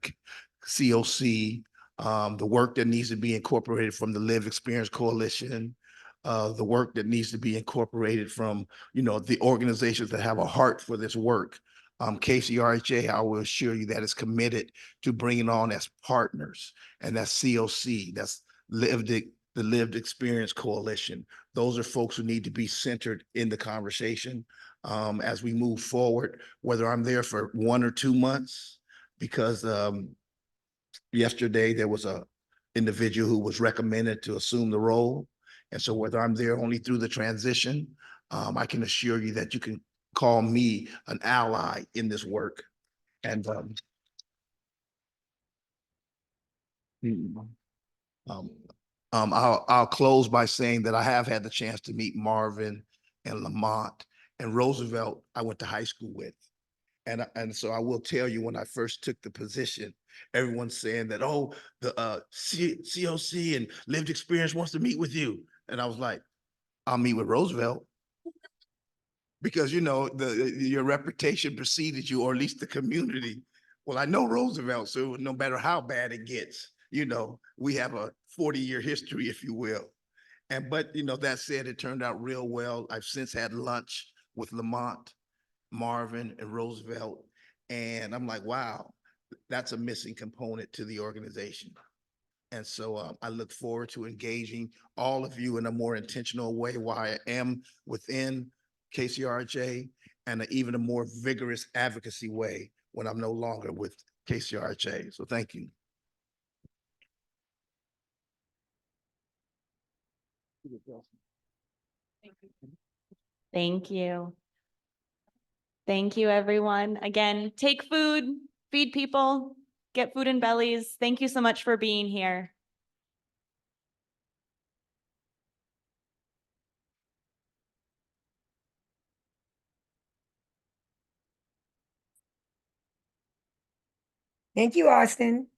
CoC, the work that needs to be incorporated from the Lived Experience Coalition, the work that needs to be incorporated from, the organizations that have a heart for this work. KCRHA, I will assure you that is committed to bringing on as partners, and that's CoC, that's the Lived Experience Coalition. Those are folks who need to be centered in the conversation as we move forward, whether I'm there for 1 or 2 months, because yesterday there was a individual who was recommended to assume the role. And so whether I'm there only through the transition, I can assure you that you can call me an ally in this work. And I'll close by saying that I have had the chance to meet Marvin and Lamont and Roosevelt I went to high school with. And so I will tell you, when I first took the position, everyone's saying that, oh, the CoC and Lived Experience wants to meet with you. And I was like, I'll meet with Roosevelt. Because, your reputation preceded you, or at least the community. Well, I know Roosevelt, so no matter how bad it gets, we have a 40-year history, if you will. But that said, it turned out real well. I've since had lunch with Lamont, Marvin, and Roosevelt. And I'm like, wow, that's a missing component to the organization. And so I look forward to engaging all of you in a more intentional way while I am within KCRHA, and even a more vigorous advocacy way when I'm no longer with KCRHA. So thank you. Thank you. Thank you, everyone. Again, take food, feed people, get food in bellies. Thank you so much for being here. Thank you, Austin.